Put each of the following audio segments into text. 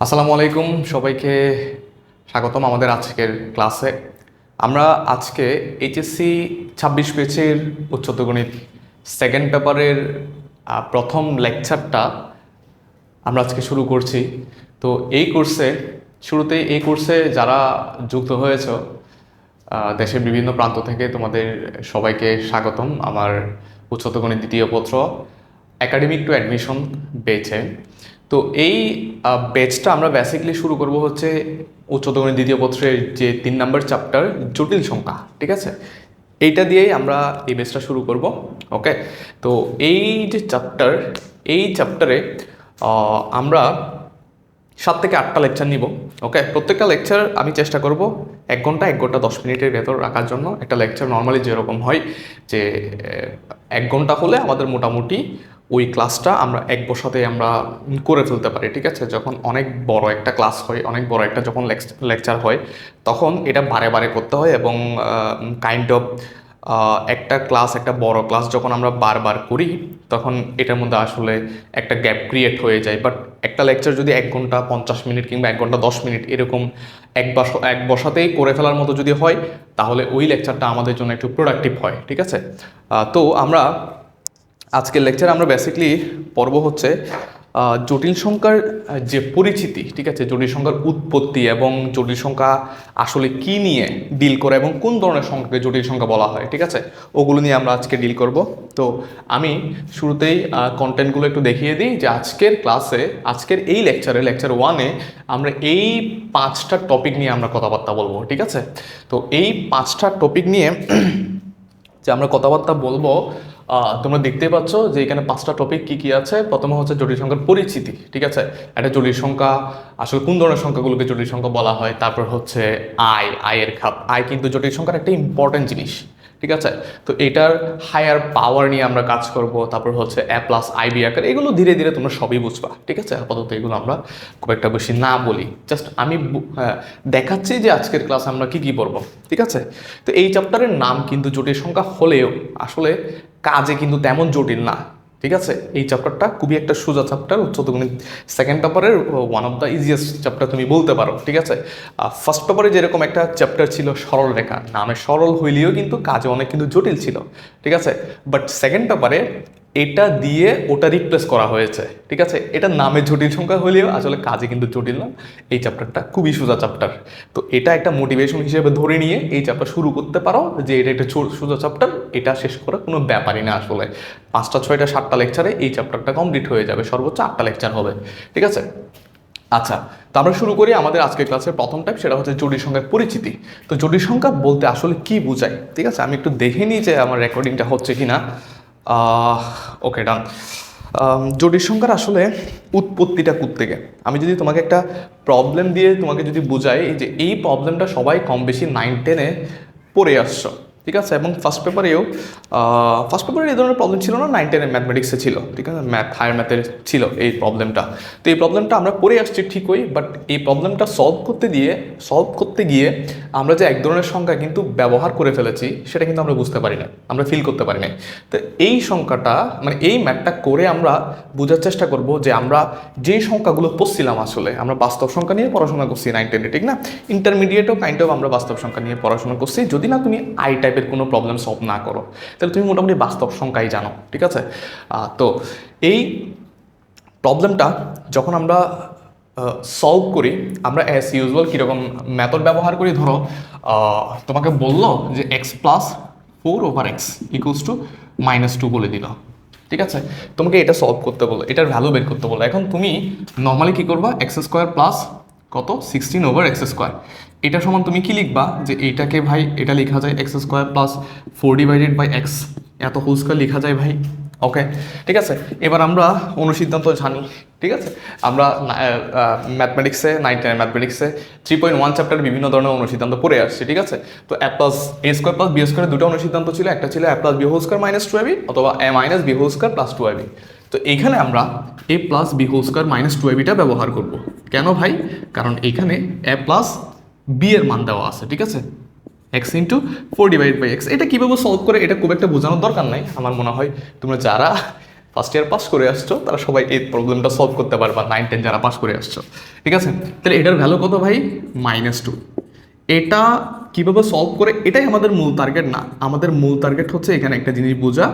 আসসালামু আলাইকুম সবাইকে স্বাগতম আমাদের আজকের ক্লাসে। আমরা আজকে এইচএসসি 26 পেজের উচ্চতর গণিত সেকেন্ড পেপারের প্রথম লেকচারটা আমরা আজকে শুরু করছি। তো এই কোর্সে যারা যুক্ত হয়েছ দেশের বিভিন্ন প্রান্ত থেকে তোমাদের সবাইকে স্বাগতম আমার উচ্চতর গণিত দ্বিতীয় পত্র একাডেমিক টু অ্যাডমিশন বেচে। তো এই ব্যাচটা আমরা বেসিক্যালি শুরু করব হচ্ছে উচ্চতর গণিত দ্বিতীয় পত্রের যে 3 নম্বর চ্যাপ্টার জটিল সংখ্যা, ঠিক আছে? এইটা দিয়েই আমরা এই ব্যাচটা শুরু করব। ওকে, তো এই যে এই চ্যাপ্টারে আমরা 7 থেকে 8টা লেকচার নিব। ওকে, প্রত্যেকটা লেকচার আমি চেষ্টা করব 1 ঘন্টা 10 মিনিটের ভেতর রাখার জন্য। একটা লেকচার নর্মালি যেরকম হয় যে 1 ঘন্টা হলে আমাদের মোটামুটি ওই ক্লাসটা আমরা এক বসাতে আমরা করে ফেলতে পারি, ঠিক আছে? যখন অনেক বড় একটা ক্লাস হয়, অনেক বড় একটা যখন লেকচার হয়, তখন এটা বারে বারে করতে হয় এবং কাইন্ড অফ একটা বড় ক্লাস যখন আমরা বারবার করি তখন এটার মধ্যে আসলে একটা গ্যাপ ক্রিয়েট হয়ে যায়। বাট একটা লেকচার যদি 1 ঘন্টা 50 মিনিট কিংবা 1 ঘন্টা 10 মিনিট এরকম এক বসাতেই করে ফেলার মতো যদি হয়, তাহলে ওই লেকচারটা আমাদের জন্য একটু প্রোডাক্টিভ হয়, ঠিক আছে? তো আমরা আজকের লেকচারে আমরা বেসিক্যালি পড়ব হচ্ছে জটিল সংখ্যার যে পরিচিতি, ঠিক আছে? জটিল সংখ্যার উৎপত্তি এবং জটিল সংখ্যা আসলে কি নিয়ে ডিল করে এবং কোন ধরনের সংখ্যাকে জটিল সংখ্যা বলা হয়, ঠিক আছে? ওগুলো নিয়ে আমরা আজকে ডিল করব। তো আমি শুরুতেই কন্টেন্টগুলো একটু দেখিয়ে দিই যে আজকের এই লেকচার 1-এ আমরা এই 5টা টপিক নিয়ে আমরা কথাবার্তা বলবো, ঠিক আছে? তো এই 5টা টপিক নিয়ে যে আমরা কথাবার্তা বলবো, তোমরা দেখতে পাচ্ছ যে এখানে 5টা টপিক কি আছে। প্রথমে হচ্ছে জটিল সংখ্যার পরিচিতি, ঠিক আছে? একটা জটিল সংখ্যা আসলে কোন ধরনের সংখ্যাগুলোকে জটিল সংখ্যা বলা হয়। তারপর হচ্ছে আয়ের খাত। আয় কিন্তু জটিল সংখ্যার একটা ইম্পর্টেন্ট জিনিস, ঠিক আছে? তো এটার হায়ার পাওয়ার নিয়ে আমরা কাজ করব। তারপর হচ্ছে a প্লাস আইবি আকার, এগুলো ধীরে ধীরে তোমরা সবই বুঝবা, ঠিক আছে? আপাতত এগুলো আমরা খুব একটা বেশি না বলি, জাস্ট আমি দেখাচ্ছি যে আজকের ক্লাসে আমরা কি পড়বো, ঠিক আছে? তো এই চ্যাপ্টারের নাম কিন্তু জটিল সংখ্যা হলেও আসলে কাজে কিন্তু তেমন জটিল না, ঠিক আছে? এই চ্যাপ্টারটা খুবই একটা সোজা চ্যাপ্টার, উচ্চতর গণিত সেকেন্ড পেপারের one of the easiest chapter তুমি বলতে পারো, ঠিক আছে? ফার্স্ট পেপারে যেরকম একটা চ্যাপ্টার ছিল সরল রেখা, নামে সরল হইলেও কিন্তু কাজে অনেক কিন্তু জটিল ছিল, ঠিক আছে? বাট সেকেন্ড পেপারে এটা দিয়ে ওটা রিপ্লেস করা হয়েছে, ঠিক আছে? এটা নামে জটিল সংখ্যা হলেও আসলে কাজে কিন্তু জটিল না। এই চ্যাপ্টারটা খুবই সোজা চ্যাপ্টার। তো এটা একটা মোটিভেশন হিসেবে ধরে নিয়ে এই চ্যাপ্টার শুরু করতে পারো যে এটা একটা সোজা চ্যাপ্টার, এটা শেষ করা কোনো ব্যাপারই না আসলে। 5টা 6টা 7টা লেকচারে এই চ্যাপ্টারটা কমপ্লিট হয়ে যাবে, সর্বোচ্চ 8টা লেকচার হবে, ঠিক আছে? আচ্ছা, তো আমরা শুরু করি আমাদের আজকের ক্লাসের প্রথম টাইপ, সেটা হচ্ছে জটিল সংখ্যার পরিচিতি। তো জটিল সংখ্যা বলতে আসলে কি বোঝায়, ঠিক আছে? আমি একটু দেখে নিই যে আমার রেকর্ডিংটা হচ্ছে কি না। ওকে, ডান। জটিল সংখ্যার আসলে উৎপত্তিটা থেকে আমি যদি তোমাকে একটা প্রবলেম দিয়ে তোমাকে যদি বোঝাই যে এই প্রবলেমটা সবাই কম বেশি 9-10-এ পড়ে আসছো, ঠিক আছে? এবং ফার্স্ট পেপারে এই ধরনের প্রবলেম ছিল না, 9-10-এ ম্যাথমেটিক্সে ছিল, ঠিক আছে? হায়ার ম্যাথের ছিল এই প্রবলেমটা। তো এই প্রবলেমটা আমরা পড়ে আসছি ঠিকই, বাট এই প্রবলেমটা সলভ করতে গিয়ে আমরা যে এক ধরনের সংখ্যা কিন্তু ব্যবহার করে ফেলেছি সেটা কিন্তু আমরা বুঝতে পারি না, আমরা ফিল করতে পারি না। তো এই সংখ্যাটা মানে এই ম্যাথটা করে আমরা বোঝার চেষ্টা করব যে আমরা যেই সংখ্যাগুলো পড়ছিলাম, আসলে আমরা বাস্তব সংখ্যা নিয়ে পড়াশোনা করছি 9-10-এ, ঠিক না? ইন্টারমিডিয়েটও কাইন্ড অফ আমরা বাস্তব সংখ্যা নিয়ে পড়াশোনা করছি। যদি না তুমি আই টাইপের কোনো প্রবলেম সলভ না করো, তাহলে তুমি মোটামুটি বাস্তব সংখ্যাই জানো, ঠিক আছে? তো এই প্রবলেমটা যখন আমরা সলভ করি, আমরা অ্যাজ ইউজুয়াল কীরকম মেথড ব্যবহার করি, ধরো তোমাকে বললো যে x+4/x = -2 বলে দিল, ঠিক আছে? তোমাকে এটা সলভ করতে বলো, এটার ভ্যালু বের করতে বলো। এখন তুমি নর্মালি কী করবা, x² প্লাস কত 16/x², এটা সমান তুমি কি লিখবা যে এইটাকে ভাই এটা লেখা যায় x² প্লাস 4/x এত হোল স্কয়ার লেখা যায় ভাই। ওকে, ঠিক আছে? এবার আমরা অনুসিদ্ধান্ত জানি, ঠিক আছে? আমরা ম্যাথমেটিক্সে 9-10 ম্যাথমেটিক্সে 3.1 চ্যাপ্টারে বিভিন্ন ধরনের অনুসিদ্ধান্ত পড়ে আসছে, ঠিক আছে? তো a plus a² plus b² দুটো অনুসিদ্ধান্ত ছিল, একটা ছিল a plus b² minus 2ab অথবা a minus b² plus 2ab। তো এইখানে আমরা a প্লাস b² মাইনাস 2abটা ব্যবহার করব। কেন ভাই? কারণ এইখানে a প্লাস b এর মান দেওয়া আছে, ঠিক আছে? x × 4/x। এটা কীভাবে সলভ করে এটা খুব একটা বোঝানোর দরকার নাই আমার মনে হয়। তোমরা যারা ফার্স্ট ইয়ার পাস করে আসছো তারা সবাই এই প্রবলেমটা সলভ করতে পারবা, 9-10 যারা পাস করে আসছো। ঠিক আছে, তাহলে এটার ভ্যালু কত ভাই? -2। এটা কিভাবে সলভ করে এটাই আমাদের মূল টার্গেট না, আমাদের মূল টার্গেট হচ্ছে এখানে একটা জিনিস বোঝা,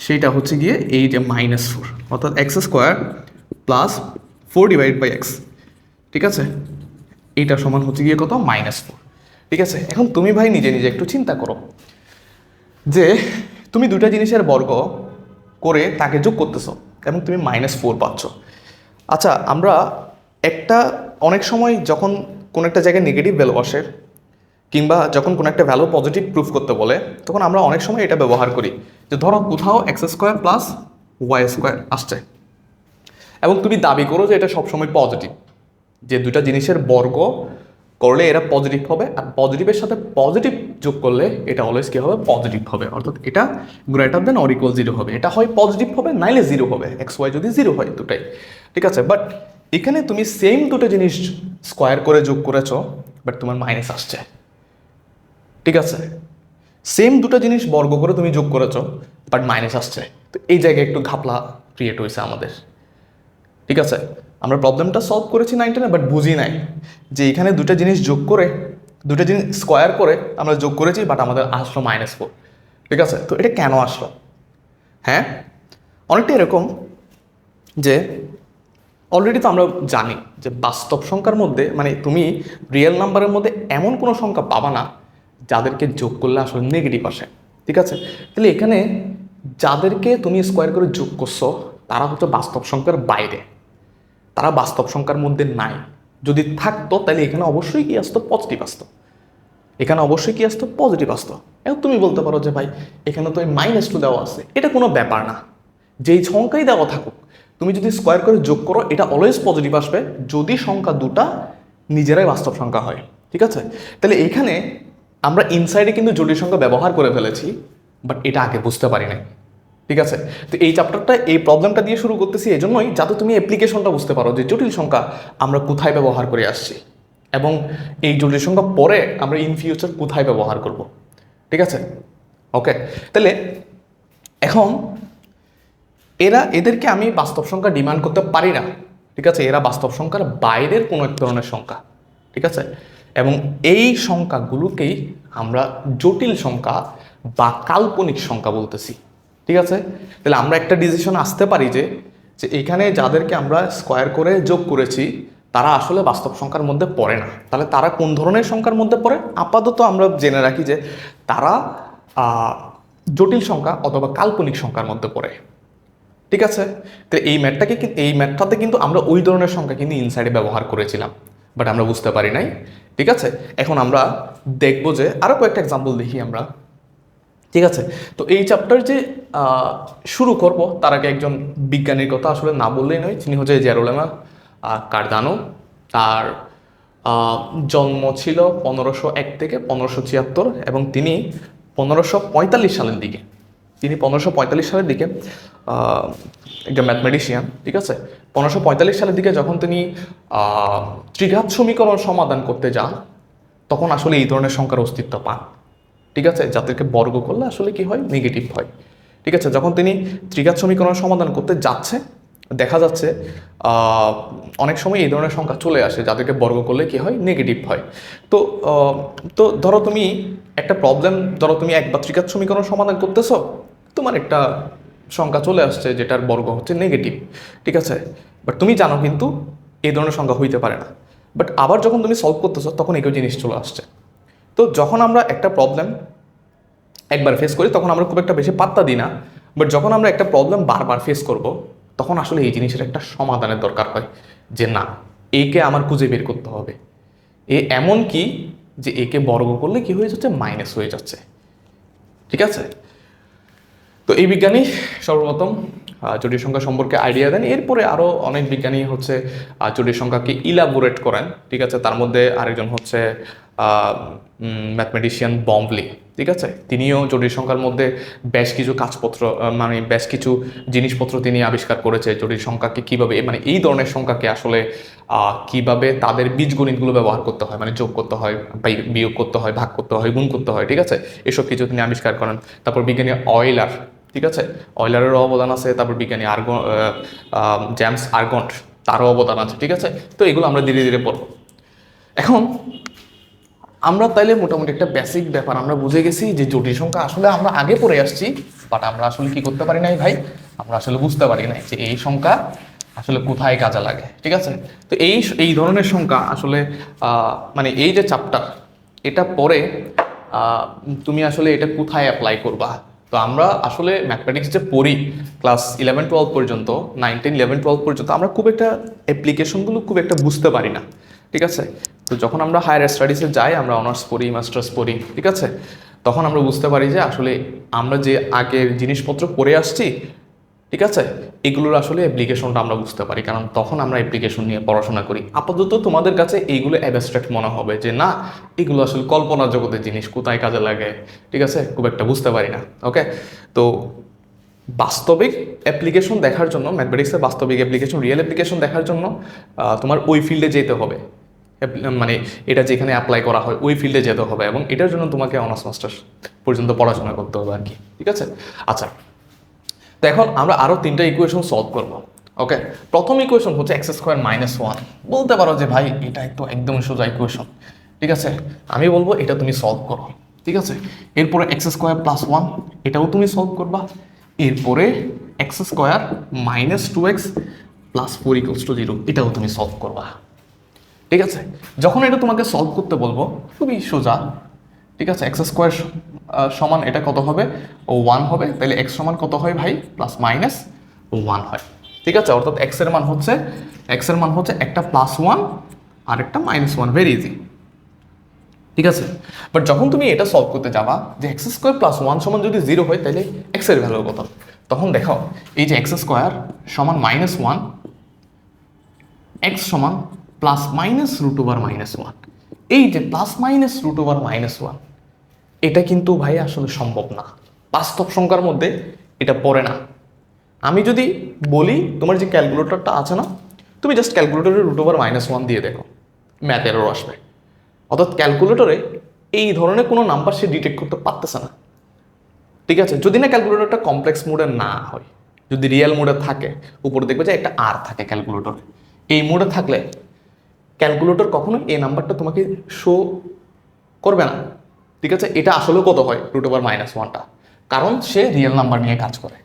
সেইটা হচ্ছে গিয়ে এই যে -4, অর্থাৎ x² + 4/x। ঠিক আছে, এইটা সমান হচ্ছে গিয়ে কত? -4। ঠিক আছে, এখন তুমি ভাই নিজে নিজে একটু চিন্তা করো যে তুমি দুইটা জিনিসের বর্গ করে তাকে যোগ করতেছো এবং তুমি -4 পাচ্ছ। আচ্ছা, আমরা অনেক সময় যখন কোনো একটা জায়গায় নেগেটিভ ভ্যালু আসে কিংবা যখন কোনো একটা ভ্যালু পজিটিভ প্রুফ করতে বলে, তখন আমরা অনেক সময় এটা ব্যবহার করি যে ধরো কোথাও x² + y² আসছে এবং তুমি দাবি করো যে এটা সবসময় পজিটিভ, যে দুটা জিনিসের বর্গ করলে এরা পজিটিভ হবে, আর পজিটিভের সাথে পজিটিভ যোগ করলে এটা অলওয়েজ কী হবে? পজিটিভ হবে, অর্থাৎ এটা >= 0 হবে। এটা হয় পজিটিভ হবে, নাইলে 0 হবে, xy যদি 0 হয়, দুটাই। ঠিক আছে, বাট এখানে তুমি সেম দুটো জিনিস স্কোয়ার করে যোগ করেছো, বাট তোমার মাইনাস আসছে। ঠিক আছে, সেম দুটো জিনিস বর্গ করে তুমি যোগ করেছো, বাট মাইনাস আসছে। তো এই জায়গায় একটু ঘাপলা ক্রিয়েট হয়েছে আমাদের। ঠিক আছে, আমরা প্রবলেমটা সলভ করেছি 9-10, বাট বুঝি নাই যে এখানে দুটা জিনিস যোগ করে, দুটা জিনিস স্কোয়ার করে আমরা যোগ করেছি, বাট আমাদের আসলো -4। ঠিক আছে, তো এটা কেন আসলো? হ্যাঁ, অনেকটা এরকম যে অলরেডি তো আমরা জানি যে বাস্তব সংখ্যার মধ্যে, মানে তুমি রিয়েল নাম্বারের মধ্যে এমন কোনো সংখ্যা পাবা না যাদেরকে যোগ করলে আসলে নেগেটিভ আসে। ঠিক আছে, তাহলে এখানে যাদেরকে তুমি স্কোয়ার করে যোগ করছো তারা হচ্ছে বাস্তব সংখ্যার বাইরে, তারা বাস্তব সংখ্যার মধ্যে নাই। যদি থাকতো তাহলে এখানে অবশ্যই কি আসতো? পজিটিভ আসতো। এখানে অবশ্যই কি আসতো? পজিটিভ আসতো। এখন তুমি বলতে পারো যে ভাই এখানে তো -2 দেওয়া আছে, এটা কোনো ব্যাপার না, যেই সংখ্যাই দেওয়া থাকুক তুমি যদি স্কোয়ার করে যোগ করো এটা অলওয়েজ পজিটিভ আসবে যদি সংখ্যা দুটা নিজেরাই বাস্তব সংখ্যা হয়। ঠিক আছে, তাহলে এখানে আমরা ইনসাইডে কিন্তু জটিল সংখ্যা ব্যবহার করে ফেলেছি, বাট এটা আগে বুঝতে পারি নাই। ঠিক আছে, তো এই চ্যাপ্টারটা এই প্রবলেমটা দিয়ে শুরু করতেছি এই জন্যই, যাতে তুমি অ্যাপ্লিকেশনটা বুঝতে পারো যে জটিল সংখ্যা আমরা কোথায় ব্যবহার করে আসছি এবং এই জটিল সংখ্যা পরে আমরা ইন ফিউচার কোথায় ব্যবহার করব। ঠিক আছে, ওকে। তাহলে এখন এদেরকে আমি বাস্তব সংখ্যা ডিমান্ড করতে পারি না। ঠিক আছে, এরা বাস্তব সংখ্যার বাইরের কোনো এক ধরনের সংখ্যা। ঠিক আছে, এবং এই সংখ্যাগুলোকেই আমরা জটিল সংখ্যা বা কাল্পনিক সংখ্যা বলতেছি। ঠিক আছে, তাহলে আমরা একটা ডিসিশন আসতে পারি যে এখানে যাদেরকে আমরা স্কোয়ার করে যোগ করেছি তারা আসলে বাস্তব সংখ্যার মধ্যে পড়ে না। তাহলে তারা কোন ধরনের সংখ্যার মধ্যে পড়ে? আপাতত আমরা জেনে রাখি যে তারা জটিল সংখ্যা অথবা কাল্পনিক সংখ্যার মধ্যে পড়ে। ঠিক আছে, তো এই ম্যাথটাতে কিন্তু আমরা ওই ধরনের সংখ্যা কিন্তু ইনসাইডে ব্যবহার করেছিলাম, বাট আমরা বুঝতে পারি নাই। ঠিক আছে, এখন আমরা দেখবো যে আরও কয়েকটা এক্সাম্পল দেখি আমরা। ঠিক আছে, তো এই চ্যাপ্টার যে শুরু করব তার আগে একজন বিজ্ঞানীর কথা আসলে না বললেই নয়, তিনি হচ্ছে জেরোলেমো কার্দানো। তার জন্ম ছিল 1501 থেকে 1576 এবং তিনি 1545 সালের দিকে, একজন ম্যাথমেটিশিয়ান। ঠিক আছে, 1545 সালের দিকে যখন তিনি ত্রিঘাত সমীকরণ সমাধান করতে যান তখন আসলে এই ধরনের সংখ্যার অস্তিত্ব পান। ঠিক আছে, যাদেরকে বর্গ করলে আসলে কি হয়? নেগেটিভ হয়। ঠিক আছে, যখন তিনি ত্রিঘাত সমীকরণ সমাধান করতে যাচ্ছে দেখা যাচ্ছে অনেক সময় এই ধরনের সংখ্যা চলে আসে যাদেরকে বর্গ করলে কি হয়? নেগেটিভ হয়। তো ধরো তুমি একটা প্রবলেম, ধরো তুমি একবার ত্রিঘাত সমীকরণ সমাধান করতেছো, তোমার একটা সংখ্যা চলে আসছে যেটার বর্গ হচ্ছে নেগেটিভ। ঠিক আছে, বাট তুমি জানো কিন্তু এই ধরনের সংখ্যা হইতে পারে না, বাট আবার যখন তুমি সলভ করতেছো তখন একই জিনিস চলে আসছে। তো যখন আমরা একটা প্রবলেম একবার ফেস করি তখন আমরা খুব একটা বেশি পাত্তা দিই না, বাট যখন আমরা একটা প্রবলেম বারবার ফেস করব তখন আসলে এই জিনিসের একটা সমাধানের দরকার হয়, যে না একে আমার খুঁজে বের করতে হবে। এমন কি যে একে বর্গ করলে কি হয়ে যাচ্ছে? মাইনাস হয়ে যাচ্ছে। ঠিক আছে, তো এই বিজ্ঞানী সর্বপ্রথম জটিল সংখ্যা সম্পর্কে আইডিয়া দেন। এরপরে আরও অনেক বিজ্ঞানী হচ্ছে জটিল সংখ্যাকে ইলাবোরেট করেন। ঠিক আছে, তার মধ্যে আরেকজন হচ্ছে ম্যাথমেটিশিয়ান বম্বলি। ঠিক আছে, তিনিও জটিল সংখ্যার মধ্যে বেশ কিছু কাজপত্র, মানে বেশ কিছু জিনিসপত্র তিনি আবিষ্কার করেছে জটিল সংখ্যাকে কীভাবে, মানে এই ধরনের সংখ্যাকে আসলে কীভাবে তাদের বীজগণিতগুলো ব্যবহার করতে হয়, মানে যোগ করতে হয়, বিয়োগ করতে হয়, ভাগ করতে হয়, গুণ করতে হয়। ঠিক আছে, এসব কিছু তিনি আবিষ্কার করেন। তারপর বিজ্ঞানী অয়েলার, ঠিক আছে, অয়লারেরও অবদান আছে, তারপর বিজ্ঞানী জেমস আর্গন্ট তারও অবদান আছে। ঠিক আছে, তো এগুলো আমরা ধীরে ধীরে পড়ব। এখন আমরা তাইলে মোটামুটি একটা বেসিক ব্যাপার আমরা বুঝে গেছি যে জটিল সংখ্যা আসলে আমরা আগে পড়ে আসছি, বাট আমরা আসলে কি করতে পারি নাই ভাই, আমরা আসলে বুঝতে পারি নাই যে এই সংখ্যা আসলে কোথায় কাজে লাগে। ঠিক আছে, তো এই ধরনের সংখ্যা আসলে মানে এই যে চ্যাপ্টার, এটা পরে তুমি আসলে এটা কোথায় অ্যাপ্লাই করবা। তো আমরা আসলে ম্যাথমেটিক্স যে পড়ি ক্লাস 11-12 পর্যন্ত, 9-10-11-12 পর্যন্ত আমরা খুব একটা অ্যাপ্লিকেশনগুলো খুব একটা বুঝতে পারি না। ঠিক আছে, তো যখন আমরা হায়ার স্টাডিজে যাই, আমরা অনার্স পড়ি, মাস্টার্স পড়ি, ঠিক আছে, তখন আমরা বুঝতে পারি যে আসলে আমরা যে আগের জিনিসপত্র পড়ে আসছি, ঠিক আছে, এগুলোর আসলে অ্যাপ্লিকেশনটা আমরা বুঝতে পারি, কারণ তখন আমরা অ্যাপ্লিকেশন নিয়ে পড়াশোনা করি। আপাতত তোমাদের কাছে এইগুলো অ্যাবস্ট্রাক্ট মনে হবে যে না, এগুলো আসলে কল্পনা জগতের জিনিস, কোথায় কাজে লাগে, ঠিক আছে, খুব একটা বুঝতে পারি না। ওকে, তো বাস্তবিক অ্যাপ্লিকেশন দেখার জন্য, ম্যাথমেটিক্সের বাস্তবিক অ্যাপ্লিকেশন, রিয়েল অ্যাপ্লিকেশন দেখার জন্য তোমার ওই ফিল্ডে যেতে হবে, মানে এটা যেখানে অ্যাপ্লাই করা হয় ওই ফিল্ডে যেতে হবে, এবং এটার জন্য তোমাকে অনার্স মাস্টার্স পর্যন্ত পড়াশোনা করতে হবে আর কি। ঠিক আছে, আচ্ছা, তো এখন আমরা আরও 3টা ইকুয়েশন সলভ করব। ওকে, প্রথম ইকুয়েশন হচ্ছে x² - 1। বলতে পারো যে ভাই এটা তো একদম সোজা ইকুয়েশন, ঠিক আছে, আমি বলবো এটা তুমি সলভ করো। ঠিক আছে, এরপরে x² + 1 এটাও তুমি সলভ করবা। এরপরে x² - 2x + 4 = 0 এটাও তুমি সলভ করবা। ঠিক আছে, যখন এটা তোমাকে সলভ করতে বলবো, খুবই সোজা। ঠিক আছে, x² সমান এটা কত হবে, 1 হবে, তাহলে x সমান কত হয় ভাই, +-1 হয়। ঠিক আছে, অর্থাৎ x এর মান হচ্ছে একটা +1 আর একটা -1, ভেরি ইজি। ঠিক আছে, বাট যখন তুমি এটা সলভ করতে যাবা যে x² + 1 সমান যদি 0 হয়, তাহলে x এর ভ্যালু কত, তখন দেখো এই যে x² সমান -1, x সমান +-√1, এই যে +-√1, এটা কিন্তু ভাই আসলে সম্ভব না, বাস্তব সংখ্যার মধ্যে এটা পড়ে না। আমি যদি বলি, তোমার যে ক্যালকুলেটরটা আছে না, তুমি জাস্ট ক্যালকুলেটরে √1 দিয়ে দেখো, ম্যাথ এরর আসবে। অর্থাৎ ক্যালকুলেটরে এই ধরনের কোনো নাম্বার সে ডিটেক্ট করতে পারতেছে না। ঠিক আছে, যদি না ক্যালকুলেটরটা কমপ্লেক্স মোডে না হয়, যদি রিয়েল মোডে থাকে, উপরে দেখবে যে একটা আর থাকে ক্যালকুলেটরে, এই মোডে থাকলে ক্যালকুলেটর কখনো এই নাম্বারটা তোমাকে শো করবে না। ঠিক আছে, এটা আসলে কত হয় √1টা, কারণ সে রিয়েল নাম্বার নিয়ে কাজ করে।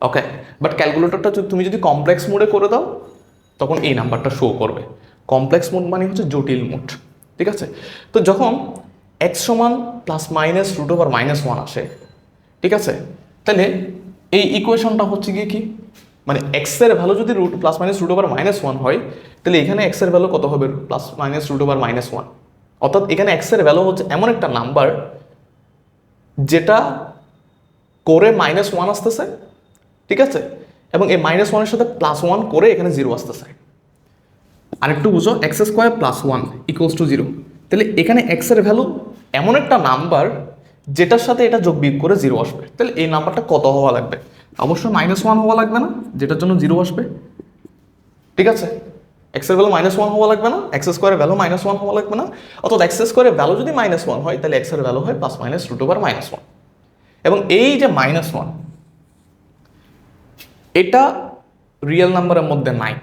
ওকে, বাট ক্যালকুলেটরটা তুমি যদি কমপ্লেক্স মোডে করে দাও, তখন এই নাম্বারটা শো করবে। কমপ্লেক্স মোড মানে হচ্ছে জটিল মোড। ঠিক আছে, তো যখন x সমান +-√1 আসে, ঠিক আছে, তাহলে এই ইকুয়েশনটা হচ্ছে গিয়ে কি, মানে x এর ভ্যালু যদি +-√1 হয়, তাহলে এখানে x এর ভ্যালু কত হবে, +-√1। অর্থাৎ এখানে x এর ভ্যালু হচ্ছে এমন একটা নাম্বার যেটা করে -1 আসতেছে। ঠিক আছে, এবং এই -1 এর সাথে +1 করে এখানে 0 আসতেছে। আরেকটু বুঝো, x² + 1 = 0, তাহলে এখানে x এর ভ্যালু এমন একটা নাম্বার যেটার সাথে এটা যোগ বিয়োগ করে 0 আসবে। তাহলে এই নাম্বারটা কত হওয়া লাগবে, অবশ্যই -1 হওয়া লাগবে না, যেটার জন্য 0 আসবে। ঠিক আছে, x এর ভ্যালু -1 হওয়া লাগবে না, x² এর ভ্যালু -1 হওয়া লাগবে না। অর্থাৎ x² এর ভ্যালু যদি -1 হয়, তাহলে x এর ভ্যালু হয় +-√1। এবং এই যে -1, এটা রিয়েল নাম্বারের মধ্যে নাই,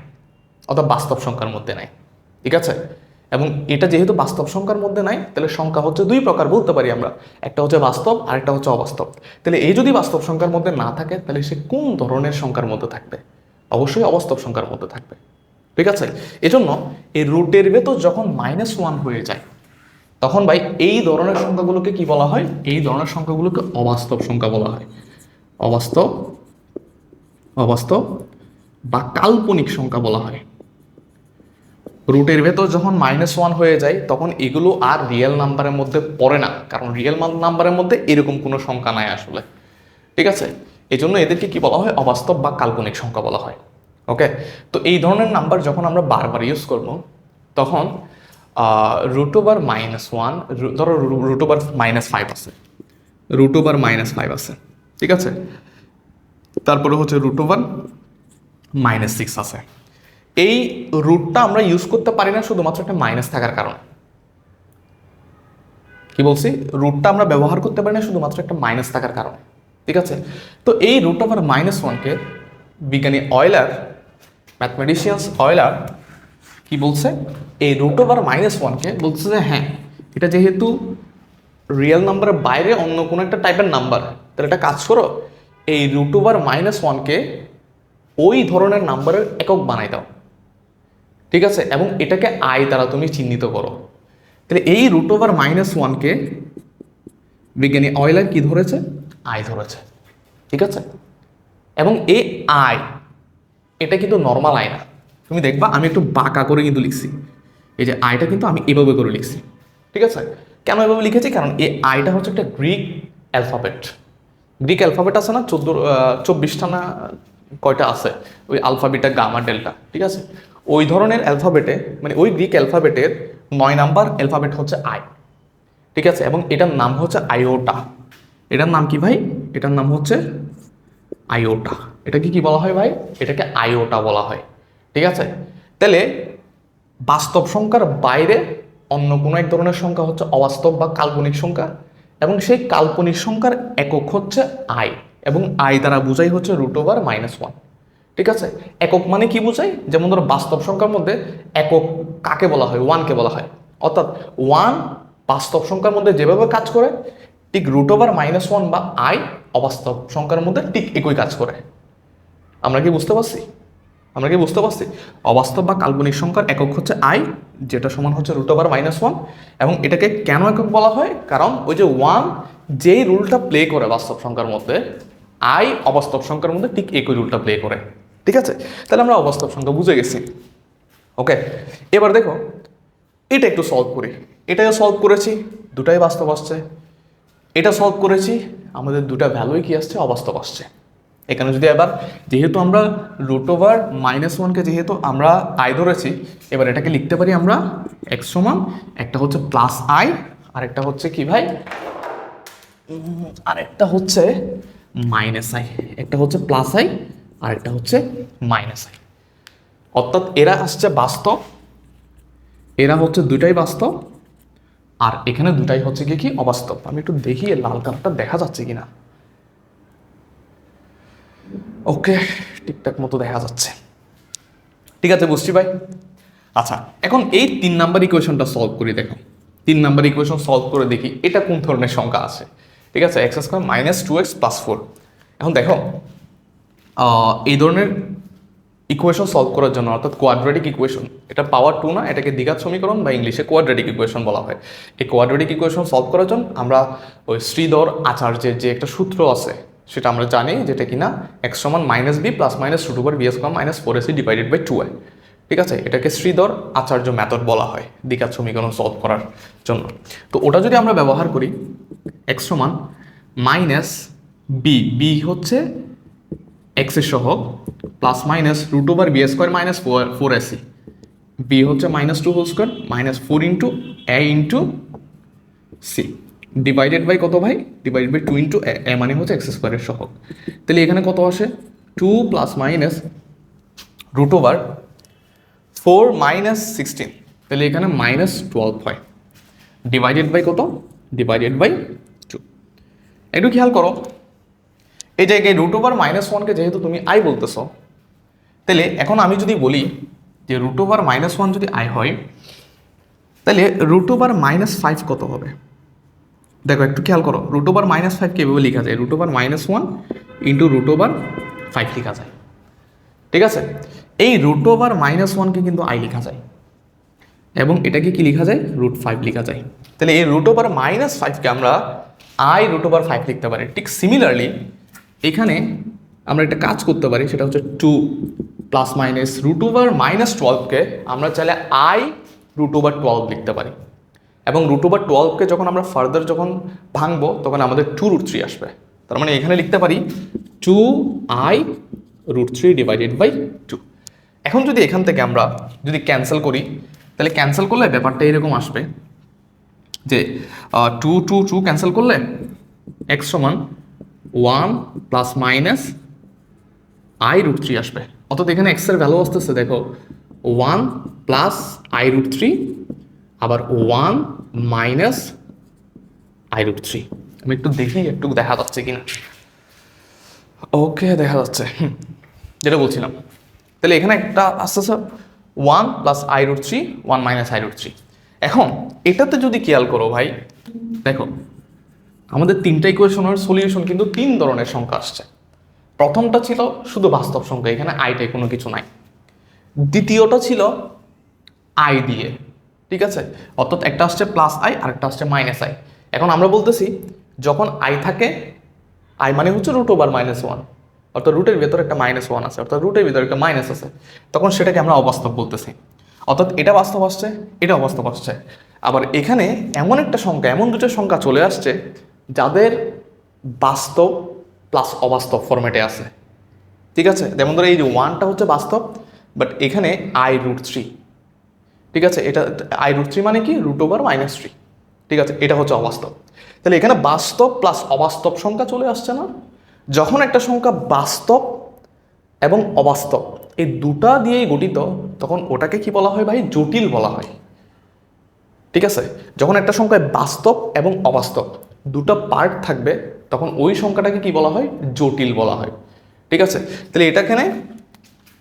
অর্থাৎ বাস্তব সংখ্যার মধ্যে নাই। ঠিক আছে, এবং এটা যেহেতু বাস্তব সংখ্যার মধ্যে নাই, তাহলে সংখ্যা হচ্ছে দুই প্রকার বলতে পারি আমরা, একটা হচ্ছে বাস্তব আর একটা হচ্ছে অবাস্তব। তাহলে এই যদি বাস্তব সংখ্যার মধ্যে না থাকে, তাহলে সে কোন ধরনের সংখ্যার মধ্যে থাকবে, অবশ্যই অবাস্তব সংখ্যার মধ্যে থাকবে। ঠিক আছে, এজন্য এই রুটের ভেতর যখন -1 হয়ে যায়, তখন ভাই এই ধরনের সংখ্যাগুলোকে কি বলা হয়, এই ধরনের সংখ্যাগুলোকে অবাস্তব সংখ্যা বলা হয়। অবাস্তব বা কাল্পনিক সংখ্যা বলা হয়। রুটের ভেতর যখন -1 হয়ে যায়, তখন এগুলো আর রিয়েল নাম্বারের মধ্যে পড়ে না, কারণ রিয়েল নাম্বারের মধ্যে এরকম কোনো সংখ্যা নাই আসলে। ঠিক আছে, এই জন্য এদেরকে কি বলা হয়, অবাস্তব বা কাল্পনিক সংখ্যা বলা হয়। ওকে, তো এই ধরনের নাম্বার যখন আমরা বারবার ইউজ করব, তখন √1, ধরো √5 আছে, √5 আছে, ঠিক আছে, তারপরে হচ্ছে √1 - 6 আছে। এই রুটটা আমরা ইউজ করতে পারি না শুধুমাত্র একটা মাইনাস থাকার কারণে। কি বলছি, রুটটা আমরা ব্যবহার করতে পারি না শুধুমাত্র একটা মাইনাস থাকার কারণে। ঠিক আছে? তো এই রুট ওভার -1কে বিজ্ঞানী অয়লার, ম্যাথমেটিশিয়ানস অয়লার কি বলছে, এই রুট ওভার -1কে বলছে যে হ্যাঁ, এটা যেহেতু রিয়েল নাম্বারের বাইরে অন্য কোনো একটা টাইপের নাম্বার, তাহলে একটা কাজ করো, এই রুট ওভার -1কে ওই ধরনের নাম্বারের একক বানাই দাও। ঠিক আছে? এবং এটাকে আই দ্বারা তুমি চিহ্নিত করো। তাহলে এই রুট ওভার -1কে বিজ্ঞানী অয়লার কি ধরেছে? আই ধরেছে। ঠিক আছে? এবং এই আই, এটা কিন্তু নর্মাল আই না। তুমি দেখবা আমি একটু বাঁকা করে কিন্তু লিখছি। এই যে আইটা কিন্তু আমি এভাবে করে লিখছি। ঠিক আছে? কেন এভাবে লিখেছি? কারণ এই আইটা হচ্ছে একটা গ্রিক অ্যালফাবেট। গ্রিক অ্যালফাবেট আছে না, 24টা না কয়টা আছে, ওই আলফা বিটা গামা ডেল্টা। ঠিক আছে? ওই ধরনের অ্যালফাবেটে, মানে ওই গ্রিক অ্যালফাবেটের 9 নাম্বার অ্যালফাবেট হচ্ছে আই। ঠিক আছে? এবং এটার নাম হচ্ছে আইওটা। এটার নাম কি ভাই? এটার নাম হচ্ছে আইওটা। এটাকে কি বলা হয় ভাই? এটাকে আইওটা বলা হয়। ঠিক আছে? তাহলে বাস্তব সংখ্যার বাইরে অন্য কোনো এক ধরনের সংখ্যা হচ্ছে অবাস্তব বা কাল্পনিক সংখ্যা, এবং সেই কাল্পনিক সংখ্যার একক হচ্ছে আই, এবং আই দ্বারা বোঝাই হচ্ছে রুট ওভার -1। ঠিক আছে? একক মানে কি বোঝায়? যেমন ধরো বাস্তব সংখ্যার মধ্যে একক কাকে বলা হয়? 1কে বলা হয়। অর্থাৎ 1 বাস্তব সংখ্যার মধ্যে যেভাবে কাজ করে, ঠিক রুট ওভার -1 বা আই অবাস্তব সংখ্যার মধ্যে ঠিক একই কাজ করে। আমরা কি বুঝতে পারছি? আমরা কি বুঝতে পারছি? অবাস্তব বা কাল্পনিক সংখ্যার একক হচ্ছে আই, যেটা সমান হচ্ছে রুট ওভার -1। এবং এটাকে কেন একক বলা হয়? কারণ ওই যে 1 যেই রুলটা প্লে করে বাস্তব সংখ্যার মধ্যে, আই অবাস্তব সংখ্যার মধ্যে ঠিক একই রুলটা প্লে করে। ঠিক আছে? তাহলে আমরা অবাস্তব সংখ্যা বুঝে গেছি। ওকে, এবার দেখো এটা একটু সলভ করি। এটাও সলভ করেছি, দুটাই বাস্তব আসছে। এটা সলভ করেছি, আমাদের দুটা ভ্যালুই কি আসছে? অবাস্তব আসছে। এখানে যদি এবার যেহেতু আমরা রুট ওভার -1কে যেহেতু আমরা আই ধরেছি, এবার এটাকে লিখতে পারি আমরা x সমান, একটা হচ্ছে প্লাস আই, আর একটা হচ্ছে কি ভাই? আর একটা হচ্ছে মাইনাস আই। একটা হচ্ছে প্লাস আই, আর একটা হচ্ছে মাইনাস আই। অর্থাৎ এরা আসছে বাস্তব, এরা হচ্ছে দুটাই বাস্তব, আর এখানে দুটাই হচ্ছে কি অবাস্তব। আমি একটু দেখি লাল কালারটা দেখা যাচ্ছে কিনা। ওকে, ঠিকঠাক মতো দেখা যাচ্ছে। ঠিক আছে, বুঝছি ভাই। আচ্ছা, এখন এই 3 নাম্বার ইকুয়েশনটা সলভ করি। দেখো 3 নাম্বার ইকুয়েশন সলভ করে দেখি এটা কোন ধরনের সংখ্যা আছে। ঠিক আছে, x² - 2x + 4। এখন দেখো এই ধরনের ইকুয়েশন সলভ করার জন্য, অর্থাৎ কোয়াড্রেটিক ইকুয়েশন, এটা পাওয়ার 2 না, এটাকে দ্বিঘাত সমীকরণ বা ইংলিশে কোয়াড্রেটিক ইকুয়েশন বলা হয়। এই কোয়াড্রেটিক ইকুয়েশন সলভ করার জন্য আমরা ওই শ্রীধর আচার্যের যে একটা সূত্র আছে সেটা আমরা জানি, যেটা কিনা x সমান -b ± √b² - 4ac / 2a। ঠিক আছে, এটাকে শ্রীধর আচার্য মেথড বলা হয় দ্বিঘাত সমীকরণ সলভ করার জন্য। তো ওটা যদি আমরা ব্যবহার করি, x সমান -b হচ্ছে x এর সহগ plus minus √b² - 4ac, b হচ্ছে -2 whole square -4 × a × c divided by কত ভাই? ডিভাইডেড বাই 2 × a মানে হচ্ছে x² এর সহগ। তাহলে এখানে কত আসে? 2 ± √4 - 16, তাহলে এখানে -12 হয়। ডিভাইডেড বাই কত? Divided by 2। একটু খেয়াল করো, এই জায়গায় √1কে যেহেতু তুমি আই বলতেছো, তাহলে এখন আমি যদি বলি যে √1 যদি আই হয়, তাহলে √5 কত হবে? দেখো একটু খেয়াল করো, √5 কে এভাবে লেখা যায়, √1 × √5 লেখা যায়। ঠিক আছে, এই √1কে কিন্তু আই লেখা যায়, এবং এটাকে কি লেখা যায়? √5 লেখা যায়। তাহলে এই √5কে আমরা আই √5 লিখতে পারি। ঠিক সিমিলারলি এখানে আমরা একটা কাজ করতে পারি, সেটা হচ্ছে 2 ± √12কে আমরা চাইলে আই √12 লিখতে পারি, এবং √12কে যখন আমরা ফার্দার যখন ভাঙবো তখন আমাদের 2√3 আসবে। তার মানে এখানে লিখতে পারি 2i √3 / 2। এখন যদি এখান থেকে আমরা যদি ক্যান্সেল করি, তাহলে ক্যান্সেল করলে ব্যাপারটা এরকম আসবে যে 2 2 2 ক্যান্সেল করলে x সমান 1 ± i √3 আসবে। অর্থাৎ এখানে x এর ভ্যালু আসতেছে, দেখো 1 + i √3, আবার 1 - i √3। আমি একটু দেখি একটু দেখা যাচ্ছে কিনা। ওকে, দেখা যাচ্ছে। যেটা বলছিলাম, তাহলে এখানে একটা আস্তে আস্তে 1 plus i root three, 1 minus i root three. এখন এটাতে যদি খেয়াল করো ভাই, দেখো আমাদের তিনটা ইকুয়েশনের সলিউশন কিন্তু তিন ধরনের সংখ্যা আসছে। প্রথমটা ছিল শুধু বাস্তব সংখ্যা, এখানে আইটাই কোনো কিছু নাই। দ্বিতীয়টা ছিল আই দিয়ে, ঠিক আছে, অর্থাৎ একটা আসছে প্লাস আই আর একটা আসছে মাইনাস আই। এখন আমরা বলতেছি যখন আই থাকে, আই মানে হচ্ছে রুট ওভার মাইনাস ওয়ান, অর্থাৎ রুটের ভেতর একটা মাইনাস ওয়ান আছে, অর্থাৎ রুটের ভিতরে একটা মাইনাস আছে, তখন সেটাকে আমরা অবাস্তব বলতেছি। অর্থাৎ এটা বাস্তব আসছে, এটা অবাস্তব আসছে। আবার এখানে এমন একটা সংখ্যা, এমন দুটো সংখ্যা চলে আসছে যাদের বাস্তব প্লাস অবাস্তব ফরম্যাটে আছে, ঠিক আছে। যেমন ধরো এই যে ওয়ানটা হচ্ছে বাস্তব, বাট এখানে আই রুট থ্রি, ঠিক আছে, এটা আই রুট থ্রি মানে কি রুট ওভার মাইনাস থ্রি, ঠিক আছে, এটা হচ্ছে অবাস্তব। তাহলে এখানে বাস্তব প্লাস অবাস্তব সংখ্যা চলে আসছে না? যখন একটা সংখ্যা বাস্তব এবং অবাস্তব এই দুটা দিয়েই গঠিত, তখন ওটাকে কি বলা হয় ভাই? জটিল বলা হয়, ঠিক আছে। যখন একটা সংখ্যায় বাস্তব এবং অবাস্তব দুটো পার্ট থাকবে, তখন ওই সংখ্যাটাকে কি বলা হয়? জটিল বলা হয়, ঠিক আছে। তাহলে এটা এখানে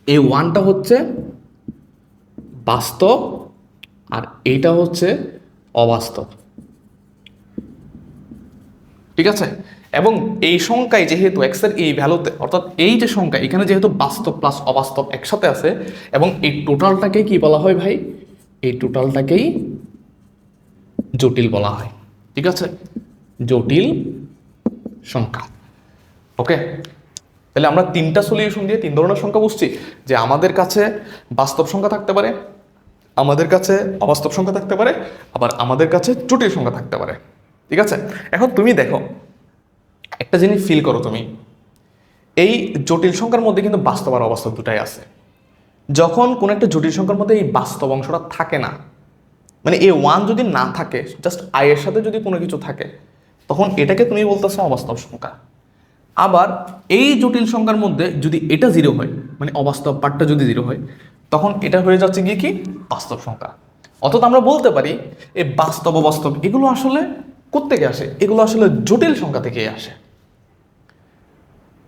এই ওয়ানটা হচ্ছে বাস্তব আর এইটা হচ্ছে অবাস্তব, ঠিক আছে। এবং এই সংখ্যায় যেহেতু এক্স এর এই ভ্যালুতে, অর্থাৎ এই যে সংখ্যা এখানে যেহেতু বাস্তব প্লাস অবাস্তব একসাথে আছে, এবং এই টোটালটাকে কি বলা হয় ভাই? এই টোটালটাকেই জটিল বলা হয়, ঠিক আছে, জটিল সংখ্যা। ওকে, তাহলে আমরা তিনটা সলিউশন দিয়ে তিন ধরনের সংখ্যা বুঝছি, যে আমাদের কাছে বাস্তব সংখ্যা থাকতে পারে, আমাদের কাছে অবাস্তব সংখ্যা থাকতে পারে, আবার আমাদের কাছে জটিল সংখ্যা থাকতে পারে, ঠিক আছে। এখন তুমি দেখো একটা জিনিস ফিল করো, তুমি এই জটিল সংখ্যার মধ্যে কিন্তু বাস্তব আর অবাস্তব দুটাই আছে। যখন কোনো একটা জটিল সংখ্যার মধ্যে এই বাস্তব অংশটা থাকে না, মানে এ ওয়ান যদি না থাকে, জাস্ট আই এর সাথে যদি কোনো কিছু থাকে, তখন এটাকে তুমি বলতেছো অবাস্তব সংখ্যা। আবার এই জটিল সংখ্যার মধ্যে যদি এটা জিরো হয়, মানে অবাস্তব পার্টটা যদি জিরো হয়, তখন এটা হয়ে যাচ্ছে গিয়ে কি? বাস্তব সংখ্যা। অর্থাৎ আমরা বলতে পারি এই বাস্তব অবাস্তব এগুলো আসলে কোত্থেকে আসে? এগুলো আসলে জটিল সংখ্যা থেকেই আসে।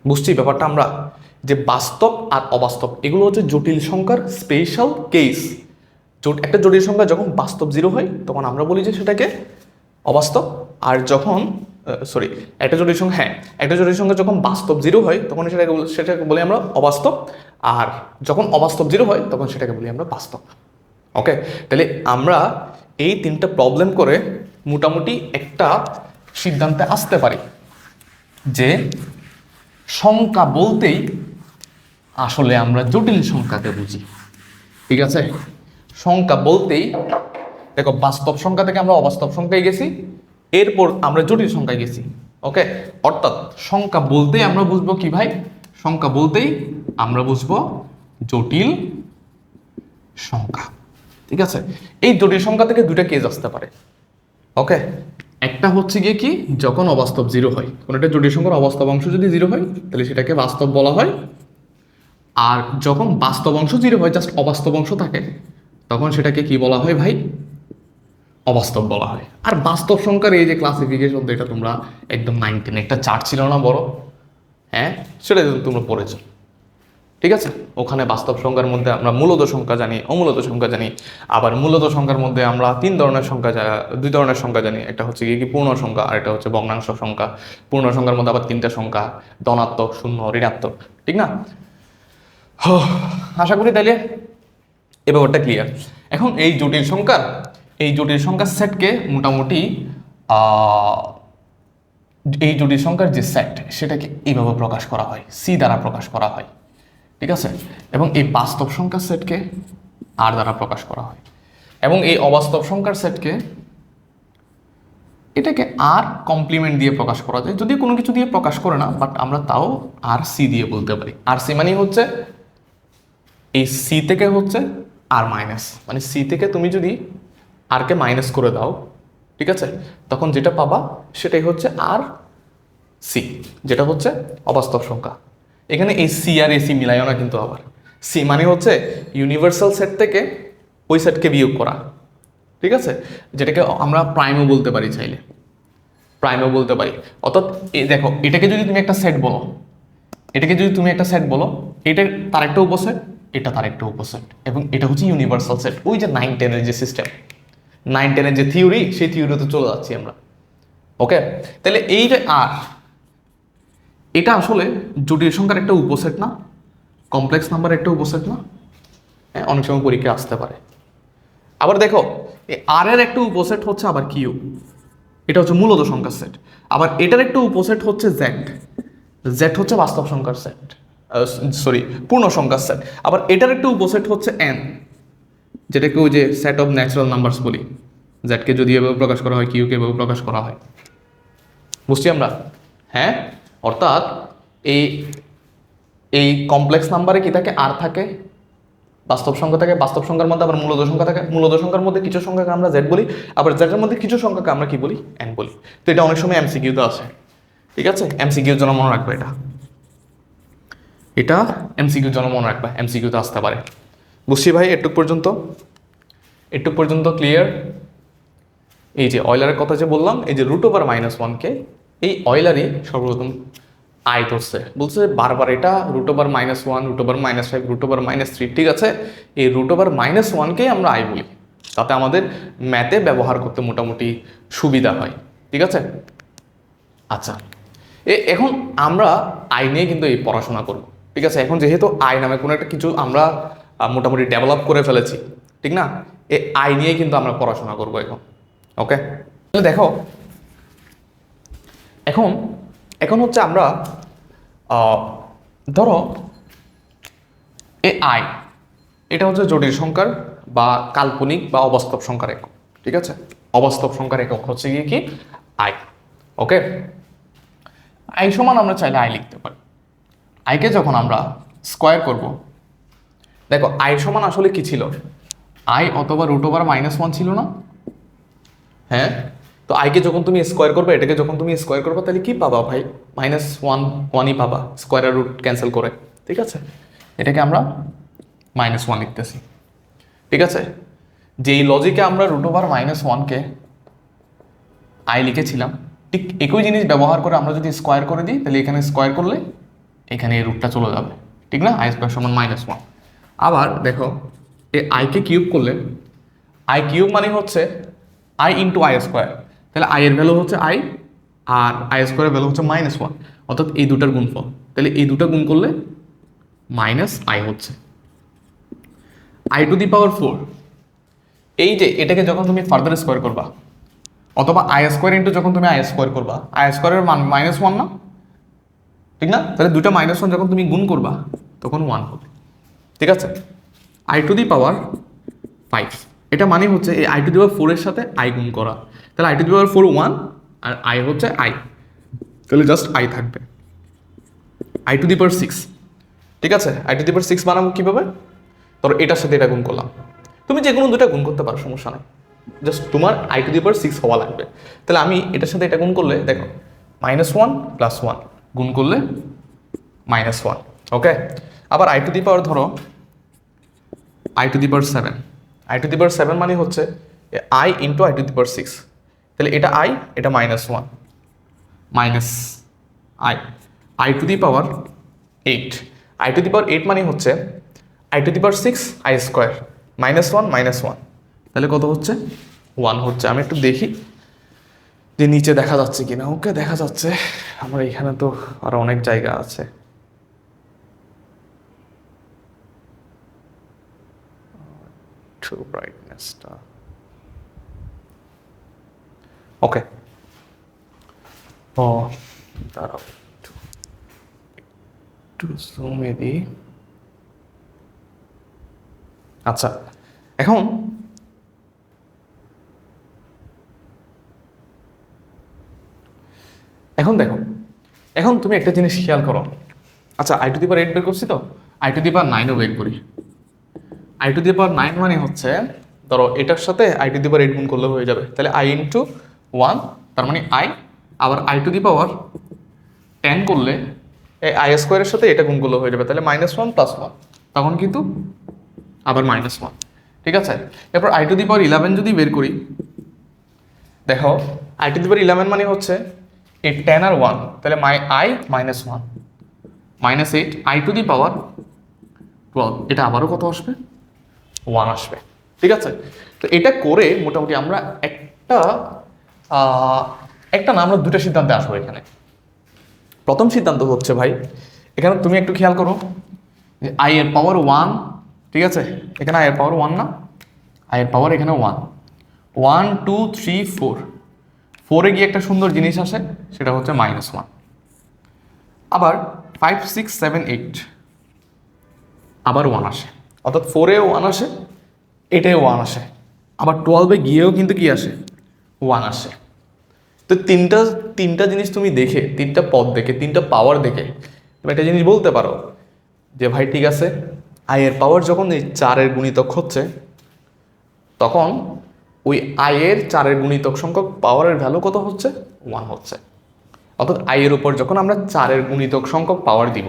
বুঝছি ব্যাপারটা আমরা, যে বাস্তব আর অবাস্তব এগুলো হচ্ছে জটিল সংখ্যার স্পেশাল কেস। একটা জটিল সংখ্যা যখন বাস্তব জিরো হয়, তখন আমরা বলি যে সেটাকে অবাস্তব। আর যখন সরি একটা জটিল সংখ্যা, হ্যাঁ, একটা জটিল সংখ্যা যখন বাস্তব জিরো হয়, তখন সেটাকে বলি আমরা অবাস্তব। আর যখন অবাস্তব জিরো হয়, তখন সেটাকে বলি আমরা বাস্তব। ওকে, তাহলে আমরা এই তিনটা প্রবলেম করে মোটামুটি একটা সিদ্ধান্তে আসতে পারি যে সংখ্যা বলতেই আসলে আমরা জটিল সংখ্যাকে বুঝি, ঠিক আছে। সংখ্যা বলতেই দেখো, বাস্তব সংখ্যা থেকে আমরা অবাস্তব সংখ্যায় গেছি, এরপর আমরা জটিল সংখ্যায় গেছি। ওকে, অর্থাৎ সংখ্যা বলতেই আমরা বুঝবো কি ভাই? সংখ্যা বলতেই আমরা বুঝবো জটিল সংখ্যা, ঠিক আছে। এই জটিল সংখ্যা থেকে দুইটা কেস আসতে পারে। ওকে, একটা হচ্ছে গিয়ে কি, যখন অবাস্তব জিরো হয়, কোনো একটা জটিল সংখ্যার অবাস্তব অংশ যদি জিরো হয়, তাহলে সেটাকে বাস্তব বলা হয়। আর যখন বাস্তব অংশ জিরো হয়, জাস্ট অবাস্তব অংশ থাকে, তখন সেটাকে কি বলা হয় ভাই? অবাস্তব বলা হয়। আর বাস্তব সংখ্যার এই যে ক্লাসিফিকেশন, এটা তোমরা একদম 19 একটা চার্ট ছিল না বড়, হ্যাঁ, সেটা তোমরা পড়েছো, ঠিক আছে। ওখানে বাস্তব সংখ্যার মধ্যে আমরা মূলত সংখ্যা জানি, অমূলত সংখ্যা জানি। আবার মূলত সংখ্যার মধ্যে আমরা দুই ধরনের সংখ্যা জানি, একটা হচ্ছে কি পূর্ণ সংখ্যা আর একটা হচ্ছে ভগ্নাংশ সংখ্যা। পূর্ণ সংখ্যার মধ্যে আবার তিনটা সংখ্যা, ধনাত্মক, শূন্য, ঋণাত্মক, ঠিক না? আশা করি তাইলে এ ব্যাপারটা ক্লিয়ার। এখন এই জটিল সংখ্যার সেটকে মোটামুটি এই জটিল সংখ্যার যে সেট, সেটাকে এইভাবে প্রকাশ করা হয়, সি দ্বারা প্রকাশ করা হয়, ঠিক আছে। এবং এই বাস্তব সংখ্যার সেটকে আর দ্বারা প্রকাশ করা হয়, এবং এই অবাস্তব সংখ্যার সেটকে এটাকে আর কমপ্লিমেন্ট দিয়ে প্রকাশ করা যায়, যদি কোনো কিছু দিয়ে প্রকাশ করে না, বাট আমরা তাও আর সি দিয়ে বলতে পারি। আর সি মানে হচ্ছে এই সি থেকে হচ্ছে আর মাইনাস, মানে সি থেকে তুমি যদি আর কে মাইনাস করে দাও, ঠিক আছে, তখন যেটা পাবা সেটাই হচ্ছে আর সি, যেটা হচ্ছে অবাস্তব সংখ্যা। এখানে এই সি আর এসি মিলাইও না কিন্তু। আবার সি মানে হচ্ছে ইউনিভার্সাল সেট থেকে ওই সেটকে বিয়োগ করা, ঠিক আছে, যেটাকে আমরা প্রাইমও বলতে পারি, চাইলে প্রাইমও বলতে পারি। অর্থাৎ দেখো, এটাকে যদি তুমি একটা সেট বলো, এটাকে যদি তুমি একটা সেট বলো, এটা তার একটা উপসেট, এটা তার একটা উপসেট, এবং এটা হচ্ছে ইউনিভার্সাল সেট। ওই যে 9-10 যে সিস্টেম, 9-10 যে থিওরি, সেই থিওরিতে চলে যাচ্ছি আমরা। ওকে, তাহলে এই যে আর, এটা আসলে জটিল সংখ্যার একটা উপসেট না, কমপ্লেক্স নাম্বার একটা উপসেট না? হ্যাঁ, অনেক সময় পরীক্ষা আসতে পারে। আবার দেখো, এই আর এর একটা উপসেট হচ্ছে আবার কিউ, এটা হচ্ছে মূলত সংখ্যার সেট। আবার এটার একটা উপসেট হচ্ছে জেড, জেড হচ্ছে বাস্তব সংখ্যার সেট, সরি পূর্ণ সংখ্যার সেট। আবার এটার একটা উপসেট হচ্ছে এন, যেটাকে ওই যে সেট অফ ন্যাচারাল নাম্বারস বলি। জেডকে যদি এভাবে প্রকাশ করা হয়, কিউকে এভাবে প্রকাশ করা হয়, বুঝছি আমরা? হ্যাঁ, অর্থাৎ এই এই কমপ্লেক্স নাম্বারে কি থাকে? আর থাকে, বাস্তব সংখ্যা থাকে, বাস্তব সংখ্যার মধ্যে আবার মূলত সংখ্যা থাকে, মূলত সংখ্যার মধ্যে কিছু সংখ্যাকে আমরা জেড বলি, আবার জেডের মধ্যে কিছু সংখ্যাকে আমরা কি বলি? এন বলি। তো এটা অনেক সময় এমসিকিউতে আসে, ঠিক আছে? এমসিকিউর জন্য মনে রাখবে এটা, এটা এমসিকিউর জন্য মনে রাখবে, এমসিকিউতে আসতে পারে। বুঝছি ভাই? এটুক পর্যন্ত, এটুক পর্যন্ত ক্লিয়ার? এই যে অয়লারের কথা যে বললাম, এই যে √(-1) এই অয়লারই সর্বপ্রথম আই ধরছে, বলছে বারবার এটা √(-1), √(-5), √(-3), ঠিক আছে? এই √(-1)কেই আমরা আই বলি, তাতে আমাদের ম্যাথে ব্যবহার করতে মোটামুটি সুবিধা হয়, ঠিক আছে? আচ্ছা, এখন আমরা আই নিয়ে কিন্তু এই পড়াশোনা করব, ঠিক আছে? এখন যেহেতু আই নামে কোনো একটা কিছু আমরা মোটামুটি ডেভেলপ করে ফেলেছি, ঠিক না? এই আই নিয়েই কিন্তু আমরা পড়াশোনা করব এখন। ওকে, তাহলে দেখো, এখন এখন হচ্ছে আমরা ধরো এ আই, এটা হচ্ছে জটিল সংখ্যার বা কাল্পনিক বা অবাস্তব সংখ্যার একক, ঠিক আছে? অবাস্তব সংখ্যার একক হচ্ছে গিয়ে কি? আই। ওকে, আই সমান আমরা চাইলে আই লিখতে পারি। আইকে যখন আমরা স্কোয়ার করব, দেখো আই সমান আসলে কি ছিল? আই অথবা √(-1) ছিল না? হ্যাঁ, তো আইকে যখন তুমি স্কোয়ার করবে, এটাকে যখন তুমি স্কোয়ার করবে, তাহলে কি পাবা ভাই? -1 পাবা, স্কোয়ারের রুট ক্যান্সেল করে, ঠিক আছে? এটাকে আমরা -1 লিখতেছি, ঠিক আছে? যেই লজিকে আমরা √(-1)কে আই লিখেছিলাম, ঠিক একই জিনিস ব্যবহার করে আমরা যদি স্কোয়ার করে দিই, তাহলে এখানে স্কোয়ার করলে এখানে এই রুটটা চলে যাবে, ঠিক না? আই² সমান -1। আবার দেখো, এই আইকে কিউব করলে, আই কিউব মানে হচ্ছে আই ইন্টু আই স্কোয়ার, তাহলে আই এর ভ্যালু হচ্ছে আই, আর আই স্কোয়ারের ভ্যালু হচ্ছে -1, অর্থাৎ এই দুটার গুণফল। তাহলে এই দুটা গুণ করলে -i হচ্ছে। i⁴, এই যে এটাকে যখন তুমি ফার্দার স্কোয়ার করবা, অথবা i² ইন্টু যখন তুমি i² করবা, i² মান -1 না, ঠিক না? তাহলে দুটা -1 যখন তুমি গুণ করবা, তখন 1 হবে, ঠিক আছে? i⁵, এটা মানে হচ্ছে এই i⁴ এর সাথে i গুণ করা, তাহলে i⁴ 1 আর i হচ্ছে i, তাহলে জাস্ট i থাকবে। i⁶, ঠিক আছে? i⁶ বানাবো কীভাবে? ধরো এটার সাথে এটা গুণ করলাম, তুমি যে কোনো দুটা গুণ করতে পারো, সমস্যা নেই, জাস্ট তোমার i⁶ হওয়া লাগবে। তাহলে আমি এটার সাথে এটা গুণ করলে দেখো, -1 + 1 গুণ করলে -1, ওকে? আবার ধরো i⁷, মানে হচ্ছে i ইন্টু i⁶, তাহলে এটা i, এটা -1 -i, i⁸, মানে হচ্ছে i⁶ i², -1 -1, তাহলে কত হচ্ছে? 1 হচ্ছে। আমি একটু দেখি যে নিচে দেখা যাচ্ছে কিনা। ওকে, দেখা যাচ্ছে। আমার এখানে তো আরো অনেক জায়গা আছে। ব্রাইটনেসটা ওকে। ও দাঁড়াও, একটু জুমে দিই। আচ্ছা, এখন দেখো, এখন তুমি একটা জিনিস খেয়াল করো। আচ্ছা, i⁸ বের করছি, তো i⁹ বের করি। i⁹ মানে হচ্ছে, ধরো এটার সাথে i⁸ গুণ করলে হয়ে যাবে, তাহলে i ইন্টু 1, তার মানে i, আবার i⁻10 করলে এই i² এর সাথে এটা গুণ করলে হয়ে যাবে, তাহলে -1 + 1, তখন কিন্তু আবার -1, ঠিক আছে? এরপর i⁻11 যদি বের করি, দেখো i⁻11 মানে হচ্ছে এই 10 আর 1, তাহলে i -1, -8 আই টু দি পাওয়ার 12, এটা আবারও কত আসবে? 1 আসবে। ঠিক আছে, তো এটা করে মোটামুটি আমরা একটা না আমরা দুটো সিদ্ধান্তে আসবো এখানে। প্রথম সিদ্ধান্ত হচ্ছে ভাই, এখানে তুমি একটু খেয়াল করো যে আই এর পাওয়ার 1, ঠিক আছে, এখানে আই এর পাওয়ার 1 না, আই এর পাওয়ার এখানে 1, 1 2 3 4, 4-এ গিয়ে একটা সুন্দর জিনিস আসে, সেটা হচ্ছে -1। আবার 5 6 7 8 আবার 1 আসে, অর্থাৎ 4-এও 1 আসে, এটাও 1 আসে, আবার 12-এ গিয়েও কিন্তু কি আসে? 1 আসে। তো তিনটা জিনিস তুমি দেখে, তিনটা পদ দেখে, তিনটা পাওয়ার দেখে তুমি একটা জিনিস বলতে পারো যে ভাই ঠিক আছে, আই এর পাওয়ার যখন এই 4-এর গুণিতক হচ্ছে, তখন ওই আই এর 4-এর গুণিতক সংখ্যক পাওয়ারের ভ্যালু কত হচ্ছে? 1 হচ্ছে। অর্থাৎ আই এর উপর যখন আমরা 4-এর গুণিতক সংখ্যক পাওয়ার দিব,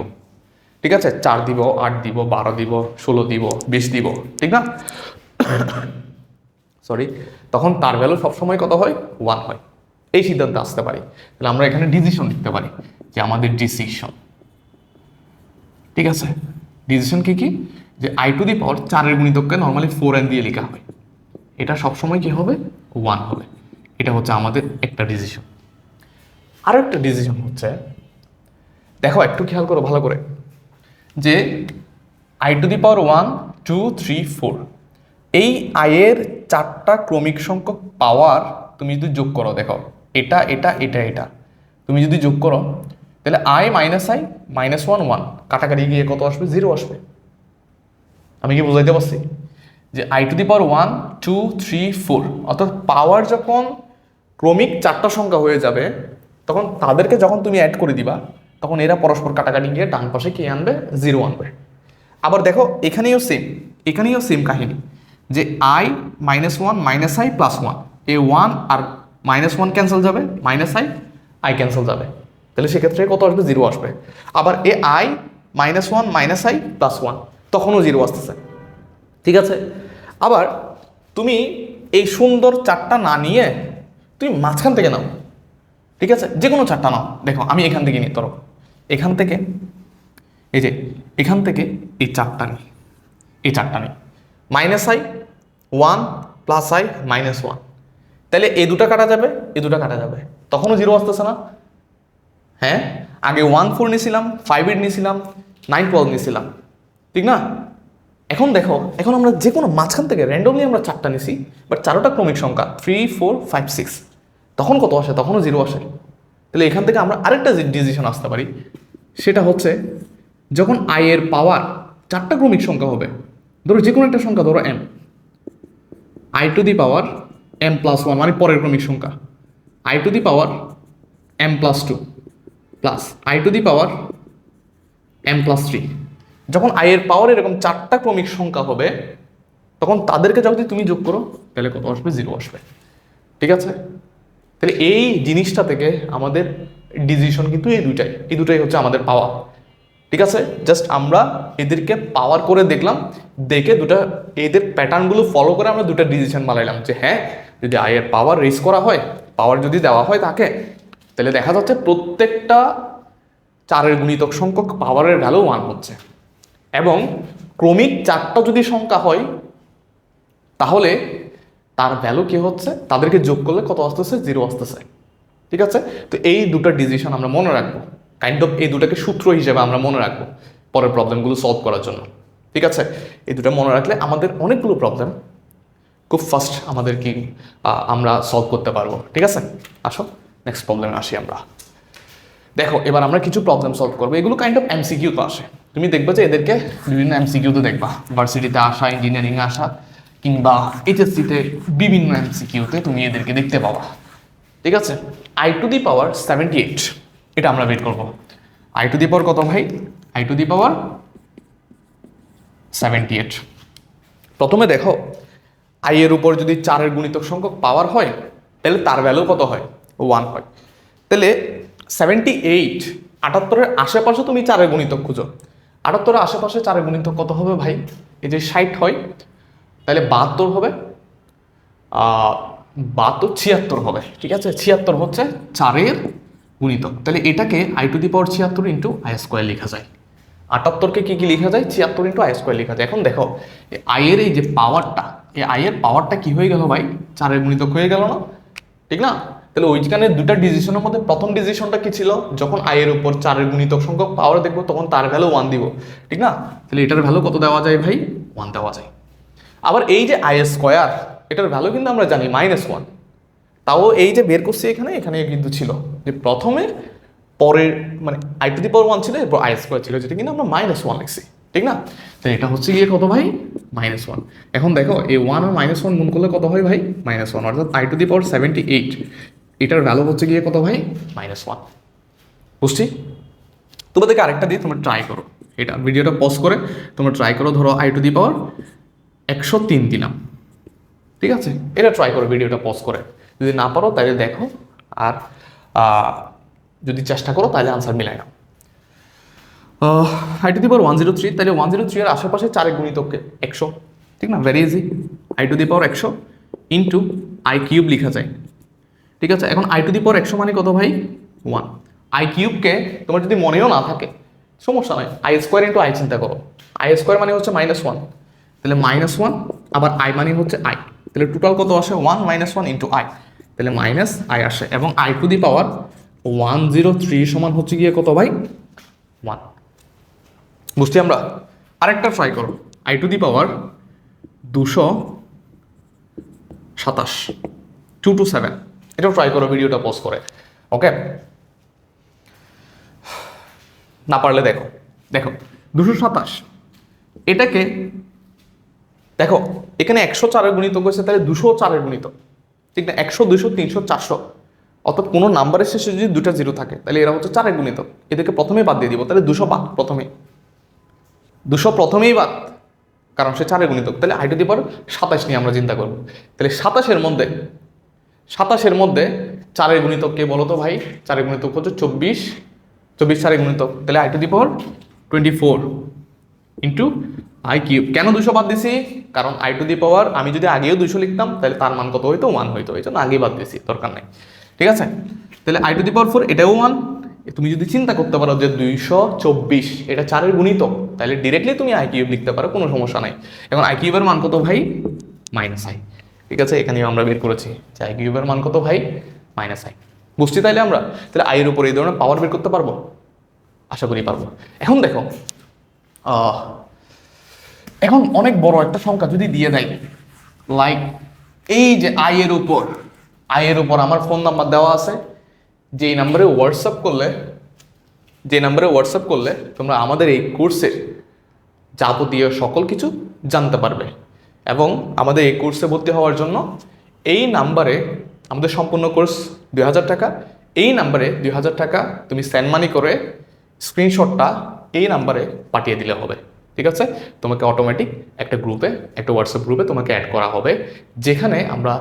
ঠিক আছে, 4 দিব, 8 দিব, 12 দিব, 16 দিব, 20 দিব, ঠিক না? সরি, তখন তার ভ্যালু সবসময় কত হয়? 1 হয়। এই সিদ্ধান্তে আসতে পারি। তাহলে আমরা এখানে ডিসিশন লিখতে পারি যে আমাদের ডিসিশন, ঠিক আছে, ডিসিশন কি যে আই টু দি পাওয়ার 4-এর গুণিতককে নর্মালি 4n দিয়ে লেখা হয়, এটা সবসময় কি হবে? 1 হবে। এটা হচ্ছে আমাদের একটা ডিসিশন। আরও একটা ডিসিশন হচ্ছে, দেখো একটু খেয়াল করো ভালো করে, যে আই টু দি পাওয়ার 1 2 3 4, এই আয়ের 4টা ক্রমিক সংখ্যক পাওয়ার তুমি যদি যোগ করো, দেখো এটা এটা এটা এটা, তুমি যদি যোগ করো তাহলে আই -1 1, কাটাকাটি গিয়ে কত আসবে? 0 আসবে। আমি কি বুঝাইতে পারছি? যে আই টু দি পাওয়ার 1 2 3 4, অর্থাৎ পাওয়ার যখন ক্রমিক 4টা সংখ্যা হয়ে যাবে, তখন তাদেরকে যখন তুমি অ্যাড করে দিবা, তখন এরা পরস্পর কাটাকাটি গিয়ে ডান পাশে কি আনবে? 0 আনবে। আবার দেখো এখানেও সেম কাহিনী, যে আই -1 -i +1, এই 1 আর -1 ক্যান্সেল যাবে, আই ক্যান্সেল যাবে, তাহলে সেক্ষেত্রে কত আসবে? 0 আসবে। আবার এ আই -1 -i +1, তখনও 0 আসতেছে, ঠিক আছে। আবার তুমি এই সুন্দর 4টা না নিয়ে তুমি মাঝখান থেকে নাও, ঠিক আছে, যে কোনো 4টা নাও। দেখো আমি এখান থেকে নিই, ধরো এখান থেকে, এই যে এখান থেকে এই 4টা নিই, এই 4টা নিই, -i 1 +i -1, তাহলে এই দুটো কাটা যাবে, এই দুটো কাটা যাবে, তখনও 0 আসতেছে না? হ্যাঁ, আগে 1 4 নিয়েছিলাম, 5 8 নিয়েছিলাম, 9 12 নিয়েছিলাম, ঠিক না? এখন দেখো, এখন আমরা যে কোনো মাঝখান থেকে র্যান্ডমলি আমরা 4টা নিছি, বাট 4টা ক্রমিক সংখ্যা 3 4 5 6, তখন কত আসে? তখনও 0 আসে। তাহলে এখান থেকে আমরা আরেকটা ডিসিশন আসতে পারি, সেটা হচ্ছে যখন আই এর পাওয়ার 4টা ক্রমিক সংখ্যা হবে, ধরো যে কোনো একটা সংখ্যা, ধরো m, I to the power m +1 মানে পরের ক্রমিক সংখ্যা, I to the power m +2 plus i to the power m +3, যখন আই এর পাওয়ার এরকম 4টা ক্রমিক সংখ্যা হবে, তখন তাদেরকে যদি তুমি যোগ করো তাহলে কত আসবে? 0 আসবে, ঠিক আছে। তাহলে এই জিনিসটা থেকে আমাদের ডিসিশন কিন্তু এই দুটাই হচ্ছে আমাদের পাওয়া, ঠিক আছে। জাস্ট আমরা এদেরকে পাওয়ার করে দেখলাম, দেখে এদের প্যাটার্নগুলো ফলো করে আমরা দুটো ডিসিশন বানাইলাম যে হ্যাঁ, যদি আই এর পাওয়ার রেজ করা হয়, পাওয়ার যদি দেওয়া হয় তাকে, তাহলে দেখা যাচ্ছে প্রত্যেকটা 4-এর গুণিতক সংখ্যক পাওয়ারের ভ্যালু 1 হচ্ছে, এবং ক্রমিক 4টা যদি সংখ্যা হয় তাহলে তার ভ্যালু কি হচ্ছে? তাদেরকে যোগ করলে কত আসতেছে? 0 আসতেছে, ঠিক আছে। তো এই দুটো ডিসিশন আমরা মনে রাখবো, কাইন্ড অফ এই দুটাকে সূত্র হিসেবে আমরা মনে রাখবো পরের প্রবলেমগুলো সলভ করার জন্য, ঠিক আছে। এই দুটো মনে রাখলে আমাদের অনেকগুলো প্রবলেম খুব ফাস্ট আমরা সলভ করতে পারবো, ঠিক আছে। আসো নেক্সট প্রবলেমে আসি আমরা। দেখো এবার আমরা কিছু প্রবলেম সলভ করবো, এগুলো কাইন্ড অফ এমসিকিউ তো আসে, তুমি দেখবে যে এদেরকে বিভিন্ন এমসিকিউ তো দেখবা, ভার্সিটিতে আসা, ইঞ্জিনিয়ারিংয়ে আসা, কিংবা এইচএসসিতে বিভিন্ন এমসিকিউতে তুমি এদেরকে দেখতে পাবা, ঠিক আছে। আই টু দি পাওয়ার 78, এটা আমরা বের করবো। আই টু দি পাওয়ার কত ভাই? আই টু দি পাওয়ার 78। প্রথমে দেখো আই এর উপর যদি 4-এর গুণিতক সংখ্যক পাওয়ার হয়, তাহলে তার ভ্যালু কত হয়? 1 হয়। তাহলে 78, 78-এর আশেপাশে তুমি 4-এর গুণিতক খুঁজো। 78-এর আশেপাশে 4-এর গুণিতক কত হবে ভাই? এই যে 60 হয়, তাহলে 72 হবে, 76 হবে, ঠিক আছে। 76 হচ্ছে 4-এর গুণিতক, তাহলে এটাকে I to the power 76 into I square লেখা যায়, 78কে কি লেখা যায় 76 ইন্টু আই স্কোয়ার লেখা যায়। এখন দেখো আই এর এই যে পাওয়ারটা, এই আই এর পাওয়ারটা কি হয়ে গেল ভাই 4-এর গুণিতক হয়ে গেল না, ঠিক না? তাহলে ওইখানে দুটা ডিজিশনের মধ্যে প্রথম ডিজিশনটা কি ছিল, যখন আই এর উপর 4-এর গুণিতক সংখ্যক পাওয়ার দেখবো তখন তার ভ্যালু 1 দিব, ঠিক না? তাহলে এটার ভ্যালু কত দেওয়া যায় ভাই 1 দেওয়া যায়। আবার এই যে আই স্কোয়ার এটার ভ্যালু কিন্তু আমরা জানি -1, তাও এই যে বের করছি এখানে কিন্তু ছিল যে প্রথমে পরের মানে আই টু দি পাওয়ার 1 ছিল, এরপর আই স্কোয়ার ছিল, যেটা কিন্তু আমরা -1 লিখছি, ঠিক না? তো এটা হচ্ছে গিয়ে কত ভাই -1। এখন দেখো এই 1 আর -1 গুণ করলে কত হয় ভাই -1, অর্থাৎ আই টু দি পাওয়ার 78 এটার ভ্যালু হচ্ছে গিয়ে কত ভাই -1। বুঝছি? তোমাদেরকে আরেকটা দিয়ে তোমরা ট্রাই করো, এটা ভিডিওটা পজ করে তোমরা ট্রাই করো। ধরো আই টু দি পাওয়ার 103 দিলাম, ঠিক আছে? এটা ট্রাই করো ভিডিওটা পজ করে, যদি না পারো তাহলে দেখো, আর যদি চেষ্টা করো তাহলে আনসার মিলাই নাও। আই টু দি পাওয়ার 103, তাহলে 103 এর আশেপাশে 4-এর গুণিতককে 100, ঠিক না? Very easy. I to the power 100 into I cube লেখা যায়, ঠিক আছে? এখন আই টু দি পাওয়ার 100 মানে কত ভাই 1। আই কিউবকে তোমার যদি মনেও না থাকে সমস্যা নয়, আই স্কোয়ার ইন্টু আই চিন্তা করো। আই স্কোয়ার মানে হচ্ছে -1, তাহলে -1, আবার আই মানে হচ্ছে আই, তাহলে টোটাল কত আসে 1 -1 ইন্টু আই, তাহলে মাইনাস আই আসে। এবং আই টু দি পাওয়ার 103 সমান হচ্ছে গিয়ে কত ভাই 1। বুঝছি আমরা? আরেকটা ট্রাই করো, আই টু দি পাওয়ার 227, 227, এটাও ট্রাই করো ভিডিওটা পজ করে, ওকে? না পারলে দেখো 227 এটাকে দেখো, এখানে 104-এর গুণিতক হয়েছে, তাহলে 204-এর গুণিতক, ঠিক না? 100, 200, 300, 400, অর্থাৎ কোনো নাম্বারের শেষে যদি দুটা জিরো থাকে তাহলে এরা হচ্ছে 4-এর গুণিতক। এদেরকে প্রথমেই বাদ দিয়ে দিব, তাহলে 200 বাদ, প্রথমেই বাদ, কারণ সে 4-এর গুণিতক। তাহলে আই টু দি পাওয়ার 27 নিয়ে আমরা চিন্তা করবো, তাহলে 27-এর মধ্যে 4-এর গুণিতক কে বলো তো ভাই? 4-এর গুণিতক হচ্ছে 24, 4-এর গুণিতক, তাহলে I to the power 24 into I cube. কেন 200 বাদ দিছি? কারণ আই টু দি পাওয়ার আমি যদি আগেও 200 লিখতাম তাহলে তার মান কত হইতো 1 হইতো, এই জন্য আগেই বাদ দিছি, দরকার নাই, ঠিক আছে? তাহলে আই টু দি পাওয়ার 4 এটাও 1। তুমি যদি চিন্তা করতে পারো যে 224 এটা 4-এর গুণিতক, তাহলে ডিরেক্টলি তুমি আই কিউব লিখতে পারো, কোনো সমস্যা নাই। এখন আই কিউবের মান কত ভাই -i, ঠিক আছে? এখানেও আমরা বের করেছি যে আই কিউবের মান কত ভাই -i। বুঝছি? তাইলে আমরা তাহলে আই এর উপর এই ধরনের পাওয়ার বের করতে পারবো, আশা করি পারবো। এখন দেখো এখন অনেক বড় একটা সংখ্যা যদি দিয়ে দেয়, লাইক এই যে আই এর উপর আমার ফোন নাম্বার দেওয়া আছে, যেই নাম্বারে হোয়াটসঅ্যাপ করলে তোমরা আমাদের এই কোর্সের যাবতীয় সকল কিছু জানতে পারবে। এবং আমাদের এই কোর্সে ভর্তি হওয়ার জন্য এই নাম্বারে, আমাদের সম্পূর্ণ কোর্স 2000 টাকা, এই নাম্বারে 2000 টাকা তুমি সেন্ড মানি করে স্ক্রিনশটটা এই নাম্বারে পাঠিয়ে দিলে হবে, ঠিক আছে? তোমাকে অটোমেটিক একটা হোয়াটসঅ্যাপ গ্রুপে তোমাকে অ্যাড করা হবে, যেখানে আমরা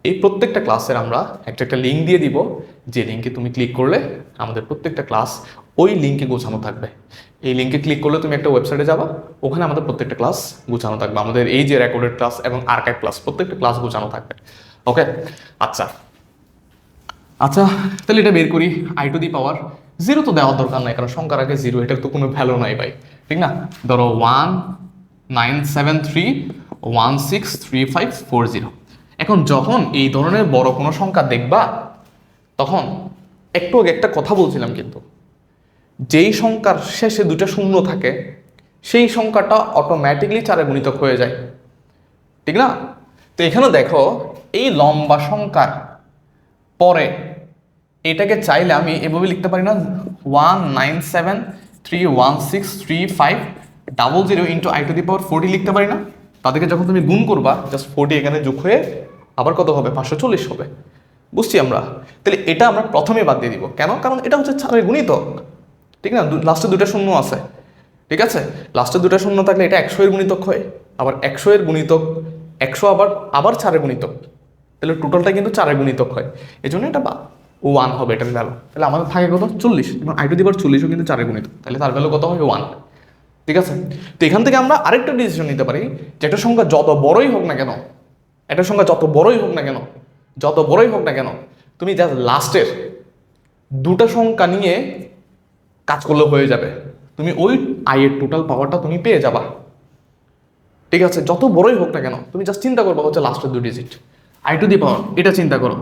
এই প্রত্যেকটা ক্লাসের আমরা একটা লিঙ্ক দিয়ে দিব, যে লিঙ্কে তুমি ক্লিক করলে আমাদের প্রত্যেকটা ক্লাস ওই লিঙ্কে গোছানো থাকবে। এই লিঙ্কে ক্লিক করলে তুমি একটা ওয়েবসাইটে যাবা, ওখানে আমাদের প্রত্যেকটা ক্লাস গোছানো থাকবে, আমাদের এই যে রেকর্ডেড ক্লাস এবং আর্কাইভ ক্লাস প্রত্যেকটা ক্লাস গোছানো থাকবে, ওকে? আচ্ছা, তাহলে এটা বের করি। আই টু দি পাওয়ার 0 তো দেওয়ার দরকার নাই, কারণ সংখ্যার আগে 0, এটার তো কোনো ভ্যালু নাই ভাই, ঠিক না? ধরো 1973163540। এখন যখন এই ধরনের বড় কোনো সংখ্যা দেখবা, তখন একটু আগে একটা কথা বলছিলাম, কিন্তু যেই সংখ্যার শেষে দুটো শূন্য থাকে সেই সংখ্যাটা অটোমেটিকলি 4-এর গুণিতক হয়ে যায়, ঠিক না? তো এখানে দেখো এই লম্বা সংখ্যার পরে এটাকে চাইলে আমি এভাবে লিখতে পারি না, 197316350 ইন্টু আই টু দি পাওয়ার 40 লিখতে পারি না? তাদেরকে যখন তুমি গুণ করবা, জাস্ট 40 এখানে যোগ হয়ে আবার কত হবে 540 হবে। বুঝছি আমরা? তাহলে এটা আমরা প্রথমে বাদ দিয়ে দিব, কেন? কারণ এটা হচ্ছে 4-এর গুণিতক, ঠিক না? লাস্টে দুটো শূন্য আছে, ঠিক আছে? লাস্টে দুটো শূন্য থাকলে এটা 100-এর গুণিতক হয়, আবার 100-এর গুণিতক 100 আবার 4-এর গুণিতক, তাহলে টোটালটা কিন্তু 4-এর গুণিতক হয়, এই জন্য এটা 1 হবে এটার ভ্যালু। তাহলে আমাদের থাকে কত 40, এবং আই টু দি পাওয়ার 40ও কিন্তু 4-এর গুণিতক, তাহলে তার ভ্যালু কত হবে 1, ঠিক আছে? তো এখান থেকে আমরা আরেকটা ডিসিশন নিতে পারি যে একটা সংখ্যা যত বড়ই হোক না কেন, তুমি জাস্ট লাস্টের দুটা সংখ্যা নিয়ে কাজ করলে হয়ে যাবে। তুমি ওই আয়ের টোটাল পাওয়ারটা তুমি পেয়ে যাবা। ঠিক আছে, যত বড়ই হোক না কেন, তুমি জাস্ট চিন্তা করবা হচ্ছে লাস্টের 2 ডিজিট আই টু দি পাওয়ার। এটা চিন্তা করো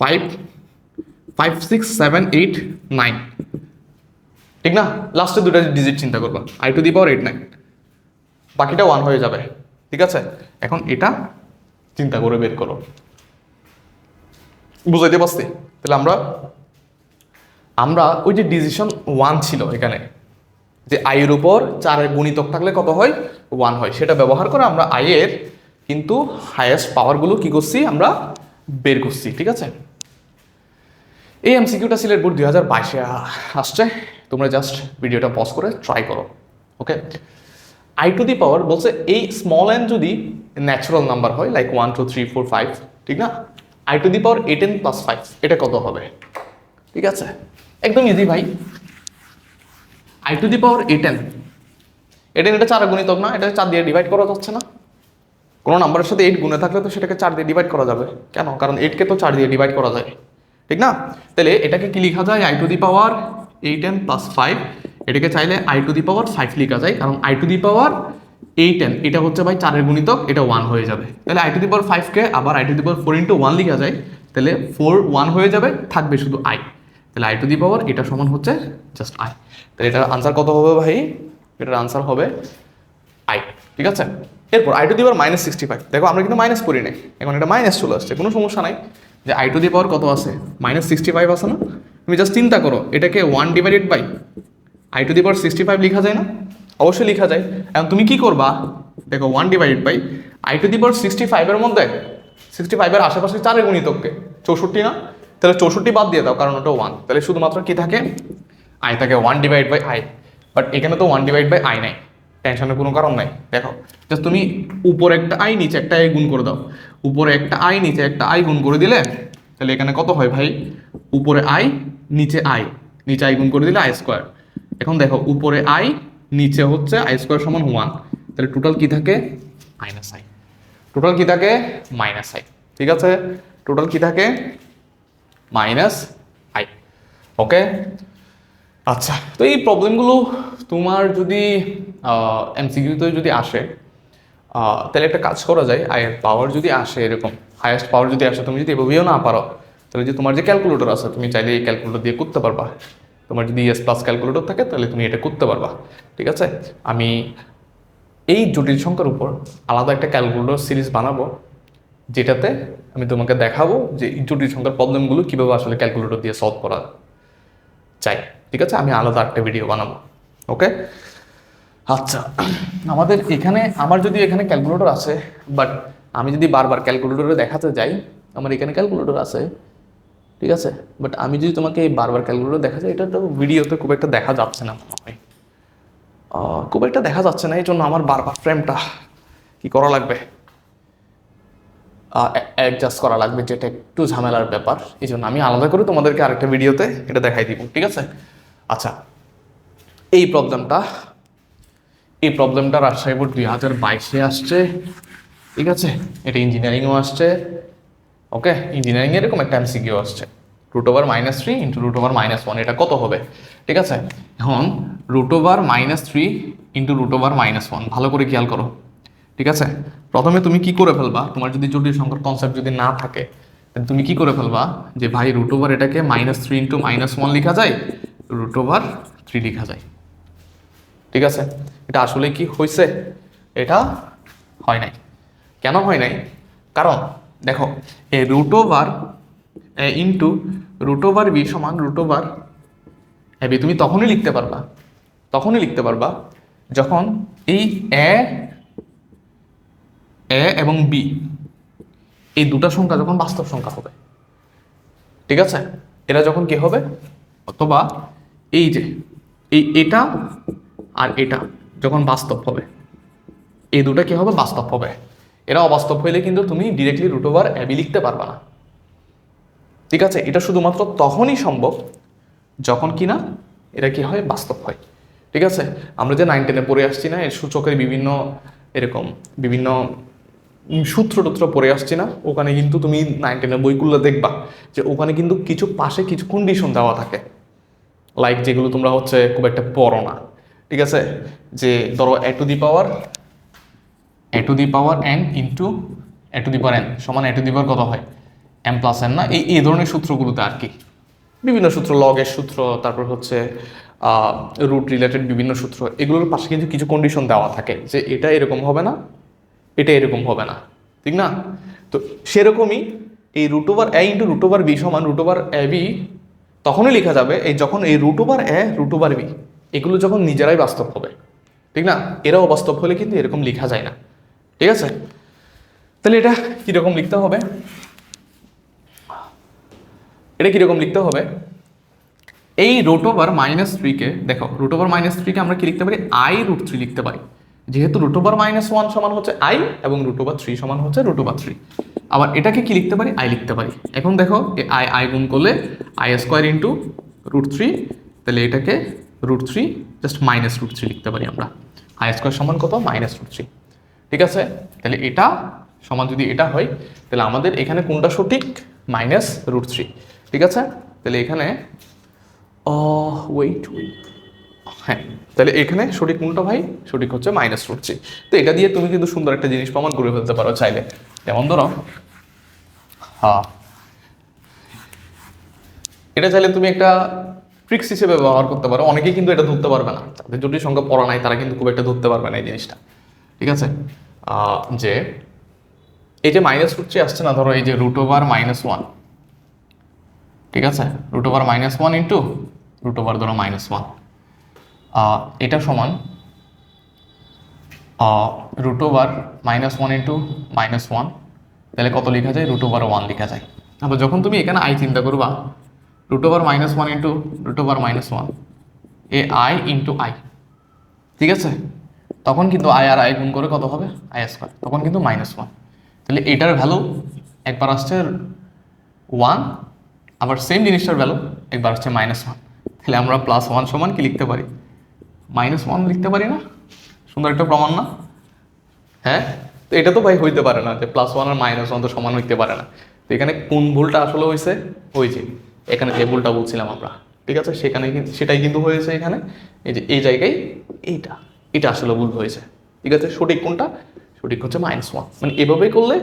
5 5 6 7 8 9, ঠিক না? লাস্টের 2টা ডিজিট চিন্তা করবা, আই টু দি পাওয়ার 8 9, বাকিটা 1 হয়ে যাবে। ঠিক আছে, এখন এটা চিন্তা করে বের করো। বুঝাইতে পারছি? তাহলে আমরা ওই যে ডিজিশন 1 ছিল এখানে, যে আয়ের উপর 4-এর গুণিতক থাকলে কত হয়, 1 হয়, সেটা ব্যবহার করে আমরা আয়ের কিন্তু হাইয়েস্ট পাওয়ারগুলো কি করছি, আমরা বের করছি। ঠিক আছে, এই এমসিকিউটা সিলেট বোর্ড 2022-এ আসছে। তোমরা জাস্ট ভিডিওটা পজ করে ট্রাই করো। ওকে, আই টু দি পাওয়ার বলছে এই স্মল এন যদি ন্যাচারাল নাম্বার হয়, লাইক 1 2 3 4 5, ঠিক না? I to the power 8n + 5 এটা কত হবে? ঠিক আছে, একদম ইজি ভাই। I to the power 8n, এটা 4 গুণিতক না, এটা 4 দিয়ে ডিভাইড করা যাচ্ছে না। কোনো নাম্বারের সাথে 8 গুণে থাকলে তো সেটাকে 4 দিয়ে ডিভাইড করা যাবে। কেন? কারণ 8কে তো 4 দিয়ে ডিভাইড করা যায়, ঠিক না? তাহলে এটাকে কি লেখা যায়, I to the power 8n + 5। এটাকে চাইলে আই টু দি পাওয়ার 5 লেখা যায়, কারণ I to the power 8n এটা হচ্ছে ভাই 4-এর গুণিতক, এটা 1 হয়ে যাবে। তাহলে আই টু দি পাওয়ার 5কে আবার আই টু দি পাওয়ার 4 × 1 লেখা যায়, তাহলে 4 1 হয়ে যাবে, থাকবে শুধু আই। তাহলে আই টু দি পাওয়ার এটা সমান হচ্ছে জাস্ট আই। তাহলে এটার আনসার কত হবে ভাই? এটার আনসার হবে আই। ঠিক আছে, এরপর আই টু দি পাওয়ার -65। দেখো আমরা কিন্তু মাইনাস করি নাই, এখন এটা মাইনাস চলে আসছে, কোনো সমস্যা নাই। যে আই টু দি পাওয়ার কত আছে, -65 আছে না? তুমি জাস্ট চিন্তা করো, এটাকে 1 divided by i to the power 65 লেখা যায় না? অবশ্যই লেখা যায়। এখন তুমি কি করবা, দেখো 1 divided by i to the power 65-এর মধ্যে 65-এর আশেপাশে 4-এর গুণিতককে 64 না, তাহলে 64 বাদ দিয়ে দাও, কারণ ওটা 1। তাহলে শুধুমাত্র কি থাকে, আই থাকে 1 ডিভাইড বাই আই। বাট এখানে তো 1 ডিভাইড বাই আই নাই, টেনশনের কোনো কারণ নাই। দেখো জাস্ট তুমি উপরে একটা আই নিচে একটা আই গুণ করে দাও, উপরে একটা আই নিচে একটা আই গুণ করে দিলে তাহলে এখানে কত হয় ভাই, উপরে আই নিচে আই গুণ করে দিলে আই স্কোয়ার। এখন দেখো উপরে আই নিচে হচ্ছে আই স্কোয়ার সমান 1, তাহলে টোটাল কি থাকে, -i। টোটাল কি থাকে, -i। ঠিক আছে, টোটাল কি থাকে, -i। ওকে, আচ্ছা। তো এই প্রবলেমগুলো তোমার যদি এমসিকিউতে যদি আসে, তাহলে একটা কাজ করা যায়, আয়ের পাওয়ার যদি আসে এরকম হাইয়েস্ট পাওয়ার যদি আসে, তুমি যদি এভাবেও না পারো, তাহলে যে তোমার যে ক্যালকুলেটর আছে, তুমি চাইলে এই ক্যালকুলেটর দিয়ে করতে পারবা। তোমার যদি ES+ ক্যালকুলেটর থাকে তাহলে তুমি এটা করতে পারবা। ঠিক আছে, আমি এই জটিল সংখ্যার উপর আলাদা একটা ক্যালকুলেটর সিরিজ বানাবো, যেটাতে আমি তোমাকে দেখাবো যে এই জটিল সংখ্যার প্রবলেমগুলো কীভাবে আসলে ক্যালকুলেটর দিয়ে সলভ করা চাই। ঠিক আছে, আমি আলাদা একটা ভিডিও বানাবো। ওকে, আচ্ছা। আমাদের এখানে আমার যদি এখানে ক্যালকুলেটর আছে, বাট আমি যদি বারবার ক্যালকুলেটরে দেখাতে যাই, আমার এখানে ক্যালকুলেটর আছে, ঠিক আছে, বাট আমি যদি তোমাকে বারবার ক্যালকুলেটর দেখা যায়, এটা তো ভিডিওতে খুব একটা দেখা যাচ্ছে না মনে হয়, খুব একটা দেখা যাচ্ছে না। এই জন্য আমার বারবার ফ্রেমটা কি করা লাগবে, অ্যাডজাস্ট করা লাগবে, যেটা একটু ঝামেলার ব্যাপার। এই জন্য আমি আলাদা করে তোমাদেরকে আরেকটা ভিডিওতে এটা দেখাই দিব। ঠিক আছে, আচ্ছা। এই প্রবলেমটা রাজশাহী বোর্ড 2022-এ আসছে। ঠিক আছে, এটা ইঞ্জিনিয়ারিংও আসছে। ওকে, ইঞ্জিনিয়ারিং এরকম একটা এমসিকিউ আসছে, √3 × √1, এটা কত হবে? ঠিক আছে, এখন √3 × √1 ভালো করে খেয়াল করো। ঠিক আছে, প্রথমে তুমি কি করে ফেলবা, তোমার যদি জটিল সংখ্যার কনসেপ্ট যদি না থাকে, তাহলে তুমি কি করে ফেলবা, যে ভাই √, এটাকে -3 × -1 লেখা যায়, √3 লেখা যায়। ঠিক আছে, এটা আসলে কি হয়েছে? এটা হয় নাই। কেন হয় নাই? কারণ দেখো, এই √a × √b সমান √ab তুমি তখনই লিখতে পারবা যখন এই a এবং b এই দুটা সংখ্যা যখন বাস্তব সংখ্যা হবে। ঠিক আছে, এরা যখন কি হবে, অথবা এই যে এটা আর এটা যখন বাস্তব হবে, এই দুটা কি হবে, বাস্তব হবে। এরা অবাস্তব হইলে কিন্তু তুমি ডিরেক্টলি √ab লিখতে পারবা না। ঠিক আছে, এটা শুধুমাত্র তখনই সম্ভব যখন কিনা এটা কি হয়, বাস্তব হয়। ঠিক আছে, আমরা যে 9 10-এ পড়ে আসছি না, এর সূচকের বিভিন্ন সূত্র পড়ে আসছি না, ওখানে কিন্তু তুমি 9 10-এর বইগুলো দেখবা যে ওখানে কিন্তু কিছু পাশে কিছু কন্ডিশন দেওয়া থাকে। লাইক যেগুলো তোমরা হচ্ছে খুব একটা পড়ো না, ঠিক আছে, যে ধরো a two the power n into a two the power n সমান a টু দি পাওয়ার কত হয় m প্লাস n না, এই ধরনের সূত্রগুলোতে আর কি বিভিন্ন সূত্র, লগের সূত্র, তারপর হচ্ছে রুট রিলেটেড বিভিন্ন সূত্র, এগুলোর পাশে কিন্তু কিছু কন্ডিশন দেওয়া থাকে যে এটা এরকম হবে না, এটা এরকম হবে না, ঠিক না? তো সেরকমই এই root over a into root over B সমান রুট ওভার এ বি তখনই লেখা যাবে এই যখন এই root over a root over B এগুলো যখন নিজেরাই বাস্তব হবে, ঠিক না? এরাও বাস্তব হলে কিন্তু এরকম লেখা যায় না, ঠিক আছে? তাহলে এটা কীরকম লিখতে হবে, এই রুট ওভার -3 কে দেখো, রুট ওভার -3 কে আমরা কি লিখতে পারি, i√3 লিখতে পারি, যেহেতু রুট ওভার -1 সমান হচ্ছে i এবং রুট ওভার 3 সমান হচ্ছে রুট ওভার 3। আবার এটাকে কি লিখতে পারি, i লিখতে পারি। এখন দেখো i গুণ করলে i² ইন্টু √3, তাহলে এটাকে √3 জাস্ট -√3 লিখতে পারি আমরা, i² সমান কত, -√3, ঠিক আছে? তাহলে এটা সমান যদি এটা হয় তাহলে আমাদের এখানে কোনটা সঠিক, -√3, ঠিক আছে? তাহলে এখানে ওয়েট, হ্যাঁ, তাহলে এখানে সঠিক কোনটা ভাই, সঠিক হচ্ছে -√3। তো এটা দিয়ে তুমি কিন্তু সুন্দর একটা জিনিস প্রমাণ করে ফেলতে পারো চাইলে, যেমন ধরো হ্যাঁ, এটা চাইলে তুমি একটা ট্রিক্স হিসেবে ব্যবহার করতে পারো, অনেকেই কিন্তু এটা ধরতে পারবে না, যাদের জটিল সংখ্যা পড়া নাই তারা কিন্তু খুব একটা ধরতে পারবে না এই জিনিসটা, ঠিক আছে? যে এই যে -√3 আসছে না, ধরো এই যে রুট ওভার -1, ঠিক আছে, root over -1 into root over ধরো -1, এটা সমান রুট ওভার -1 ইন্টু -1, তাহলে কত লেখা যায়, রুট ওভার 1 লেখা যায়। আবার যখন তুমি এখানে i চিন্তা করবা, root over -1 into root over -1 এ i ইন্টু i, ঠিক আছে, তখন কিন্তু i আর i গুণ করে কত হবে, i², তখন কিন্তু -1। তাহলে এটার ভ্যালু একবার আসছে 1, আবার সেম জিনিসটার ভ্যালু একবার আসছে -1, তাহলে আমরা +1 সমান কি লিখতে পারি, -1 লিখতে পারি না? সুন্দর একটা প্রমাণ না? হ্যাঁ, তো এটা তো ভাই হইতে পারে না যে +1 আর -1 তো সমান হইতে পারে না। তো এখানে কোন ভুলটা আসলে হয়েছে, ওই যে এখানে যে ভুলটা বলছিলাম আমরা, ঠিক আছে, সেখানে সেটাই কিন্তু হয়েছে এখানে, এই যে এই জায়গায় এটা আসলে ভুল হয়েছে, ঠিক আছে? সঠিক কোনটা, সঠিক হচ্ছে -1, মানে এভাবেই করলে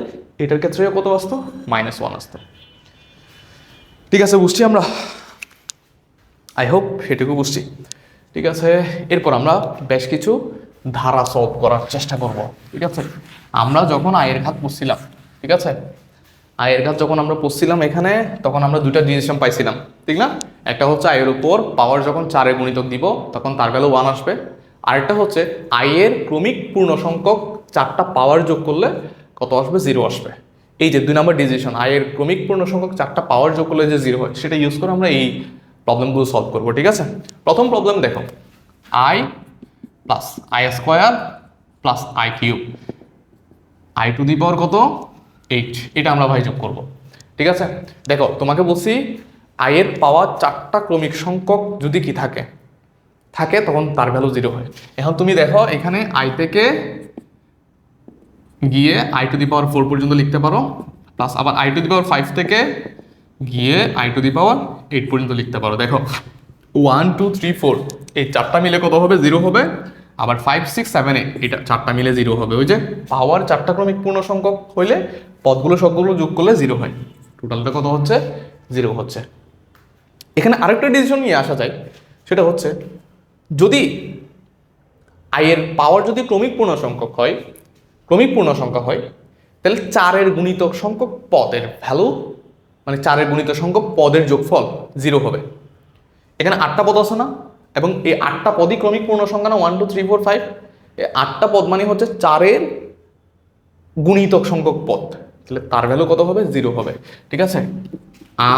এটার ক্ষেত্রে কত আসতো, -1 আসতো, ঠিক আছে? বুঝছি আমরা, আই হোপ সেটুকু বুঝছি, ঠিক আছে? এরপর আমরা বেশ কিছু ধারা সলভ করার চেষ্টা করব, ঠিক আছে? আমরা যখন আয়ের ঘাত পড়ছিলাম, ঠিক আছে, আয়ের ঘাত যখন আমরা পড়ছিলাম এখানে, তখন আমরা দুইটা ডিসিশন পাইছিলাম, ঠিক না? একটা হচ্ছে আয়ের উপর পাওয়ার যখন 4-এর গুণিতক দিব তখন তার ভ্যালু 1 আসবে, আরেকটা হচ্ছে আয়ের ক্রমিক পূর্ণ সংখ্যক 4টা পাওয়ার যোগ করলে কত আসবে, 0 আসবে। এই যে 2 নম্বর ডিসিশন, আয়ের ক্রমিক পূর্ণ সংখ্যক 4টা পাওয়ার যোগ করলে যে 0 হয়, সেটা ইউজ করে আমরা এই প্রবলেমগুলো সলভ করবো, ঠিক আছে? প্রথম প্রবলেম দেখো, i plus i² plus i³ i to the power কত, 8, এটা আমরা ভাই যোগ করবো, ঠিক আছে? দেখো তোমাকে বলছি আয়ের পাওয়ার 4টা ক্রমিক সংখ্যক যদি কি থাকে তখন তার ভ্যালু 0 হয়। এখন তুমি দেখো এখানে i থেকে গিয়ে i টু দি পাওয়ার 4 পর্যন্ত লিখতে পারো, প্লাস আবার i টু দি পাওয়ার 5 থেকে গিয়ে i টু দি পাওয়ার 8 পর্যন্ত লিখতে পারো। দেখো 1 2 3 4 এই 4টা মিলে কত হবে, 0 হবে, আবার 5 6 7 8 এটা 4টা মিলে 0 হবে। ওই যে পাওয়ার 4টা ক্রমিক পূর্ণ সংখ্যক হইলে পদগুলো সবগুলো যোগ করলে 0 হয়, টোটালটা কত হচ্ছে, 0 হচ্ছে। এখানে আরেকটা ডিসিশন নিয়ে আসা যায়, সেটা হচ্ছে যদি আয়ের পাওয়ার যদি ক্রমিক পূর্ণ সংখ্যা হয় তাহলে 4-এর গুণিতক সংখ্যক পদের ভ্যালু, মানে 4-এর গুণিতক সংখ্যক পদের যোগফল 0 হবে। এখানে 8টা পদ আছে না, এবং এই 8টা পদই ক্রমিক পূর্ণ সংখ্যা না, 1 2 3 4 5, এই 8টা পদ মানে হচ্ছে 4-এর গুণিতক সংখ্যক পদ, তাহলে তার ভ্যালু কত হবে, 0 হবে, ঠিক আছে?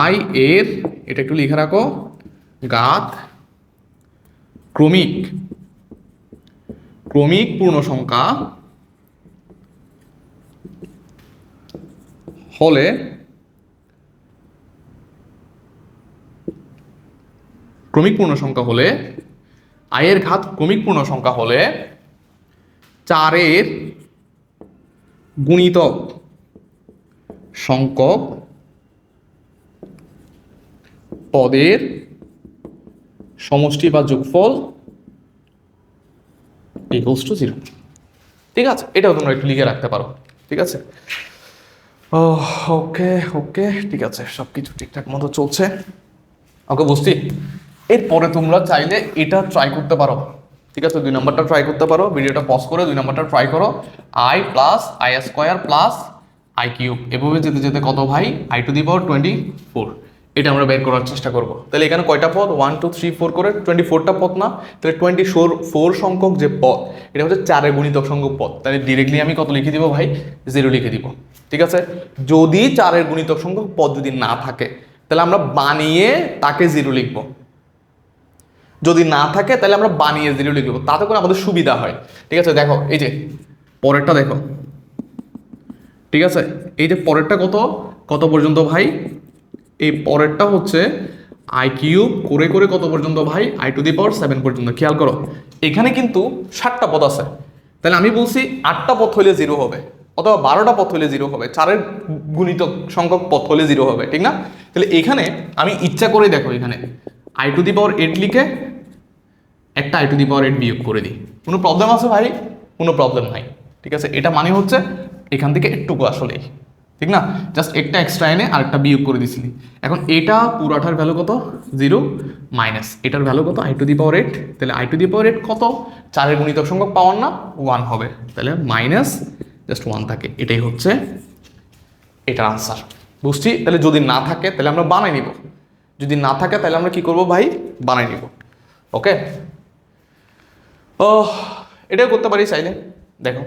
আই এর, এটা একটু লিখে রাখো, ঘাত ক্রমিক পূর্ণ সংখ্যা হলে আয়ের ঘাত ক্রমিক পূর্ণ সংখ্যা হলে 4-এর গুণিতক সংখ্যক পদের সমষ্টি বা যোগফল ইকুয়ালস টু 0। ঠিক আছে, এটাও তোমরা একটু লিখে রাখতে পারো। ঠিক আছে, ওকে ওকে, ঠিক আছে, সব কিছু ঠিকঠাক মতো চলছে। ওকে, বুঝছি। এরপরে তোমরা চাইলে এটা ট্রাই করতে পারো। ঠিক আছে, 2 নম্বরটা ট্রাই করতে পারো, ভিডিওটা পজ করে 2 নম্বরটা ট্রাই করো। I plus i square plus I cube, এভাবে যেতে যেতে কত ভাই, আই টু দি পাওয়ার 24। এটা আমরা বের করার চেষ্টা করব। তাহলে এখানে কয়টা পদ, 1 2 3 4 করে 24টা পদ না? তাহলে 24 সংখ্যক যে পদ, এটা হচ্ছে 4-এর গুণিতক সংখ্যক পদ। তাহলে ডিরেক্টলি আমি কত লিখে দিব ভাই, 0 লিখে দিব। ঠিক আছে, যদি 4-এর গুণিতক সংখ্যক পদ যদি না থাকে তাহলে আমরা বানিয়ে তাকে 0 লিখব। যদি না থাকে তাহলে আমরা বানিয়ে 0 লিখব, তাতে করে আমাদের সুবিধা হয়। ঠিক আছে, দেখো এই যে পরেরটা দেখো। ঠিক আছে, এই যে পরেরটা কত কত পর্যন্ত ভাই, এই পরেরটা হচ্ছে আই কিউব করে করে কত পর্যন্ত ভাই, আই টু দি পাওয়ার 7 পর্যন্ত। খেয়াল করো, এখানে কিন্তু 7টা পদ আছে। তাহলে আমি বলছি 8টা পদ হলে 0 হবে, অথবা 12টা পদ হলে 0 হবে, 4-এর গুণিতক সংখ্যক পদ হলে 0 হবে, ঠিক না? তাহলে এখানে আমি ইচ্ছা করে দেখো, এখানে আই টু দি পাওয়ার 8 লিখে একটা আই টু দি পাওয়ার 8 বিয়োগ করে দিই। কোনো প্রবলেম আছে ভাই? কোনো প্রবলেম নাই। ঠিক আছে, এটা মানে হচ্ছে এখান থেকে একটুকু আসলেই, ঠিক না? জাস্ট একটা এক্সট্রা এনে আরেকটা বিয়োগ করে দিছিলি। এখন এটা পুরাটার ভ্যালু কত, 0 মাইনাস এটার ভ্যালু কত, আই টু দি পাওয়ার 8। তাহলে আই টু দি পাওয়ার 8 কত, 4-এর গুণিতক সংখ্যক পাওয়ার না, 1 হবে। তাহলে মাইনাস জাস্ট 1 থাকে, এটাই হচ্ছে এটার আনসার। বুঝছি? তাহলে যদি না থাকে তাহলে আমরা বানাই নিব, যদি না থাকে তাহলে আমরা কি করব ভাই, বানাই নিব। ওকে, ও এটাও করতে পারি চাইলে। দেখো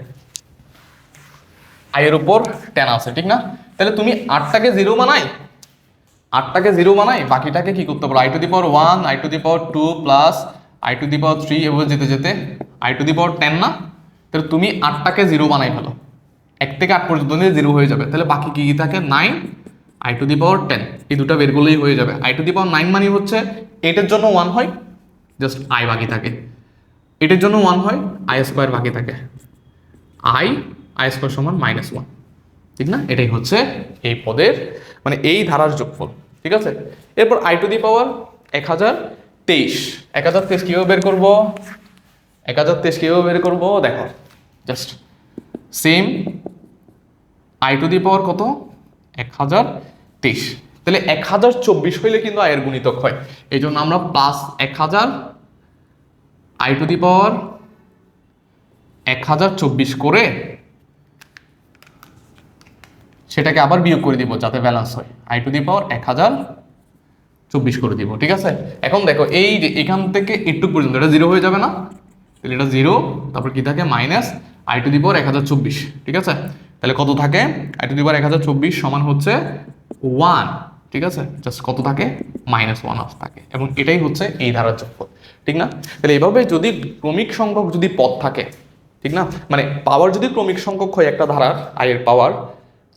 আয়ের উপর 10 আছে, ঠিক না? তাহলে তুমি 8টাকে 0 বানাই, 8টাকে 0 বানাই, বাকিটাকে কি করতে পারো, i to the power 1, i to the power 2 plus i to the power 3, এভাবে যেতে যেতে আই টু দি পাওয়ার 10 না? তাহলে তুমি 8টাকে 0 বানাই ফেলো, 1 থেকে 8 পর্যন্ত নিয়ে 0 হয়ে যাবে। তাহলে বাকি কি কি থাকে, 9 আই টু দি পাওয়ার 10, এই দুটো বের করলেই হয়ে যাবে। আই টু দি পাওয়ার 9 মানে হচ্ছে 8-এর জন্য 1 হয়, জাস্ট আই বাকি থাকে। 8-এর জন্য 1 হয়, আই স্কোয়ার বাকি থাকে, আই স্কোয়ার সমান -1, ঠিক না? এটাই হচ্ছে এই পদের মানে এই ধারার যোগফল। ঠিক আছে, এরপর আই টু দি পাওয়ার 1023, 1023 কীভাবে বের করবো, 1023 কীভাবে বের করবো, দেখো just same i to the power কত, 1023। তাহলে 1024 হইলে কিন্তু আয়ের গুণিতক হয়, এই জন্য আমরা প্লাস 1000 আই টু দি পাওয়ার 1024 করে সেটাকে আবার বিয়োগ করে দিব যাতে ব্যালেন্স হয়, আই টু দি পাওয়ার 1024 করে দিব। ঠিক আছে, এখন দেখো এই যে এখান থেকে একটু পর্যন্ত এটা 0 হয়ে যাবে না? তাহলে এটা 0, তারপর কি থাকে, মাইনাস আই টু দি পাওয়ার 1024। ঠিক আছে, তাহলে কত থাকে, আই টু দি পাওয়ার 1024 সমান হচ্ছে 1। ঠিক আছে, জাস্ট কত থাকে, -1 থাকে, এবং এটাই হচ্ছে এই ধারার যোগফল। ঠিক না? তাহলে এইভাবে যদি ক্রমিক সংখ্যক যদি পদ থাকে, ঠিক না, মানে পাওয়ার যদি ক্রমিক সংখ্যক হয় একটা ধারার আয়ের পাওয়ার,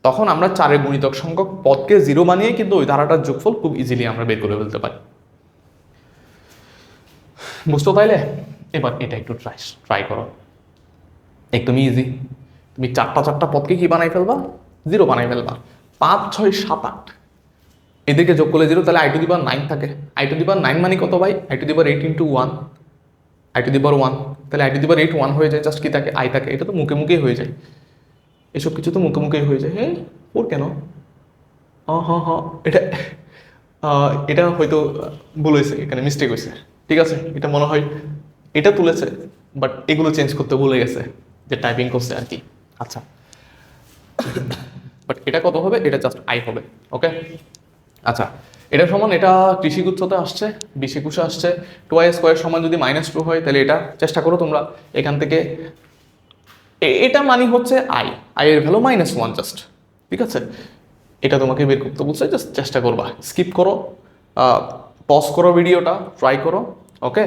তখন আমরা 4-এর গুণিতক সংখ্যক পদকে 0 বানিয়ে কিন্তু ওই ধারাটার যোগফল খুব ইজিলি আমরা বের করে ফেলতে পারি। বুঝতে পাইলে? এবার এটা একটু ট্রাই করো, একদমই ইজি। তুমি 4টা পদকে কি বানাই ফেলবা, 0 বানাই ফেলবা। 5 6 7 8 এদেরকে যোগ করলে 0, তাহলে আই টু দি পাওয়ার 9 থাকে। আই টু দি পাওয়ার 9 মানে কত ভাই, i to the power 8 × 1, i to the power 1। তাহলে আই টু দি পাওয়ার 8 1 হয়ে যায়, জাস্ট কি থাকে, আই থাকে। এটা তো মুখে মুখেই হয়ে যায়, এসব কিছু তো মুখে মুখেই হয়ে যায়। হ্যাঁ, ওর কেন, হ্যাঁ এটা এটা হয়তো ভুল হয়েছে, এখানে মিস্টেক হয়েছে। ঠিক আছে, এটা মনে হয় এটা তুলেছে, বাট এগুলো চেঞ্জ করতে ভুলে গেছে যে টাইপিং করছে আর কি। আচ্ছা, বাট এটা কত হবে, এটা জাস্ট আই হবে। ওকে, আচ্ছা, এটা সমান, এটা কৃষিগুচ্ছতে আসছে, 20-21 আসছে। 2i স্কোয়ার সমান যদি -2 হয়, তাহলে এটা চেষ্টা করো তোমরা এখান থেকে, এটা মানে হচ্ছে আই এর ভ্যালু -1 জাস্ট। ঠিক আছে, এটা তোমাকে বের করতে বলছে, জাস্ট চেষ্টা করবা, স্কিপ করো, পজ করো ভিডিওটা, ট্রাই করো। ওকে,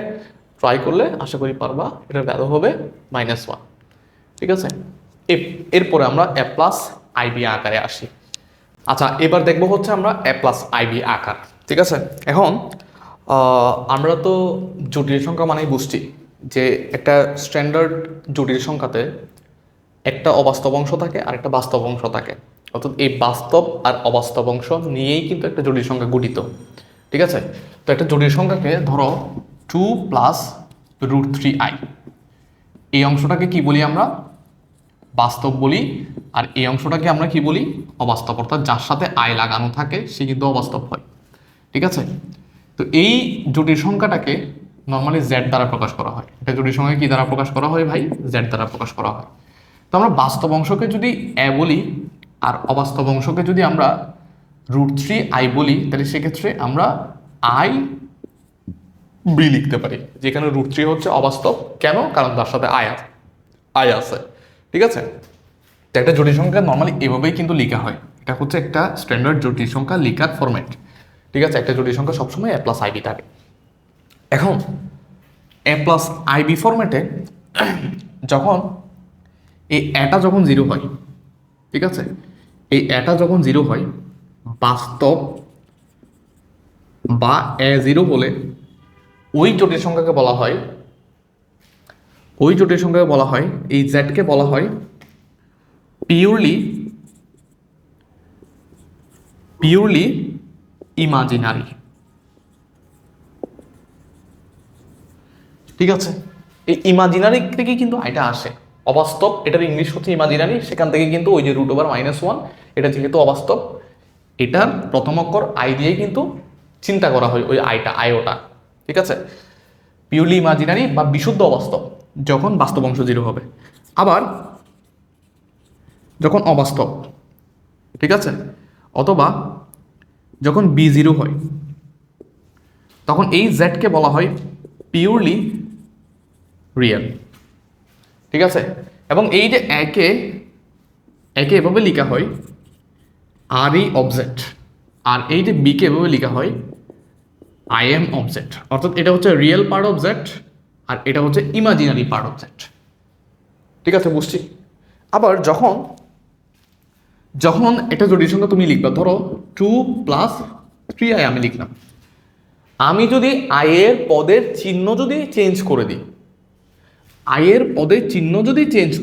ট্রাই করলে আশা করি পারবা, এটার ভ্যালু হবে -1। ঠিক আছে, এরপরে আমরা a প্লাস আইবি আকারে আসি। আচ্ছা, এবার দেখবো হচ্ছে আমরা a প্লাস আইবি আকার। ঠিক আছে, এখন আমরা তো জটিল সংখ্যা মানেই বুঝছি যে একটা স্ট্যান্ডার্ড জটিল সংখ্যাতে একটা অবাস্তব অংশ থাকে আর একটা বাস্তব অংশ থাকে, অর্থাৎ এই বাস্তব আর অবাস্তব অংশ নিয়েই কিন্তু একটা জটিল সংখ্যা গঠিত। ঠিক আছে, তো একটা জটিল সংখ্যাকে ধরো 2 প্লাস √3i। এই অংশটাকে কি বলি আমরা? বাস্তব বলি। আর এই অংশটাকে আমরা কি বলি? অবাস্তব। অর্থাৎ যার সাথে আই লাগানো থাকে সে কিন্তু অবাস্তব হয়। ঠিক আছে, তো এই জটিল সংখ্যাটাকে নর্মালি জেড দ্বারা প্রকাশ করা হয়। এটা জটিল সংখ্যা কি দ্বারা প্রকাশ করা হয় ভাই? জেড দ্বারা প্রকাশ করা হয়। তো আমরা বাস্তব অংশকে যদি এ বলি আর অবাস্তব অংশকে যদি আমরা √3i বলি, তাহলে সেক্ষেত্রে আমরা আই বি লিখতে পারি, যেখানে √3 হচ্ছে অবাস্তব। কেন? কারণ তার সাথে আই আছে। ঠিক আছে, তো একটা জটিল সংখ্যা নর্মালি এভাবেই কিন্তু লেখা হয়। এটা হচ্ছে একটা স্ট্যান্ডার্ড জটিল সংখ্যা লেখার ফরম্যাট। ঠিক আছে, একটা জটিল সংখ্যা সবসময় a + ib থাকে। এখন a + ib ফরম্যাটে যখন এই এটা যখন 0 হয়, ঠিক আছে, এই এটা যখন 0 হয়, বাস্তব বা a0 বলে ওই জটিল সংখ্যাকে বলা হয়, এই জেডকে বলা হয় পিওরলি ইমাজিনারি। ঠিক আছে, এই ইমাজিনারি থেকে কিন্তু এটা আসে, অবাস্তব। এটার ইংলিশ হচ্ছে ইমাজিনারি, সেখান থেকে কিন্তু ওই যে √(-1) এটা যেহেতু অবাস্তব, এটার প্রথম অক্ষর আই দিয়ে কিন্তু চিন্তা করা হয় ওই আইওটা। ঠিক আছে, পিওরলি ইমাজিনারি বা বিশুদ্ধ অবাস্তব যখন বাস্তব অংশ 0 হবে। আবার যখন অবাস্তব, ঠিক আছে, অথবা যখন b0 হয়, তখন এই জেডকে বলা হয় পিওরলি রিয়েল। ঠিক আছে, এবং এই যে একে এভাবে লেখা হয় আর এই অবজেক্ট, আর এই যে বিকে এভাবে লেখা হয় আই এম অবজেক্ট। অর্থাৎ এটা হচ্ছে রিয়েল পার্ট অবজেক্ট আর এটা হচ্ছে ইমাজিনারি পার্ট অবজেক্ট। ঠিক আছে, বুঝছি। আবার যখন এটা জটিল সংখ্যা তুমি লিখবা, ধরো 2 + 3i আমি লিখলাম, আমি যদি আয়ের পদের চিহ্ন যদি চেঞ্জ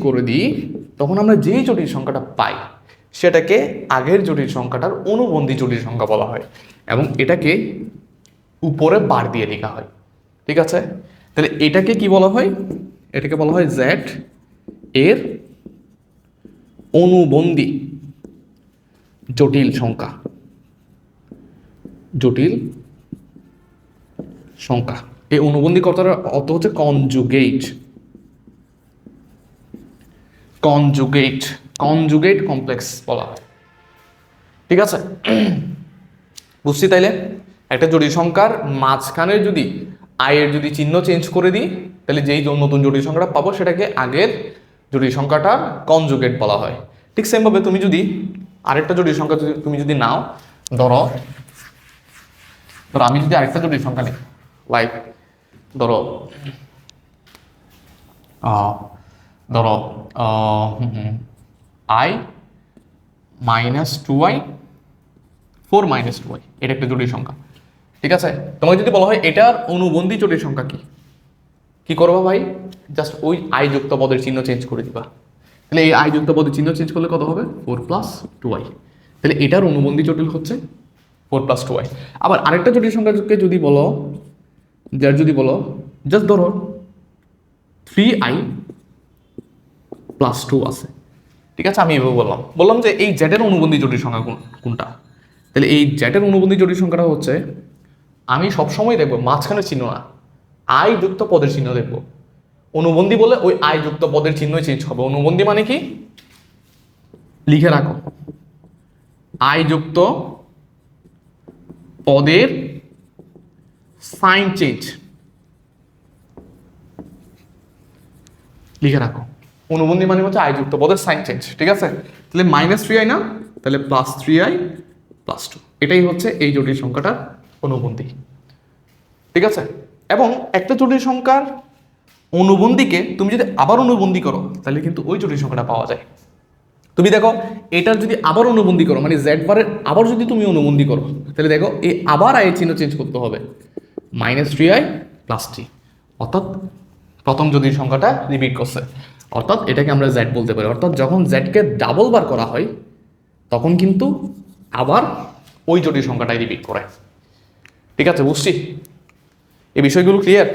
করে দিই, তখন আমরা যেই জটিল সংখ্যাটা পাই সেটাকে আগের জটিল সংখ্যাটার অনুবন্ধী জটিল সংখ্যা বলা হয়, এবং এটাকে উপরে বার দিয়ে লেখা হয়। ঠিক আছে, তাহলে এটাকে কি বলা হয়? এটাকে বলা হয় জেড এর অনুবন্ধী জটিল সংখ্যা। এই অনুবন্ধী কথার অর্থ হচ্ছে কনজুগেট কমপ্লেক্স বলা হয়। ঠিক আছে, বুঝছি। তাইলে একটা জটিল সংখ্যার মাঝখানে যদি আয়ের যদি চিহ্ন চেঞ্জ করে দিই, তাহলে যেই নতুন জটিল সংখ্যাটা পাবো সেটাকে আগের জটিল সংখ্যাটার কনজুগেট বলা হয়। ঠিক সেমভাবে তুমি যদি আরেকটা জটিল সংখ্যা তুমি যদি নাও, ধরো আমি যদি আরেকটা জটিল সংখ্যা নিই, লাইক ধরো i - 2i 4 - 2i, এটা একটা জটিল সংখ্যা। ঠিক আছে, তোমাকে যদি বলা হয় এটার অনুবন্ধী জটিল সংখ্যা কি করবা ভাই? জাস্ট ওই আই যুক্ত পদের চিহ্ন চেঞ্জ করে দিবা। তাহলে এই আই যুক্ত পদের চিহ্ন চেঞ্জ করলে কত হবে? 4 + 2i। তাহলে এটার অনুবন্ধী জটিল হচ্ছে 4 + 2i। আবার আরেকটা জটিল সংখ্যাকে যদি বলো, জাস্ট ধরো 3i + 2 আছে। ঠিক আছে, আমি এভাবে বললাম যে এই জেডের অনুবন্ধী জটিল সংখ্যা কোনটা। তাহলে এই জেডের অনুবন্ধী জটিল সংখ্যাটা হচ্ছে, আমি সবসময় দেখবো মাঝখানে চিহ্ন না, আই যুক্ত পদের চিহ্ন দেখবো। অনুবন্ধী বলে ওই আই যুক্ত পদের চিহ্নই চেঞ্জ হবে। অনুবন্ধী মানে কি? লিখে রাখো, আই যুক্ত পদের সাইন চেঞ্জ লিখে রাখো। অনুবন্ধী মানে হচ্ছে আই যুক্ত পদের সাইন চেঞ্জ। ঠিক আছে, তাহলে -3i না, তাহলে +3i + 2, এটাই হচ্ছে এই জটিল সংখ্যাটার অনুবন্ধী। ঠিক আছে, এবং একটা জটিল সংখ্যার অনুবন্ধীকে তুমি যদি আবার অনুবন্ধী করো, তাহলে কিন্তু ওই জটিল সংখ্যাটা পাওয়া যায়। তুমি দেখো, এটার যদি আবার অনুবন্ধী করো, মানে জেড বারের আবার যদি তুমি অনুবন্ধী করো, তাহলে দেখো এই আবার আয়ের চিহ্ন চেঞ্জ করতে হবে, -3i + 3, অর্থাৎ প্রথম জটিল সংখ্যাটা রিপিট করছে, অর্থাৎ এটাকে আমরা জেড বলতে পারি। অর্থাৎ যখন জেডকে ডাবল বার করা হয়, তখন কিন্তু আবার ওই জটিল সংখ্যাটাই রিপিট করে। ঠিক আছে, বুঝছি। এই বিষয়গুলো ক্লিয়ার?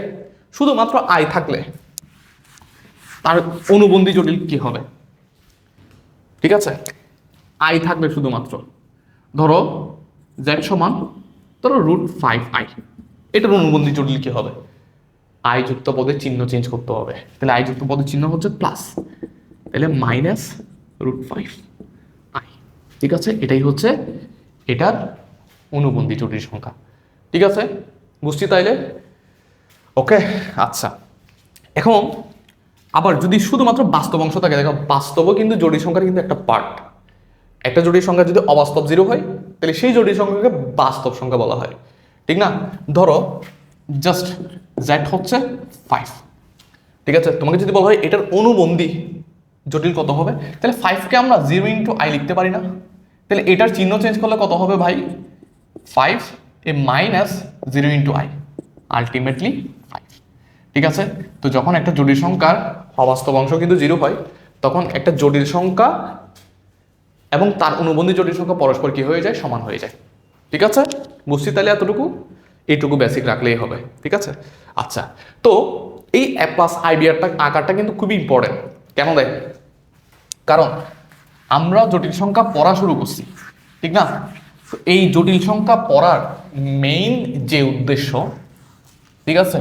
শুধুমাত্র আই থাকলে তার অনুবন্ধী জটিল কি হবে? ঠিক আছে, আই থাকলে শুধুমাত্র ধরো z সমান ধরো √5i, এটার অনুবন্ধী জটিল কি হবে? আই যুক্ত পদের চিহ্ন চেঞ্জ করতে হবে, তাহলে আই যুক্ত পদের চিহ্ন হচ্ছে প্লাস, তাহলে -√5i। ঠিক আছে, এটাই হচ্ছে এটার অনুবন্ধী জটিল সংখ্যা। ঠিক আছে, বুঝছি তাইলে? ওকে, আচ্ছা। এখন আবার যদি শুধুমাত্র বাস্তব অংশ থাকে, দেখো বাস্তবও কিন্তু জটিল সংখ্যার কিন্তু একটা পার্ট। একটা জটিল সংখ্যা যদি অবাস্তব 0 হয় তাহলে সেই জটিল সংখ্যাকে বাস্তব সংখ্যা বলা হয়, ঠিক না? ধরো জাস্ট z হচ্ছে 5, ঠিক আছে, তোমাকে যদি বলা হয় এটার অনুবন্ধী জটিল কত হবে, তাহলে 5কে আমরা 0 × i লিখতে পারি না? তাহলে এটার চিহ্ন চেঞ্জ করলে কত হবে ভাই? 5 এ -0 × i, আলটিমেটলি 5। ঠিক আছে, তো যখন একটা জটিল সংখ্যার অবাস্তব অংশ কিন্তু 0 হয়, তখন একটা জটিল সংখ্যা এবং তার অনুবন্ধী জটিল সংখ্যা পরস্পর কি হয়ে যায়? সমান হয়ে যায়। ঠিক আছে, বুঝছি তাহলে এতটুকু? এইটুকু বেসিক রাখলেই হবে। ঠিক আছে, আচ্ছা। তো এই a+ib আকারটা কিন্তু খুবই ইম্পর্টেন্ট। কেন দেখ? কারণ আমরা জটিল সংখ্যা পড়া শুরু করছি, ঠিক না? এই জটিল সংখ্যা পড়ার মেইন যে উদ্দেশ্য, ঠিক আছে,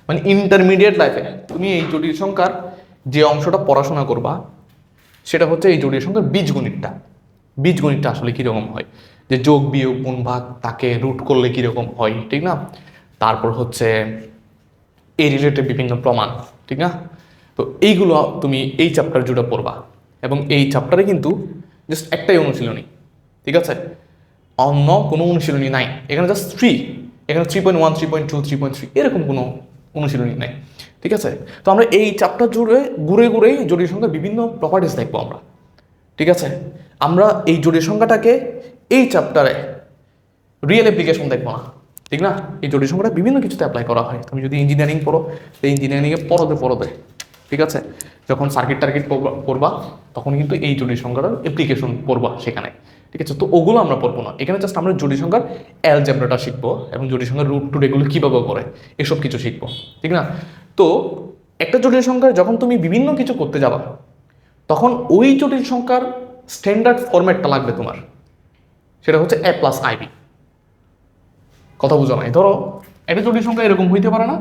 মানে ইন্টারমিডিয়েট লাইফে তুমি এই জটিল সংখ্যার যে অংশটা পড়াশোনা করবা সেটা হচ্ছে এই জটিল সংখ্যার বীজগণিতটা। বীজগণিতটা আসলে কীরকম হয়, যে যোগ বিয়োগ গুণ ভাগ তাকে রুট করলে কীরকম হয়, ঠিক না? তারপর হচ্ছে এই রিলেটেড বিভিন্ন প্রমাণ, ঠিক না? তো এইগুলো তুমি এই চ্যাপ্টার জুড়ে পড়বা, এবং এই চ্যাপ্টারে কিন্তু জাস্ট একটাই অনুশীলনী, ঠিক আছে, অন্য কোনো অনুশীলনী নাই এখানে, জাস্ট 3, এখানে 3.1, 3.2, 3.3 এরকম কোনো অনুশীলনী নাই। ঠিক আছে, তো আমরা এই চ্যাপ্টার জুড়ে ঘুরে ঘুরেই জটিল সংখ্যার বিভিন্ন প্রপার্টিস দেখবো আমরা। ঠিক আছে, আমরা এই জটিল সংখ্যাটাকে এই চ্যাপ্টারে রিয়েল অ্যাপ্লিকেশন দেখবো না, ঠিক না? এই জটিল সংখ্যাটা বিভিন্ন কিছুতে অ্যাপ্লাই করা হয়। তুমি যদি ইঞ্জিনিয়ারিং পড়ো, তো ইঞ্জিনিয়ারিংয়ে পড়তে, ঠিক আছে, যখন সার্কিট টার্কিট পড়বা তখন কিন্তু এই জটিল সংখ্যাটার অ্যাপ্লিকেশন পড়বা সেখানে। ঠিক আছে, তো ওগুলো আমরা পড়বো না, এখানে জাস্ট আমরা জটিল সংখ্যার অ্যালজেব্রাটা শিখবো এবং জটিল সংখ্যার রুট টুট এগুলো কীভাবে করে এসব কিছু শিখবো, ঠিক না? তো একটা জটিল সংখ্যার যখন তুমি বিভিন্ন কিছু করতে যাবা, তখন ওই জটিল সংখ্যার স্ট্যান্ডার্ড ফরম্যাটটা লাগবে তোমার, সেটা হচ্ছে a+ib। কথা বুঝো নাই? ধরো একটা জটিল সংখ্যা এরকম হইতে পারে না,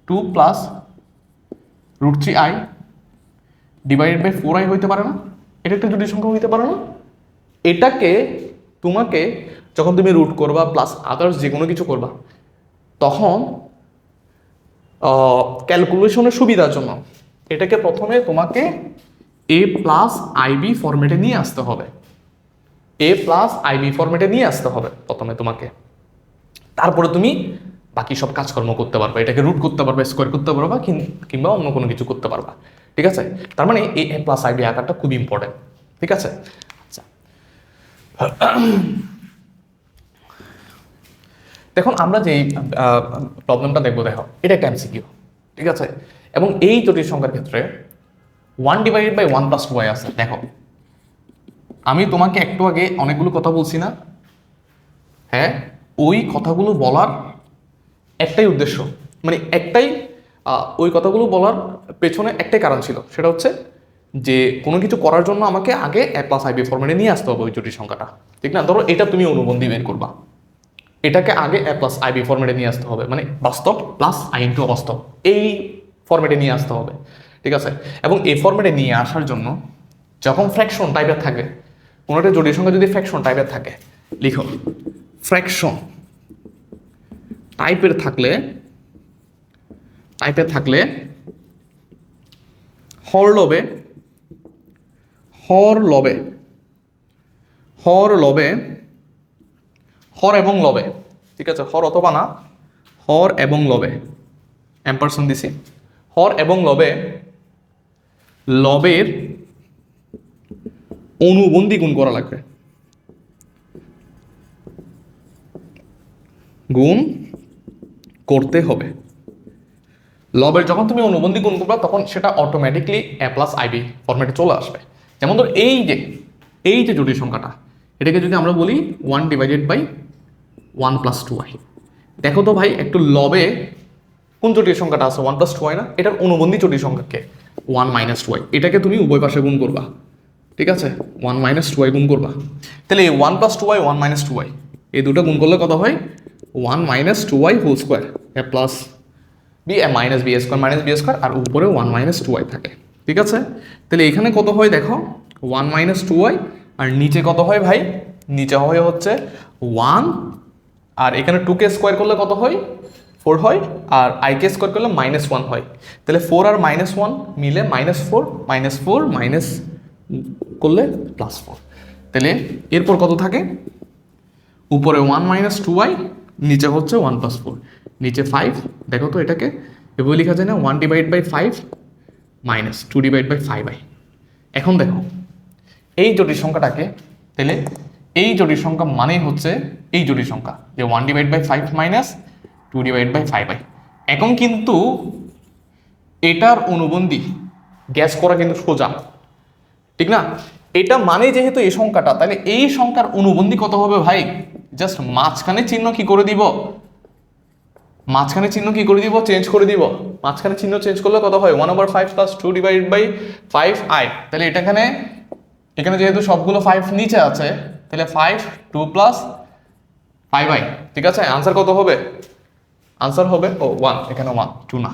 2 + √3i / 4i হইতে পারে না? এটা একটা জটিল সংখ্যা হইতে পারে না? এটাকে তোমাকে যখন তুমি রুট করবা প্লাস আদার্স যে কোনো কিছু করবা, তখন ক্যালকুলেশনের সুবিধার জন্য এটাকে প্রথমে তোমাকে a+ib ফরম্যাটে নিয়ে আসতে হবে। a+ib ফরম্যাটে নিয়ে আসতে হবে প্রথমে তোমাকে, তারপরে তুমি বাকি সব কাজকর্ম করতে পারবে, এটাকে রুট করতে পারবে, স্কোয়ার করতে পারবা, কিংবা অন্য কোনো কিছু করতে পারবা। ঠিক আছে, তার মানে এই a+ib আকারটা খুব ইম্পর্টেন্ট। ঠিক আছে, আচ্ছা, দেখুন আমরা যে প্রবলেমটা দেখবো, দেখো এটা একটা MCQ, ঠিক আছে, এবং এই জটিল সংখ্যার ক্ষেত্রে 1 / 1 + 2i আছে। দেখো আমি তোমাকে একটু আগে অনেকগুলো কথা বলছি না? হ্যাঁ, ওই কথাগুলো বলার একটাই উদ্দেশ্য, মানে একটাই, ওই কথাগুলো বলার পেছনে একটাই কারণ ছিল, সেটা হচ্ছে যে কোনো কিছু করার জন্য আমাকে আগে a+ib ফরম্যাটে নিয়ে আসতে হবে ওই জটিল সংখ্যাটা, ঠিক না? ধরো এটা তুমি অনুবন্ধী বের করবা, এটাকে আগে a+ib ফরম্যাটে নিয়ে আসতে হবে, মানে বাস্তব প্লাস i × অবাস্তব, এই ফরম্যাটে নিয়ে আসতে হবে। ঠিক আছে, এবং এই ফরম্যাটে নিয়ে আসার জন্য যখন ফ্র্যাকশন টাইপের থাকে, কোনো একটা জটিল সংখ্যা যদি ফ্র্যাকশন টাইপের থাকে, লিখো ফ্র্যাকশন টাইপের থাকলে হর এবং লবে, ঠিক আছে, হর অথবা না, হর এবং লবে, এম্পারসন দিছি, হর এবং লবের অনুবন্ধী গুণ করা লাগবে, গুণ করতে হবে। লবের যখন তুমি অনুবন্ধী গুণ করবা তখন সেটা অটোমেটিকলি a+ib ফরম্যাটে চলে আসবে। যেমন ধর এই যে জটিল সংখ্যাটা, এটাকে যদি আমরা বলি 1 / 1 + 2i, দেখো তো ভাই একটু লবে কোন জটিল সংখ্যাটা আছে 1 + 2y না, এটার অনুবন্ধী জটিল সংখ্যাকে 1 - 2y, এটাকে তুমি উভয় পাশে গুণ করবা, ঠিক আছে, 1 - 2y গুণ করবা। তাহলে এই 1 + 2y 1 - 2y এই দুটো গুণ করলে কত হয় 1 - 2y whole square A plus B A minus B square আর উপরে 1 - 2y থাকে, ঠিক আছে। তাহলে এখানে কত হয় দেখো 1 - 2y আর নিচে কত হয় ভাই, নিচে হয় হচ্ছে 1 আর এখানে 2k স্কোয়ার করলে কত হয় 4 হয় আর ik স্কোয়ার করলে -1 হয়। তাহলে 4 আর -1 মিলে -4 মাইনাস করলে +4। তাহলে এরপর কত থাকে উপরে 1 - 2y নিচে হচ্ছে 1 + 4 নিচে 5, দেখো তো এটাকে এভাবে লেখা যায় না 1/5 - 2/5i। এখন দেখো এই জটিল সংখ্যাটাকে, তাহলে এই জটিল সংখ্যা মানেই হচ্ছে এই জটিল সংখ্যা যে 1/5 - 2/5i। এখন কিন্তু এটার অনুবন্ধী গ্যাস করা কিন্তু সোজা, ঠিক না, এটা মানে যেহেতু এই সংখ্যাটা, তাহলে এই সংখ্যার অনুবন্ধী কত হবে ভাই, জাস্ট মাঝখানে চিহ্ন কি করে দিব, চেঞ্জ করে দিব, মাঝখানে চিহ্ন চেঞ্জ করলে কত হয় 1/5 + 2/5i। তাহলে এখানে যেহেতু সবগুলো 5 নিচে আছে তাহলে 5 2 + 5i, ঠিক আছে। আনসার কত হবে, আনসার হবে 1, এখানে 1 2 না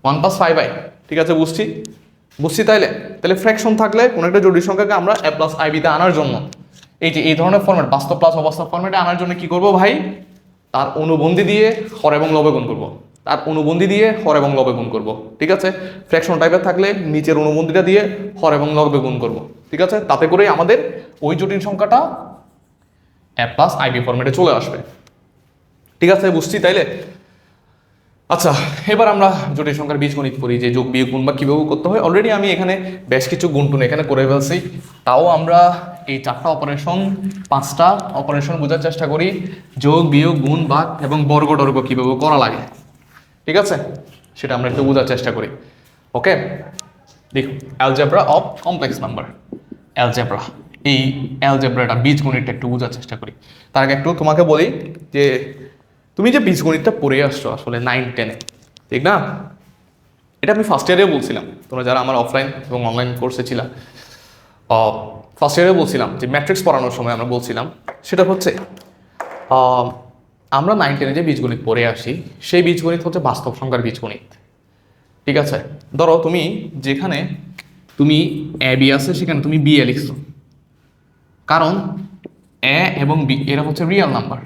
1 + 5i, ঠিক আছে, বুঝছি তাহলে ফ্র্যাকশন থাকলে কোনো একটা জটিল সংখ্যাকে আমরা a + ib তে আনার জন্য এই ধরনের ফরম্যাট বাস্তব প্লাস অবাস্তব ফরম্যাটে আনার জন্য কি করব ভাই, তার অনুবন্ধী দিয়ে হর এবং লবে গুণ করব, ঠিক আছে। ফ্র্যাকশন টাইপের থাকলে নিচের অনুবন্ধীটা দিয়ে হর এবং লবে গুণ করব, ঠিক আছে, তাতে করেই আমাদের ওই জটিল সংখ্যাটা a + ib ফরম্যাটে চলে আসবে, ঠিক আছে, বুঝছি তাইলে। আচ্ছা, এবার আমরা জটিল সংখ্যার বীজগণিত করি, যে যোগ বিয়োগ গুণ বা কীভাবে করতে হয়। অলরেডি আমি এখানে বেশ কিছু গুণটুন এখানে করে ফেলছি, তাও আমরা এই 4টা অপারেশন 5টা অপারেশন বোঝার চেষ্টা করি, যোগ বিয়োগ গুণ ভাগ এবং বর্গ টর্গ কীভাবে করা লাগে, ঠিক আছে, সেটা আমরা একটু বোঝার চেষ্টা করি। ওকে, দেখুন অ্যালজেব্রা অফ কমপ্লেক্স নাম্বার, এই অ্যালজেব্রাটা বীজগণিতটা একটু বোঝার চেষ্টা করি। তার আগে একটু তোমাকে বলি যে তুমি যে বীজগণিতটা পড়ে আসছো আসলে 9-10-এ, ঠিক না, এটা আমি ফার্স্ট ইয়ারেও বলছিলাম, তোমরা যারা আমার অফলাইন এবং অনলাইন কোর্সে ছিলা, ফার্স্ট ইয়ারে বলছিলাম যে ম্যাট্রিক্স পড়ানোর সময় আমরা বলছিলাম সেটা হচ্ছে আমরা 9-10-এ যে বীজগণিত পড়ে আসি সেই বীজগণিত হচ্ছে বাস্তব সংখ্যার বীজগণিত, ঠিক আছে। ধরো তুমি যেখানে তুমি এ বি আছে সেখানে তুমি বি এ লিখছো, কারণ এ এবং বি এরা হচ্ছে রিয়েল নাম্বার,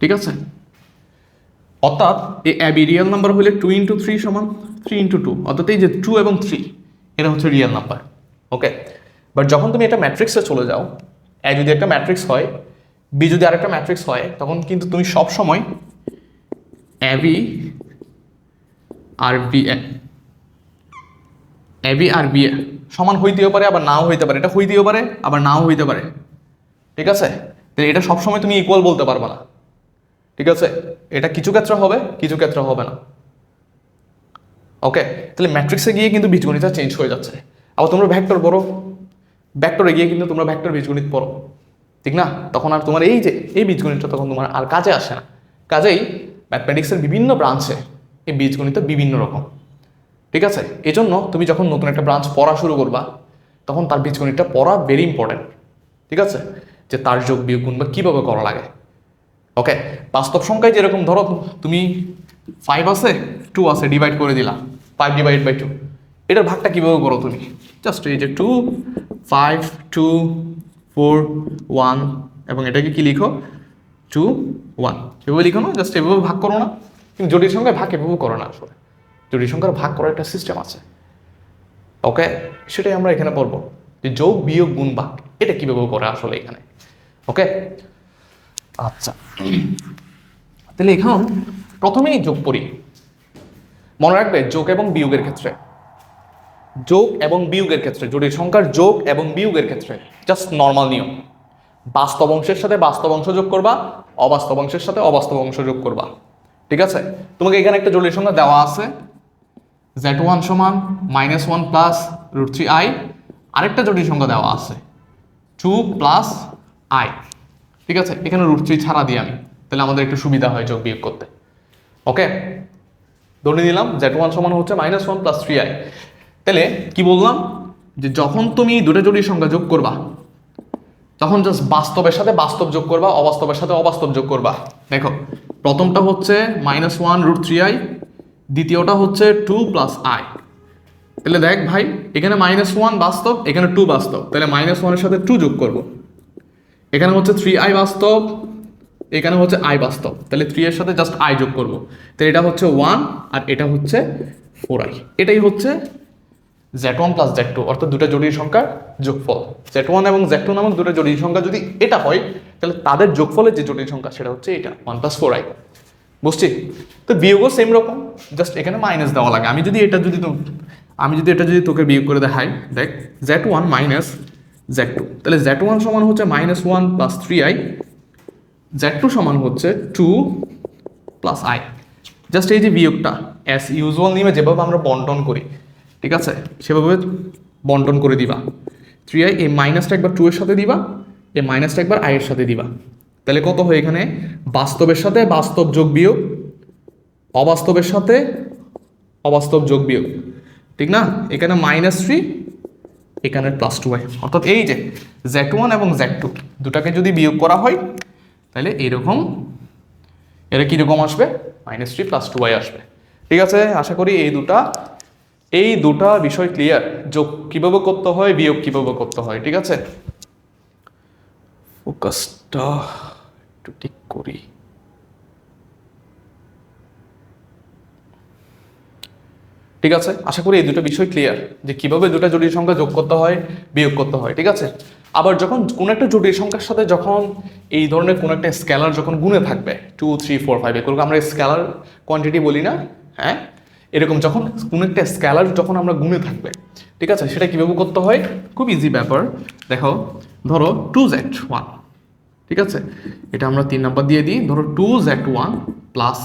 ঠিক আছে, অর্থাৎ এই এ বি রিয়েল নাম্বার হলে 2 × 3 = 3 × 2, অর্থাৎ এই যে 2 এবং 3 এরা হচ্ছে রিয়েল নাম্বার। ওকে, বাট যখন তুমি একটা ম্যাট্রিক্সে চলে যাও, এ যদি একটা ম্যাট্রিক্স হয়, বি যদি আরেকটা ম্যাট্রিক্স হয়, তখন কিন্তু তুমি সব সময় A B R B A সমান হইতেও পারে আবার নাও হইতে পারে, এটা হইতেও পারে আবার নাও হইতে পারে, ঠিক আছে। তাহলে এটা সবসময় তুমি ইকুয়াল বলতে পারবে না, ঠিক আছে, এটা কিছু ক্ষেত্রে হবে কিছু ক্ষেত্রে হবে না। ওকে, তাহলে ম্যাট্রিক্সে গিয়ে কিন্তু বীজগণিতটা চেঞ্জ হয়ে যাচ্ছে। আবার তোমরা ভেক্টর পড়ো, ভেক্টরে গিয়ে কিন্তু তোমরা ভেক্টর বীজগণিত পড়ো, ঠিক না, তখন আর তোমার এই বীজগণিতটা তখন তোমার আর কাজে আসে না। কাজেই ম্যাথমেটিক্সের বিভিন্ন ব্রাঞ্চে এই বীজগণিত বিভিন্ন রকম, ঠিক আছে। এই জন্য তুমি যখন নতুন একটা ব্রাঞ্চ পড়া শুরু করবা তখন তার বীজগণিতটা পড়া ভেরি ইম্পর্টেন্ট, ঠিক আছে, যে তার যোগ বিয়োগ গুণ বা কীভাবে করা লাগে। ওকে, বাস্তব সংখ্যায় যেরকম ধরো তুমি 5 আছে 2 আছে ডিভাইড করে দিলা 5/2, এটার ভাগটা কীভাবে করো তুমি, জাস্ট এই যে 2 5 2 4 1 এবং এটাকে কি লিখো 2 1, এভাবে লিখো না, জাস্ট এভাবে ভাগ করো না। কিন্তু জটিল সংখ্যায় ভাগ এভাবে করো না, আসলে জটিল সংখ্যার ভাগ করার একটা সিস্টেম আছে। ওকে, সেটাই আমরা এখানে পড়বো যে যোগ বিয়োগ গুণ ভাগ এটা কীভাবে করে আসলে এখানে। ওকে, আচ্ছা, তাহলে এখন প্রথমেই যোগ করি। মনে রাখবে যোগ এবং বিয়োগের ক্ষেত্রে জটিল সংখ্যার যোগ এবং বিয়োগের ক্ষেত্রে জাস্ট নর্মাল নিয়ম, বাস্তব অংশের সাথে বাস্তব অংশ যোগ করবা, অবাস্তব অংশের সাথে অবাস্তব অংশ যোগ করবা, ঠিক আছে। তোমাকে এখানে একটা জটিল সংখ্যা দেওয়া আছে z1 = -1 + √3i, আরেকটা জটিল সংখ্যা দেওয়া আছে 2 + i, ঠিক আছে। এখানে √3 ছাড়া দিই আমি, তাহলে আমাদের একটু সুবিধা হয় যোগ বিয়োগ করতে। ওকে, ধরে নিলাম z1 সমান হচ্ছে -1 + 3i। তাহলে কি বললাম, যে যখন তুমি দুটো জটিল সংখ্যা যোগ করবা তখন জাস্ট বাস্তবের সাথে বাস্তব যোগ করবা, অবাস্তবের সাথে অবাস্তব যোগ করবা। দেখো, প্রথমটা হচ্ছে -1√3i, দ্বিতীয়টা হচ্ছে 2 + i। তাহলে দেখ ভাই, এখানে -1 বাস্তব, এখানে 2 বাস্তব, তাহলে -1 এর সাথে 2 যোগ করব। এখানে হচ্ছে 3i বাস্তব, এখানে হচ্ছে i বাস্তব, তাহলে 3 এর সাথে জাস্ট i যোগ করব। তাহলে এটা হচ্ছে 1 আর এটা হচ্ছে 4i। এটাই হচ্ছে z1 + z2, অর্থাৎ দুটো জটিল সংখ্যার যোগফল। z1 এবং z2 নামক দুটো জটিল সংখ্যা যদি এটা হয়, তাহলে তাদের যোগফলের যে জটিল সংখ্যা সেটা হচ্ছে এটা 1 + 4i। বুঝছি? তো বিয়োগও সেম রকম, জাস্ট এখানে মাইনাস দেওয়া লাগে। আমি যদি এটা যদি তোকে বিয়োগ করে দেখাই, দেখ z1 - z2, তাহলে z1 সমান হচ্ছে -1 + 3i, z2 সমান হচ্ছে 2 + i। জাস্ট এই যে বিয়োগটা অ্যাজ ইউজুয়াল নিয়মে যেভাবে আমরা বন্টন করি, ঠিক আছে, সেভাবে বন্টন করে দিবা। 3i, এই মাইনাসটা একবার 2 এর সাথে দিবা, এই মাইনাসটা একবার i এর সাথে দিবা। তাহলে কত হয় এখানে, বাস্তবের সাথে বাস্তব যোগ বিয়োগ, অবাস্তবের সাথে অবাস্তব যোগ বিয়োগ, ঠিক না? এখানে -3, এখানে +2i, অর্থাৎ এই যে z1 এবং z2 দুটাকে যদি বিয়োগ করা হয়, তাহলে এরকম, এরা কীরকম আসবে, -3 + 2i আসবে। ঠিক আছে, আশা করি এই দুটা বিষয় ক্লিয়ার, যোগ কীভাবে করতে হয়, বিয়োগ কীভাবে করতে হয়। ঠিক আছে, ফোকাসটা একটু ঠিক করি। ঠিক আছে, আশা করি এই দুটো বিষয় ক্লিয়ার, যে কিভাবে দুটো জটিল সংখ্যা যোগ করতে হয়, বিয়োগ করতে হয়। ঠিক আছে, আবার যখন কোন একটা জটিল সংখ্যার সাথে যখন এই ধরনের কোন একটা স্কেলার যখন গুণে থাকবে 2, 3, 4, 5, এগুলোকে আমরা স্কেলার কোয়ান্টিটি বলি না? হ্যাঁ, এরকম যখন কোন একটা স্কেলার যখন আমরা গুণে থাকবে, ঠিক আছে, সেটা কিভাবে করতে হয়, খুব ইজি ব্যাপার। দেখো, ধরো 2z1, ঠিক আছে, এটা আমরা 3 নাম্বার দিয়ে দিই। ধরো 2z1 +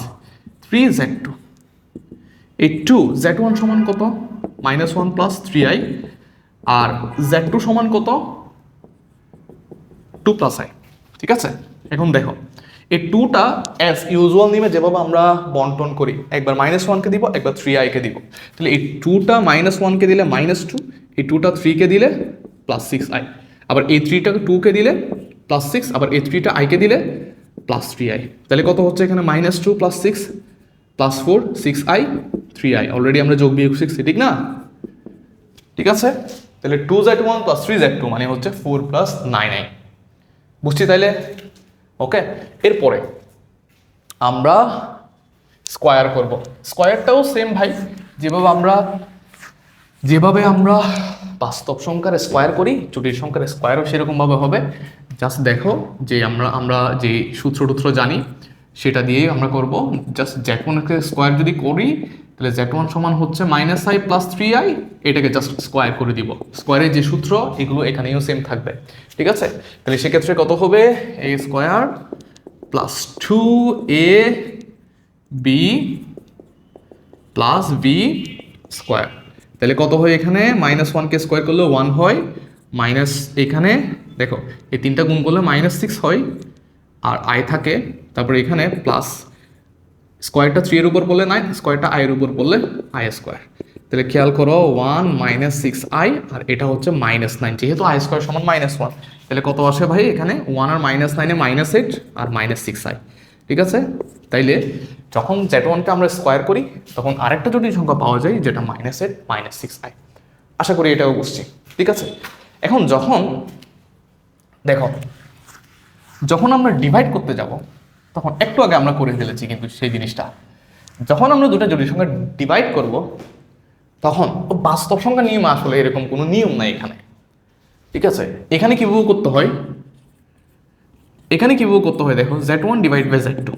3z2, এই 2z1 সমান কত, -1 + 3i, আর z2 সমান কত, 2 + i। ঠিক আছে, এখন দেখো, এই 2টা অ্যাজ ইউজুয়াল নিয়মে যেভাবে আমরা বন্টন করি, একবার -1 কে দিব, একবার 3i কে দিব। তাহলে এই 2টা -1 কে দিলে -2, এই 2টা 3 কে দিলে +6i, আবার এই 3টা 2 কে দিলে +6, আবার এই 3টা i কে দিলে +3i। তাহলে কত হচ্ছে এখানে, -2 + 6 + 4, 6i, 3i। অলরেডি আমরা যোগ বিয়োগ শিখছি, ঠিক না? ঠিক আছে, তাহলে 2z1 + 3z2 মানে হচ্ছে 4 + 9i। বুঝছি তাইলে? ওকে, এরপরে আমরা স্কোয়ার করব। স্কোয়ারটাও সেম ভাই, যেভাবে আমরা বাস্তব সংখ্যার স্কোয়ার করি, জটিল সংখ্যার স্কোয়ারও সেরকমভাবে হবে। জাস্ট দেখো, যে আমরা যে সূত্র জানি সেটা দিয়েই আমরা করব। জাস্ট z1-কে স্কোয়ার যদি করি, তাহলে z1 সমান হচ্ছে -i + 3i, এটাকে জাস্ট স্কোয়ার করে দিব। স্কোয়ারের যে সূত্র, এগুলো এখানেও সেম থাকবে। ঠিক আছে, তাহলে সেক্ষেত্রে কত হবে, a² + 2ab + b²। তাহলে কত হয় এখানে, -1কে স্কোয়ার করলে 1 হয়, মাইনাস এখানে দেখো এই 3টা গুণ করলে -6 হয়, আর i থাকে, তারপরে এখানে প্লাস স্কোয়ারটা 3 এর উপর পড়লে 9, স্কোয়ারটা i এর উপর পড়লে i²। তাহলে খেয়াল করো, 1 - 6i, আর এটা হচ্ছে -9, যেহেতু i² সমান -1, তাহলে কত আসে ভাই এখানে, 1 আর -9-এ -8 আর -6i। ঠিক আছে, তাইলে যখন z1-কে আমরা স্কোয়ার করি, তখন আরেকটা জটিল সংখ্যা পাওয়া যায়, যেটা -8 -6i। আশা করি এটাও বুঝছি। ঠিক আছে, এখন যখন আমরা ডিভাইড করতে যাব, তখন একটু আগে আমরা করে ফেলেছি কিন্তু সেই জিনিসটা, যখন আমরা দুটো জটিল সংখ্যা ডিভাইড করব, তখন বাস্তব সংখ্যা নিয়ম আসলে এরকম কোনো নিয়ম নাই এখানে। ঠিক আছে, এখানে কিভাবে করতে হয়, দেখো, z1 / z2।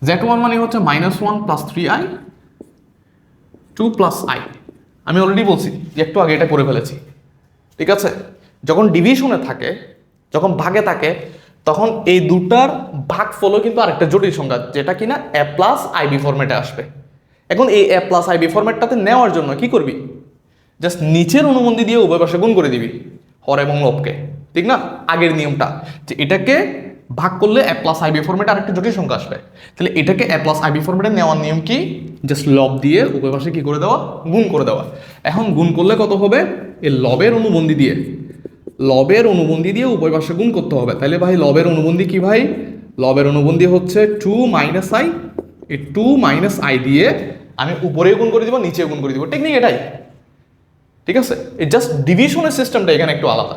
z1 মানে হচ্ছে -1 + 3i, 2 + i। আমি অলরেডি বলছি যে একটু আগে এটা করে ফেলেছি। ঠিক আছে, যখন ডিভিশনে থাকে, যখন ভাগে থাকে, তখন এই দুটার ভাগফলও কিন্তু আরেকটা জটিল সংখ্যা, যেটা কিনা a + ib ফরম্যাটে আসবে। এখন এই a + ib ফরম্যাটটাতে নেওয়ার জন্য কি করবি, জাস্ট নিচের অনুবন্ধী দিয়ে উভয় পাশে গুণ করে দিবি, হর এবং লবকে। ঠিক না, আগের নিয়মটা, যে এটাকে ভাগ করলে a প্লাস আইবি ফর্মেটে আরেকটা জটিল সংখ্যা আসবে। তাহলে এটাকে a প্লাস আইবি ফর্মেটে নেওয়ার নিয়ম কি? জাস্ট লব দিয়ে উভয় পাশে কি করে দেওয়া? গুণ করে দেওয়া। এখন গুণ করলে কত হবে? এই লবের অনুবন্ধী দিয়ে উভয় পাশে গুণ করতে হবে। তাহলে ভাই লবের অনুবন্ধী কি ভাই? লবের অনুবন্ধী হচ্ছে 2 মাইনাস আই। এই 2 মাইনাস আই দিয়ে আমি উপরেও গুণ করে দিব, নিচেও গুণ করে দিব। টেকনিক এটাই, ঠিক আছে? এই জাস্ট ডিভিশনের সিস্টেমটা এখানে একটু আলাদা,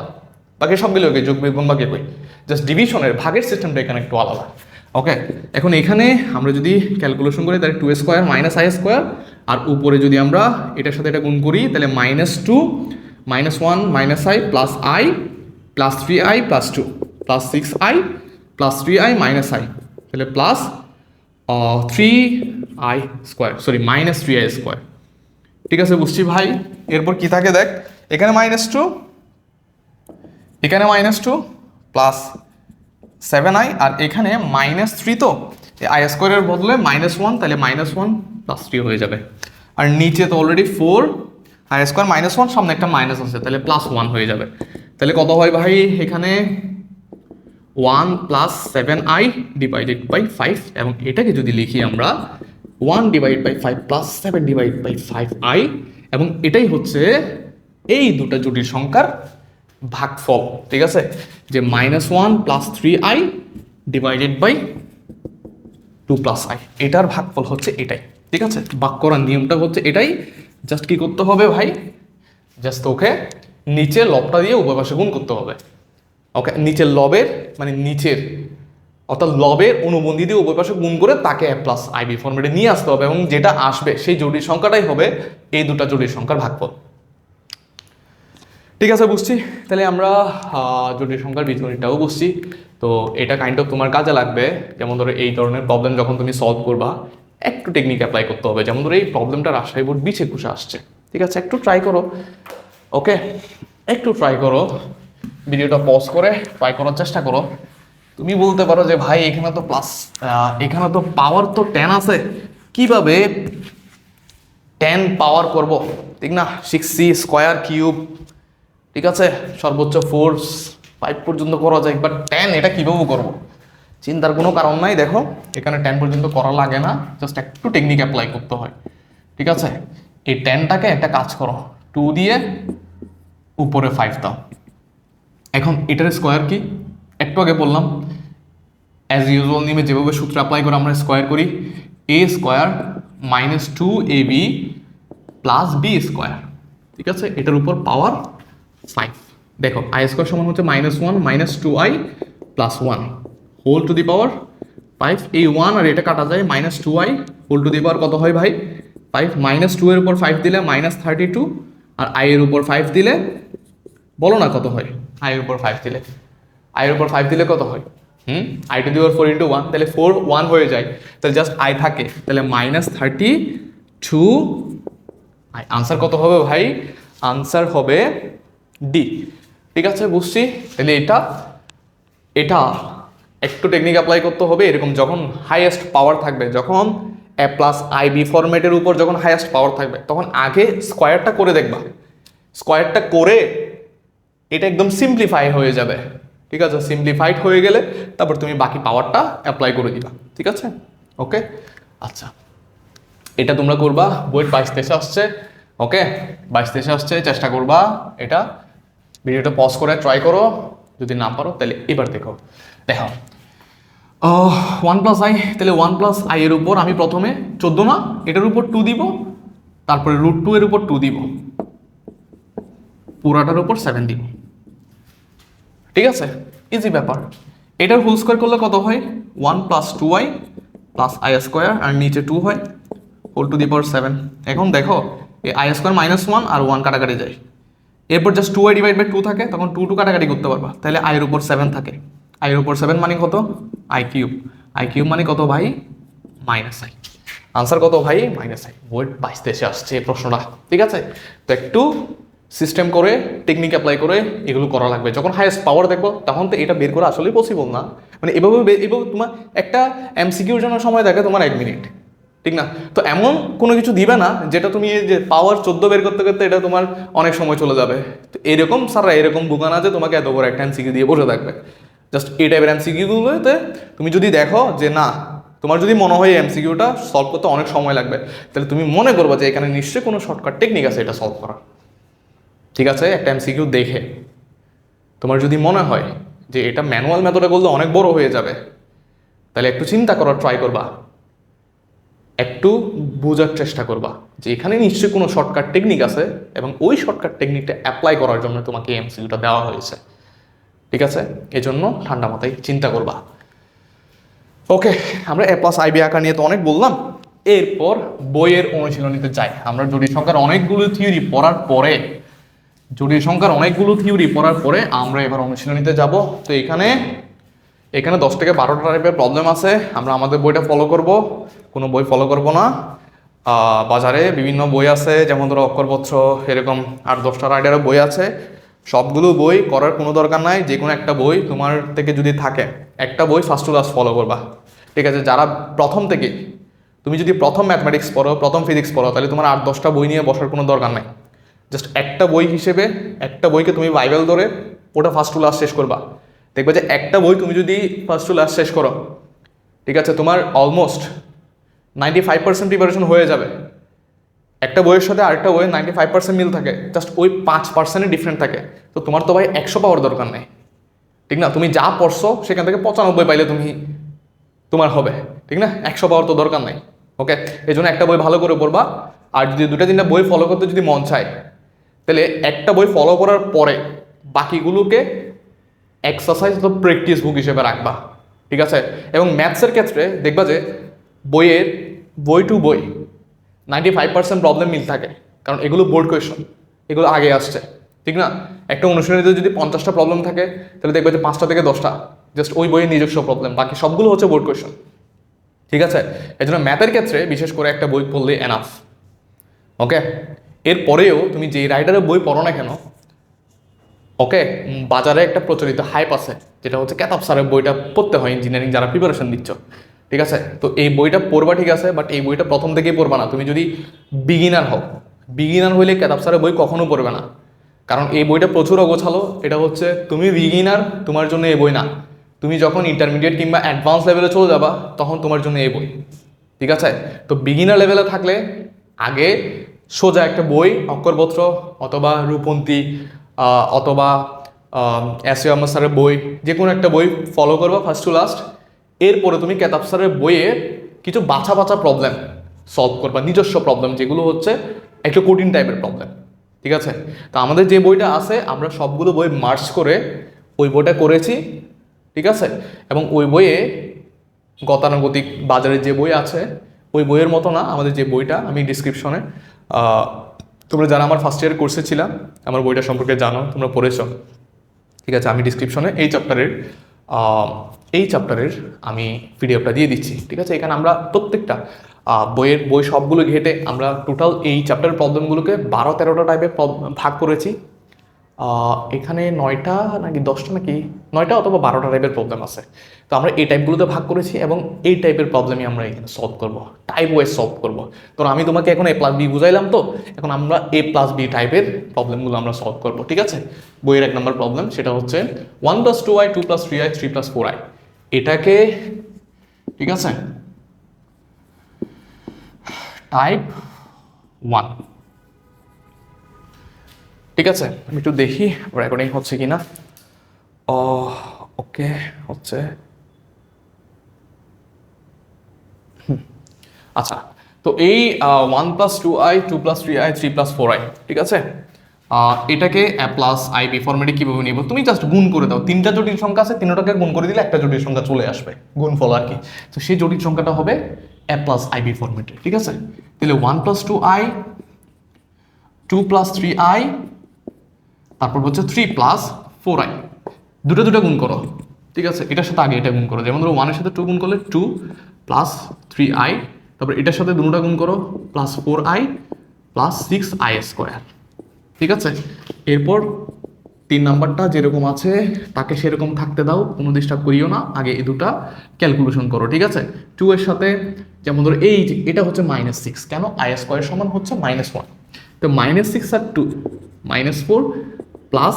বাকি সবগুলো ওকে যোগ বিয়োগ গুণ বাকি কই, জাস্ট ডিভিশনের ভাগের সিস্টেমটা এখানে একটু আলাদা। ওকে, এখন এখানে আমরা যদি ক্যালকুলেশন করি তাহলে 2 স্কোয়ার মাইনাস আই স্কোয়ার, আর উপরে যদি আমরা এটার সাথে এটা গুণ করি তাহলে -2 -1 minus i plus 3i plus 2 plus 6i plus 3i minus i, তাহলে plus 3i square, sorry -3i square. ঠিক আছে, বুঝছি ভাই। এরপর কি থাকে দেখ, এখানে -2, এখানে -2 প্লাস 7i, আর এখানে -3, তো আই স্কোয়ারের বদলে -1, তাহলে -1 প্লাস 3 হয়ে যাবে। আর নিচে তো অলরেডি 4 আই স্কোয়ার -1, সামনে একটা মাইনাস আছে, তাহলে +1 হয়ে যাবে। তাহলে কত হয় ভাই? এখানে 1 প্লাস 7i ডিভাইডেড বাই 5, এবং এটাকে যদি লিখি আমরা 1 divide by 5 plus 7 divide by 5i, এবং এটাই হচ্ছে এই দুটো জটিল সংখ্যার ভাগফল। ঠিক আছে, যে -1 plus 3i divided by 2 plus i, এটার ভাগফল হচ্ছে এটাই। ঠিক আছে, ভাগ করার নিয়মটা হচ্ছে এটাই। জাস্ট কি করতে হবে ভাই? জাস্ট ওকে নিচের লবটা দিয়ে উভয় পাশে গুণ করতে হবে। ওকে, নিচের লবের মানে নিচের অর্থাৎ লবের অনুবন্ধী দিয়ে উভয় পাশে গুণ করে তাকে a প্লাস আইবি ফর্মেটে নিয়ে আসতে হবে, এবং যেটা আসবে সেই জটিল সংখ্যাটাই হবে এই দুটো জটিল সংখ্যার ভাগফল। ঠিক আছে, বুঝছি। তাহলে আমরা জটিল সংখ্যার বীজগণিতটাও বুঝছি। তো এটা কাইন্ড অফ তোমার কাজে লাগবে। যেমন ধরো এই ধরনের প্রবলেম যখন তুমি সলভ করবা, একটু টেকনিক অ্যাপ্লাই করতে হবে। যেমন ধরো এই প্রবলেমটা রাজশাহী বোর্ড বিছে কুষে আসছে, ঠিক আছে? একটু ট্রাই করো, ওকে, একটু ট্রাই করো, ভিডিওটা পজ করে ট্রাই করার চেষ্টা করো। তুমি বলতে পারো যে ভাই এখানে তো এখানে তো পাওয়ার তো 10 আছে, কিভাবে 10 পাওয়ার করব? ঠিক না, 6c স্কোয়ার কিউব, ঠিক আছে, সর্বোচ্চ ফোর্স 5 পর্যন্ত করা যায়, বাট 10 এটা কীভাবে করবো? চিন্তার কোনো কারণ নাই। দেখো এখানে 10 পর্যন্ত করা লাগে না, জাস্ট একটু টেকনিক অ্যাপ্লাই করতে হয়। ঠিক আছে, এই 10টাকে একটা কাজ করো, 2 দিয়ে উপরে 5 দাও। এখন এটার স্কোয়ার কি? একটু আগে বললাম, অ্যাজ ইউজুয়াল নিয়মে যেভাবে সূত্র অ্যাপ্লাই করে আমরা স্কোয়ার করি, a square -2ab plus b square. ঠিক আছে, এটার উপর পাওয়ার 5। দেখো আই স্কোয়ার সমান হচ্ছে -1 -2i plus 1 whole to the power 5। এই 1 আর এটা কাটা যায়, -2i whole to the power কত হয় ভাই? 5। -2 এর উপর 5 দিলে -32, আর i এর উপর 5 দিলে বলো না কত হয়? i এর উপর 5 দিলে, i এর উপর 5 দিলে কত হয়? i টু দি পাওয়ার 4 × 1, তাহলে 4 1 হয়ে যায়, তাহলে জাস্ট i থাকে, তাহলে -32 i। আনসার কত হবে ভাই? আনসার হবে ডি। ঠিক আছে, বুঝছি। তাহলে এটা একটু টেকনিক অ্যাপ্লাই করতে হবে। এরকম যখন হাইয়েস্ট পাওয়ার থাকবে, যখন a প্লাস আইবি ফরম্যাটের উপর যখন হাইয়েস্ট পাওয়ার থাকবে, তখন আগে স্কোয়ারটা করে দেখবা। স্কোয়ারটা করে এটা একদম সিম্পলিফাই হয়ে যাবে। ঠিক আছে, সিম্পলিফাইড হয়ে গেলে তারপর তুমি বাকি পাওয়ারটা অ্যাপ্লাই করে দিবা। ঠিক আছে, ওকে, আচ্ছা, এটা তোমরা করবা। বইয়ের 22-23 আসছে, ওকে, 22-23 আসছে, চেষ্টা করবা এটা। ভিডিওটা পজ করে ট্রাই করো, যদি না পারো তাহলে এবার দেখো 1 প্লাস আই, তাহলে 1 প্লাস আই এর উপর আমি প্রথমে 14 না, এটার উপর 2 দিব, তারপরে √2 এর উপর 2 দিব, পুরাটার উপর 7 দিব। ঠিক আছে, ইজি ব্যাপার। এটার হোল স্কোয়ার করলে কত হয়? 1 plus 2i plus i square, আর নিচে 2 হয়, হোল টু দি পাওয়ার 7। এখন দেখো এই আই স্কোয়ার -1 আর 1 কাটাকাটি যায়, এরপর জাস্ট 2i ডিভাইড বাই 2 থাকে, তখন 2 কাটাকাটি করতে পারবা, তাহলে i এর উপর 7 থাকে। i এর উপর 7 মানে কত? i cube. i কিউব মানে কত ভাই? -i। আনসার কত ভাই? -i। বইয়ের 22-23 আসছে এই প্রশ্নটা। ঠিক আছে, তো একটু সিস্টেম করে টেকনিক অ্যাপ্লাই করে এগুলো করা লাগবে। যখন হাইয়েস্ট পাওয়ার দেখবো তখন তো এটা বের করা আসলেই পসিবল না। মানে এভাবে তোমার একটা এমসিকিউর জন্য সময় থাকে তোমার 1 মিনিট, ঠিক না? তো এমন কোনো কিছু দিবে না যেটা তুমি যে পাওয়ার 14 বের করতে করতে এটা তোমার অনেক সময় চলে যাবে। তো এরকম স্যাররা এরকম বোকা না যে তোমাকে এত বড় একটা এমসিকিউ দিয়ে বসে থাকবে। জাস্ট এই টাইপের এমসিকিউগুলোতে তুমি যদি দেখো যে না, তোমার যদি মনে হয় এমসিকিউটা সলভ করতে অনেক সময় লাগবে, তাহলে তুমি মনে করবে যে এখানে নিশ্চয়ই কোনো শর্টকাট টেকনিক আছে এটা সলভ করার। ঠিক আছে, একটা এমসিকিউ দেখে তোমার যদি মনে হয় যে এটা ম্যানুয়াল মেথডে করলে অনেক বড় হয়ে যাবে, তাহলে একটু চিন্তা করার ট্রাই করবা, একটু বোঝার চেষ্টা করবা যে এখানে নিশ্চয়ই কোনো শর্টকাট টেকনিক আছে এবং ওই শর্টকাট টেকনিকটা অ্যাপ্লাই করার জন্য তোমাকে এই এমসিকিউটা দেওয়া হয়েছে। ঠিক আছে, এই জন্য ঠান্ডা মাথায় চিন্তা করবা। ওকে, আমরা এ প্লাস আইবি আঁকা নিয়ে তো অনেক বললাম, এরপর বইয়ের অনুশীলনীতে যাই। আমরা জটিল সংখ্যার অনেকগুলো থিওরি পড়ার পরে আমরা এবার অনুশীলনীতে যাব। তো এখানে 10 থেকে 12টা টাইপের প্রবলেম আছে। আমরা আমাদের বইটা ফলো করব, কোনো বই ফলো করব না। বাজারে বিভিন্ন বই আছে, যেমন ধরো অক্ষরপত্র, এরকম 8-10টা রাইডারের বই আছে। সবগুলো বই করার কোনো দরকার নাই, যে কোনো একটা বই তোমার থেকে যদি থাকে, একটা বই ফার্স্ট টু লাস্ট ফলো করবা। ঠিক আছে, যারা প্রথম থেকে, তুমি যদি প্রথম ম্যাথমেটিক্স পড়ো, প্রথম ফিজিক্স পড়ো, তাহলে তোমার 8-10টা বই নিয়ে বসার কোনো দরকার নাই। জাস্ট একটা বই হিসেবে, একটা বইকে তুমি বাইবেল ধরে ওটা ফার্স্ট টু লাস্ট শেষ করবা। দেখবে যে একটা বই তুমি যদি ফার্স্ট টু লাস্ট শেষ করো, ঠিক আছে, তোমার অলমোস্ট 95% প্রিপারেশন হয়ে যাবে। একটা বইয়ের সাথে আরেকটা বইয়ের 95% মিল থাকে, জাস্ট ওই 5% ডিফারেন্ট থাকে। তো তোমার তো ভাই 100 পাওয়ার দরকার নেই, ঠিক না? তুমি যা পড়ছো সেখান থেকে 95 পাইলে তোমার হবে, ঠিক না? 100 পাওয়ার তো দরকার নাই। ওকে, এই জন্য একটা বই ভালো করে পড়বা। আর যদি 2-3টা বই ফলো করতে যদি মন চায়, তাহলে একটা বই ফলো করার পরে বাকিগুলোকে এক্সারসাইজ তো প্র্যাকটিস বুক হিসেবে রাখবা। ঠিক আছে, এবং ম্যাথসের ক্ষেত্রে দেখবা যে বই টু বই 95% প্রবলেম মিল থাকে, কারণ এগুলো বোর্ড কোয়েশন, এগুলো আগে আসছে, ঠিক না? একটা অনুশীলনীতে যদি 50টা প্রবলেম থাকে, তাহলে দেখবে যে 5টা থেকে 10টা জাস্ট ওই বইয়ের নিজস্ব প্রবলেম, বাকি সবগুলো হচ্ছে বোর্ড কোয়েশন। ঠিক আছে, এই জন্য ম্যাথের ক্ষেত্রে বিশেষ করে একটা বই পড়লে এনাফ। ওকে, এরপরেও তুমি যেই রাইটারের বই পড়ো না কেন, ওকে, বাজারে একটা প্রচলিত হাইপ আছে, যেটা হচ্ছে কেতাব স্যারের বইটা পড়তে হয় ইঞ্জিনিয়ারিং যারা প্রিপারেশন দিচ্ছ। ঠিক আছে, তো এই বইটা পড়বা, ঠিক আছে, বাট এই বইটা প্রথম থেকেই পড়বা না। তুমি যদি বিগিনার হইলে কেতাব স্যারের বই কখনো পড়বে না, কারণ এই বইটা প্রচুর অগোছালো। এটা হচ্ছে তুমি বিগিনার, তোমার জন্য এই বই না। তুমি যখন ইন্টারমিডিয়েট কিংবা অ্যাডভান্স লেভেলে চলে যাবা, তখন তোমার জন্য এই বই। ঠিক আছে, তো বিগিনার লেভেলে থাকলে আগে সোজা একটা বই, অক্ষরপত্র অথবা রূপন্তী অথবা এসইউ আহমদ স্যারের বই, যে কোনো একটা বই ফলো করবা ফার্স্ট টু লাস্ট। এরপরে তুমি কেতাব স্যারের বইয়ের কিছু বাছা প্রবলেম সলভ করবা, নিজস্ব প্রবলেম, যেগুলো হচ্ছে একটু কঠিন টাইপের প্রবলেম। ঠিক আছে, তো আমাদের যে বইটা আছে, আমরা সবগুলো বই মার্চ করে ওই বইটা করেছি। ঠিক আছে, এবং ওই বইয়ে গতানুগতিক বাজারের যে বই আছে ওই বইয়ের মতো না। আমাদের যে বইটা, আমি ডিসক্রিপশনে, তোমরা যারা আমার ফার্স্ট ইয়ার কোর্সে ছিলাম, আমার বইটা সম্পর্কে জানো, তোমরা পড়েছো। ঠিক আছে, আমি ডিসক্রিপশনে এই চ্যাপ্টারের আমি পিডিএফটা দিয়ে দিচ্ছি। ঠিক আছে, এখানে আমরা প্রত্যেকটা বই সবগুলো ঘেটে আমরা টোটাল এই চ্যাপ্টারের প্রবলেমগুলোকে 12-13টা টাইপে ভাগ করেছি। এখানে 9টা নাকি 10টা নাকি 9টা অথবা 12টা টাইপের প্রবলেম আছে। তো আমরা এই টাইপগুলোতে ভাগ করেছি এবং এই টাইপের প্রবলেমই আমরা এখানে সলভ করবো, টাইপ ওয়াইজ সলভ করবো। তো আমি তোমাকে এখন A+B বুঝাইলাম, তো এখন আমরা A+B টাইপের প্রবলেমগুলো আমরা সলভ করবো। ঠিক আছে, বইয়ের 1 নম্বর প্রবলেম, সেটা হচ্ছে 1 + 2i 2 + 3i 3 + 4i। এটাকে, ঠিক আছে, টাইপ 1। ঠিক আছে, আমি একটু দেখি রেকর্ডিং হচ্ছে কি না। ওকে, হচ্ছে। আচ্ছা, তো এই 1 + 2i 2 + 3i 3 + 4i, ঠিক আছে, এটাকে A+IB ফরম্যাটে কীভাবে নিব? তুমি জাস্ট গুণ করে দাও। 3টা জটিল সংখ্যা আছে, 3টাকে গুণ করে দিলে একটা জটিল সংখ্যা চলে আসবে, গুণফল আর কি। তো সেই জটিল সংখ্যাটা হবে A+IB ফরম্যাটে। ঠিক আছে, তাহলে 1 + 2i 2 + 3i, তারপর হচ্ছে 3 + 4i, দুটো গুণ করো। ঠিক আছে, এটার সাথে আগে এটা গুণ করো, যেমন ধরো 1-এর সাথে 2 গুণ করলে 2 + 3i, তারপর এটার সাথে দুটোটা গুণ করো +4i + 6i²। ঠিক আছে, এরপর 3 নাম্বারটা যেরকম আছে তাকে সেরকম থাকতে দাও, কোনো ডিস্টার্ব করিও না। আগে এই দুটা ক্যালকুলেশন করো। ঠিক আছে, 2 এর সাথে, যেমন ধরো এটা হচ্ছে -6, কেন? i² সমান হচ্ছে -1, তো -6 আর 2 -4 +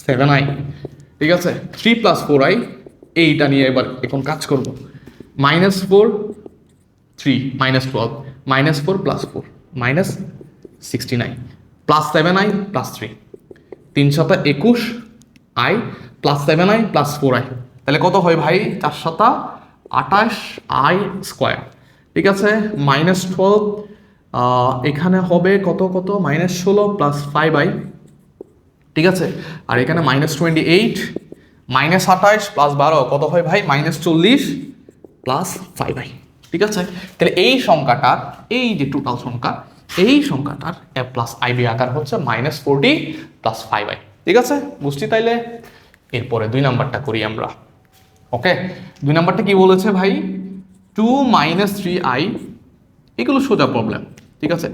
7i। ঠিক আছে 3 প্লাস 4i, এইটা নিয়ে এবার এখন কাজ করব। -4 3 -12 -4 প্লাস 4 -69 প্লাস 7i প্লাস 3 3 সাতা 21 i plus 7i plus 4i, তাহলে কত হয় ভাই 4 সাতা 28 i স্কোয়ার। ঠিক আছে -12 এখানে হবে কত কত -16 প্লাস 5i, ঠিক আছে আর এখানে -28 -28 প্লাস 12 কত হয় ভাই -40 প্লাস 5i। ঠিক আছে তাহলে এই সংখ্যাটার, এই যে টোটাল সংখ্যা, এই সংখ্যাটার a প্লাস ib আকার হচ্ছে -40 প্লাস 5i। ঠিক আছে বুঝছি? তাইলে এরপরে 2 নাম্বারটা করি আমরা। ওকে 2 নাম্বারটা কি বলেছে ভাই 2 3i, এগুলো সোজা প্রবলেম। ঠিক আছে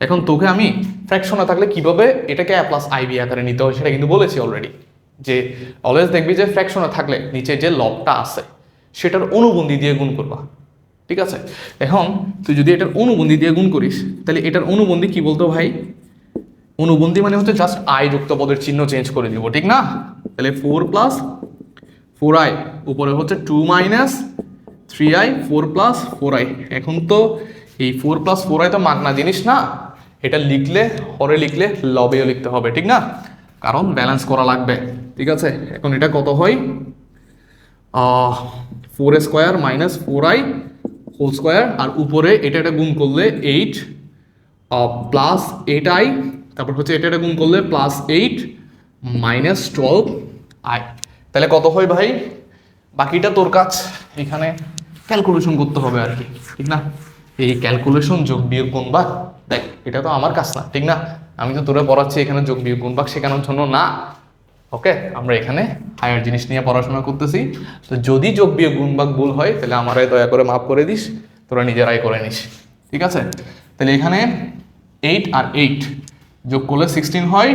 এখন তোকে আমি ফ্র্যাকশনে থাকলে কিভাবে এটাকে a প্লাস ib আকারে নিতে হয় সেটা কিন্তু বলেছি অলরেডি, যে অলওয়েজ দেখবি যে ফ্র্যাকশনে থাকলে নিচে যে লবটা আছে সেটার অনুবন্ধী দিয়ে গুণ করবা। ঠিক আছে এখন তুই যদি এটার অনুবন্ধী দিয়ে গুণ করিস তাহলে এটার অনুবন্ধী কি বলতো ভাই, অনুবন্ধী মানে হচ্ছে জাস্ট i যুক্ত পদের চিহ্ন চেঞ্জ করে দিব, ঠিক না? তাহলে 4 প্লাস 4i উপরে হচ্ছে 2 3i 4 প্লাস 4i। এখন তো এই 4 প্লাস 4i তো মাগনা জিনিস না, এটা লিখলে হরে লিখলে লবেও লিখতে হবে, ঠিক না? কারণ ব্যালেন্স করা লাগবে। ঠিক আছে এখন এটা কত হয় 4 স্কোয়ার -4i হোল স্কোয়ার, আর উপরে এটা গুণ করলে 8 প্লাস 8i, তারপর হচ্ছে এটা গুণ করলে প্লাস 8 -12i। তাহলে কত হয় ভাই, বাকিটা তোর কাজ, এখানে ক্যালকুলেশন করতে হবে আর কি, ঠিক না? এই ক্যালকুলেশন যোগ বিয়োগ গুণ ভাগ, দেখ এটা তো আমার কাজ না, ঠিক না? আমি তো তোরা পড়াচ্ছি এখানে যোগ বিয়োগ গুণ ভাগ শেখানোর জন্য না। ওকে আমরা এখানে হায়ার জিনিস নিয়ে পড়াশোনা করতেছি, তো যদি যোগ বিয়োগ গুণ ভাগ ভুল হয় তাহলে আমারে দয়া করে মাফ করে দিস, তোরা নিজেরাই করে নিস। ঠিক আছে তাহলে এখানে 8 আর 8 যোগ করলে 16 হয়,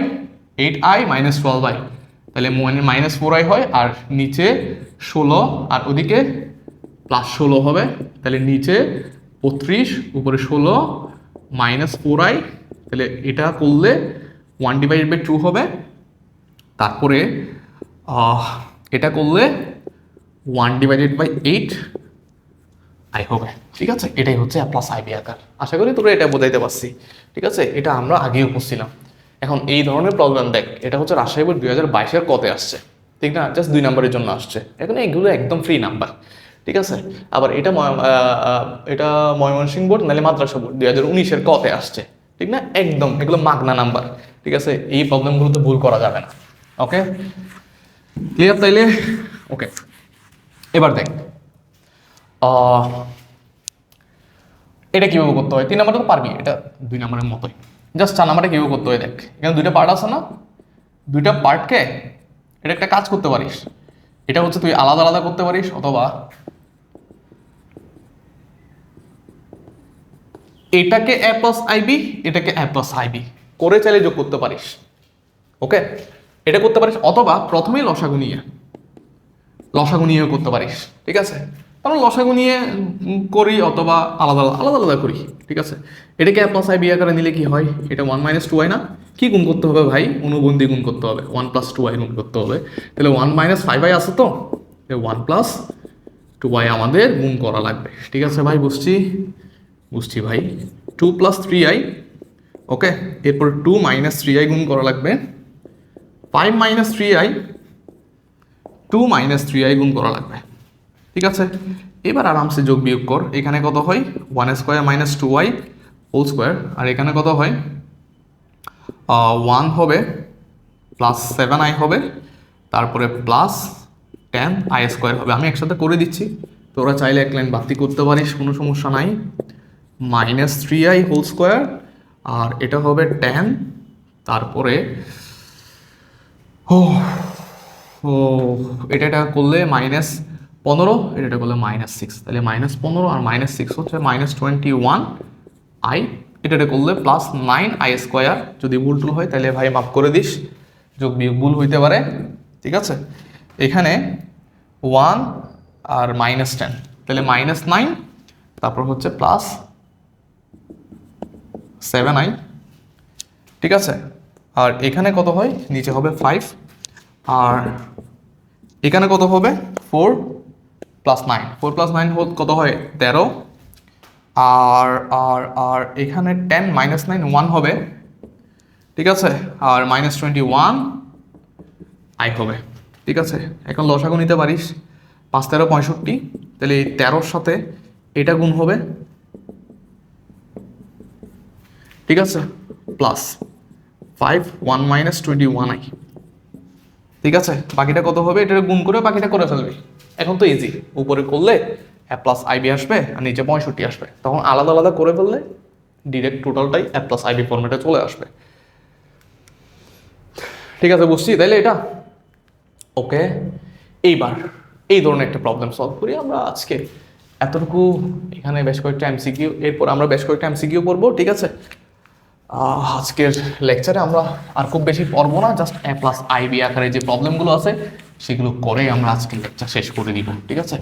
8i -12i, তাহলে -4i হয়, আর নিচে 16 আর ওদিকে প্লাস 16 হবে, তাহলে নিচে 32 উপরে 16 -4i, তাহলে এটা করলে 1/2 হবে, তারপরে এটা করলে 1/8i হবে। ঠিক আছে এটাই হচ্ছে a প্লাস ib আকার। আশা করি তোরা এটা বোঝাইতে পারছি। ঠিক আছে এটা আমরা আগেও পড়ছিলাম। এখন এই ধরনের প্রবলেম দেখ, এটা হচ্ছে রাজশাহী বোর্ড 2022-এর কতে আসছে, ঠিক না? জাস্ট 2 নাম্বারের জন্য আসছে। এখন এগুলো একদম ফ্রি নাম্বার। ঠিক আছে আবার এটা ময়মনসিংহ বোর্ড নাহলে মাদ্রাসা বোর্ড 2019-এর কতে আসছে, ঠিক না? একদম এগুলো মাগনা নাম্বার। ঠিক আছে এই প্রবলেমগুলোতে ভুল করা যাবে না। ওকে ক্লিয়ার তাইলে? ওকে এবার দেখ এটা কীভাবে করতে হয়। 3 নাম্বারটা তো পারবি, এটা 2 নাম্বারের মতোই। জাস্ট 4 নাম্বারটা কীভাবে করতে হয় দেখ, এখানে 2টা পার্ট আছে না, 2টা পার্টকে এটা একটা কাজ করতে পারিস, এটা হচ্ছে তুই আলাদা আলাদা করতে পারিস, অথবা এটাকে a প্লাস ib, এটাকে a প্লাস ib করে চাইলে যোগ করতে পারিস। ওকে এটা করতে পারিস, অথবা প্রথমেই লসাগু নিয়েও করতে পারিস। ঠিক আছে কারণ লসাগু নিয়ে করি অথবা আলাদা আলাদা করি। ঠিক আছে এটাকে a প্লাস ib আকারে নিলে কি হয়, এটা 1 - 2i না, কি গুণ করতে হবে ভাই, অনুবন্ধী গুণ করতে হবে, 1 + 2i গুণ করতে হবে, তাহলে 1 - 5i আছে, তো 1 + 2i আমাদের গুণ করা লাগবে। ঠিক আছে ভাই বুঝছি ভাই 2 + 3i। ওকে এরপর 2 - 3i গুণ করা লাগবে, 5 - 3i, 2 - 3i গুণ করা লাগবে। ঠিক আছে এবার আরামসে যোগ বিয়োগ কর, এখানে কত হয় 1 স্কোয়ার - 2i হোল স্কোয়ার, আর এখানে কত হয় 1 হবে প্লাস 7i হবে, তারপরে প্লাস 10i স্কোয়ার হবে। আমি একসাথে করে দিচ্ছি, তোরা চাইলে এক লাইন বাতি করতে পারিস, কোনো সমস্যা নাই। -3i হোল স্কোয়ার, আর এটা হবে 10, তারপরে এটা করলে -15, এটা করলে -6, তাহলে -15 আর -6 হচ্ছে -21i, এটা করলে প্লাস 9i স্কোয়ার। যদি ভুল টুল হয় তাহলে ভাই মাফ করে দিস, যোগ বিয়োগ ভুল হইতে পারে। ঠিক আছে এখানে 1 আর -10, তাহলে -9, তারপর হচ্ছে প্লাস 7i। ঠিক আছে আর এখানে কত হয়, নিচে হবে 5 আর এখানে কত হবে 4 + 9, 4 + 9 কত হয় 13, আর আর আর এখানে 10 - 9 1 হবে, ঠিক আছে, আর -21 আই হবে, ঠিক আছে। এখন লসাগু নিতে পারিস, 5 13 65, তাহলে এই 13-র সাথে এটা গুণ হবে, ঠিক আছে, প্লাস 5 1 - 21 আই, ঠিক আছে। বাকিটা কত হবে, এটা গুণ করে বাকিটা করে ফেলবি। এখন তো ইজি, উপরে করলে a+ib আসবে আর নিচে 65 আসবে, তখন আলাদা আলাদা করে ফেললে ডিরেক্ট টোটালটাই a+ib ফরম্যাটে চলে আসবে, ঠিক আছে, বুঝছি তাইলে এটা ওকে। এইবার এই ধরনের একটা প্রবলেম সলভ করি আমরা আজকে এতটুকু। এখানে বেশ কয়েকটা এমসিকিউ, এরপর আমরা বেশ কয়েকটা এমসিকিউ পড়বো, ঠিক আছে। আজকের লেকচারে আমরা আর খুব বেশি পড়বো না, জাস্ট a+ib আকারে যে প্রবলেমগুলো আছে সেগুলো করে আমরা আজকের লেকচার শেষ করে দিব, ঠিক আছে।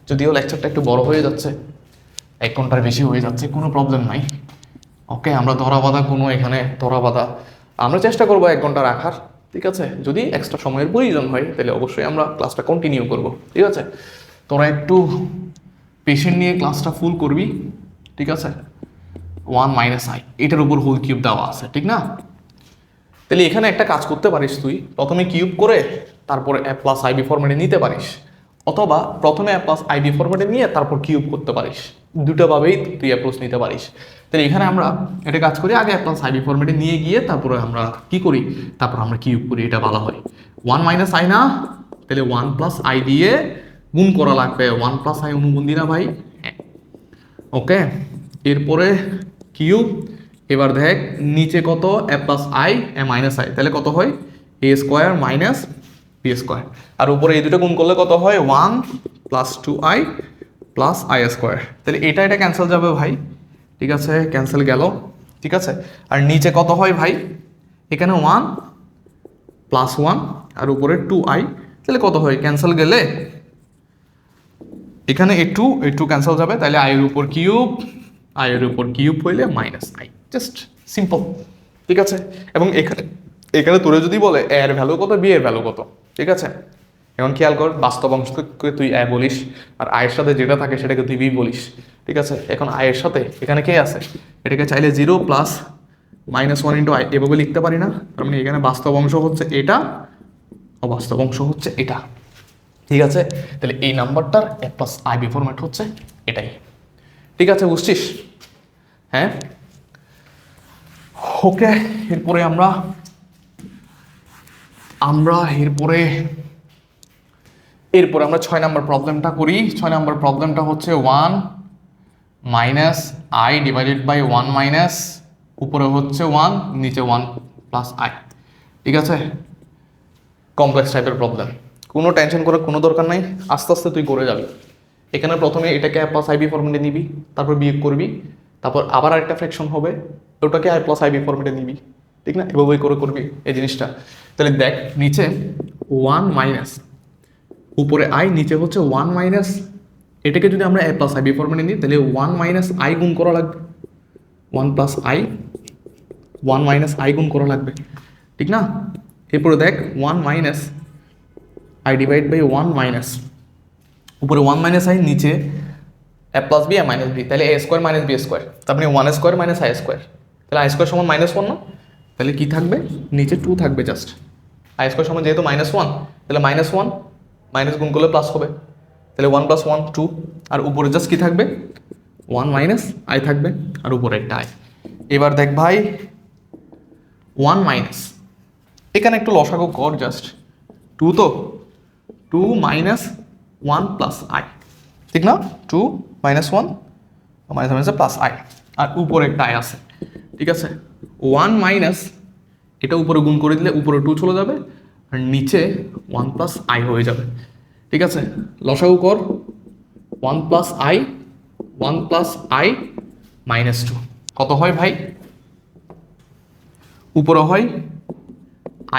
যদিও লেকচারটা একটু বড় হয়ে যাচ্ছে, 1 ঘন্টার বেশি হয়ে যাচ্ছে, কোনো প্রবলেম নাই, ওকে। আমরা ধরা বাঁধা আমরা চেষ্টা করবো 1 ঘন্টা রাখার, ঠিক আছে। যদি এক্সট্রা সময়ের প্রয়োজন হয় তাহলে অবশ্যই আমরা ক্লাসটা কন্টিনিউ করব, ঠিক আছে। তোরা একটু পেশেন্ট নিয়ে ক্লাসটা ফুল করবি, ঠিক আছে। 1 - i এটার উপর হোল কিউব দেওয়া আছে, ঠিক না। তাহলে এখানে একটা কাজ করতে পারিস, তুই প্রথমে কিউব করে তারপরে a+ib ফরম্যাটে নিতে পারিস, অথবা প্রথমে a+ib ফরম্যাটে নিয়ে তারপর কিউব করতে পারিস, দুটোভাবেই তুই অ্যাপ্রোচ নিতে পারিস। তাহলে এখানে আমরা এটা কাজ করি, আগে a+ib ফরম্যাটে নিয়ে গিয়ে তারপরে আমরা কি করি, তারপর আমরা কিউব করি, এটা ভালো হয়। 1 - i না, তাহলে 1 + i দিয়ে গুণ করা লাগবে, 1 + i অনুবন্ধী না ভাই, ওকে। এরপরে কিউব, এবার দেখ নিচে কত a+i a-i, তাহলে কত হয় a² - b², আর উপরে এই দুটো গুণ করলে কত হয় 1 + 2i + i², তাহলে এটা ক্যান্সেল যাবে ভাই, ঠিক আছে, ক্যান্সেল গেল, ঠিক আছে। আর নিচে কত হয় ভাই, এখানে 1 + 1 আর উপরে 2i, তাহলে কত হয় ক্যান্সেল গেলে এখানে একটু ক্যান্সেল যাবে, তাহলে i এর উপর কিউব হইলে -i, জাস্ট সিম্পল, ঠিক আছে। এবং এখানে তোরে যদি বলে a এর ভ্যালু কত, b এর ভ্যালু কত, ঠিক আছে। এখন খেয়াল কর, বাস্তব অংশকে তুই a বলিস আর i এর সাথে যেটা থাকে সেটাকে তুই b বলিস, ঠিক আছে। এখন i এর সাথে এখানে কে আছে, এটাকে চাইলে 0 + -1 × i এভাবে লিখতে পারি না, তার মানে এখানে বাস্তব অংশ হচ্ছে এটা, অবাস্তব অংশ হচ্ছে এটা, ঠিক আছে। তাহলে এই নাম্বারটার a+ib ফরম্যাট হচ্ছে এটাই, ঠিক আছে, বুঝছিস, হ্যাঁ, ওকে। এরপরে আমরা এরপরে আমরা 6 নম্বর প্রবলেমটা করি। 6 নম্বর প্রবলেমটা হচ্ছে 1 - i / 1 - উপরে হচ্ছে 1 নিচে 1 + i, ঠিক আছে। কমপ্লেক্স টাইপের প্রবলেম, কোনো টেনশন করার কোনো দরকার নাই, আস্তে আস্তে তুই করে যাবি। এখানে প্রথমে এটাকে a+ib ফরম্যাটে নিবি, তারপর বিয়োগ করবি, তারপর আবার আরেকটা ফ্র্যাকশন হবে, ওটাকে a+ib ফরম্যাটে নিবি, ঠিক না, এভাবেই করে করবি এই জিনিসটা। তাহলে দেখ নিচে 1 - উপরে i, নিচে হচ্ছে 1 - এটাকে যদি আমরা a+ib ফরম্যাটে নিই তাহলে 1 - i গুণ করা লাগবে, 1 + i 1 - i গুণ করা লাগবে, ঠিক না। এরপরে দেখ 1 - i / 1 উপরে 1 - i, নিচে a+b a-b, তাহলে a² - b², তার মানে 1² - i², তাহলে i² সমান -1 না, তাহলে কি থাকবে নিচে 2 থাকবে, জাস্ট i² সমান যেহেতু -1 তাহলে -1 মাইনাস গুণ করলে প্লাস হবে, তাহলে 1 + 1 2, আর উপরে জাস্ট কি থাকবে 1 - i থাকবে, আর উপরে একটা i। এবার দেখ ভাই 1 - এখানে একটু লসাগু কর, জাস্ট 2 তো 2 - 1 + i, ঠিক না, 2 - 1 - i, আর উপরে একটা i আছে, ঠিক আছে। 1 - এটা উপরে গুণ করে দিলে উপরে 2 চলে যাবে, আর নিচে 1 + i হয়ে যাবে, ঠিক আছে। লসাগু কর 1 + i 1 + i -2 কত হয় ভাই, উপরে হয়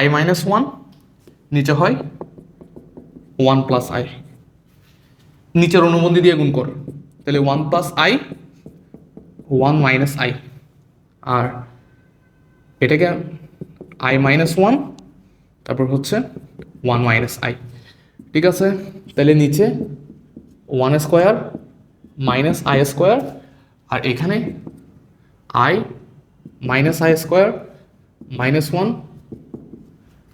i - 1, নিচে হয় 1 + i, নিচের অনুবন্ধী দিয়ে গুণ কর, তাহলে 1 + i 1 - i, আর এটাকে i - 1, তারপর হচ্ছে 1 - i, ঠিক আছে, তাহলে নিচে 1 স্কোয়ার মাইনাস আই স্কোয়ার, আর এখানে I minus I square minus 1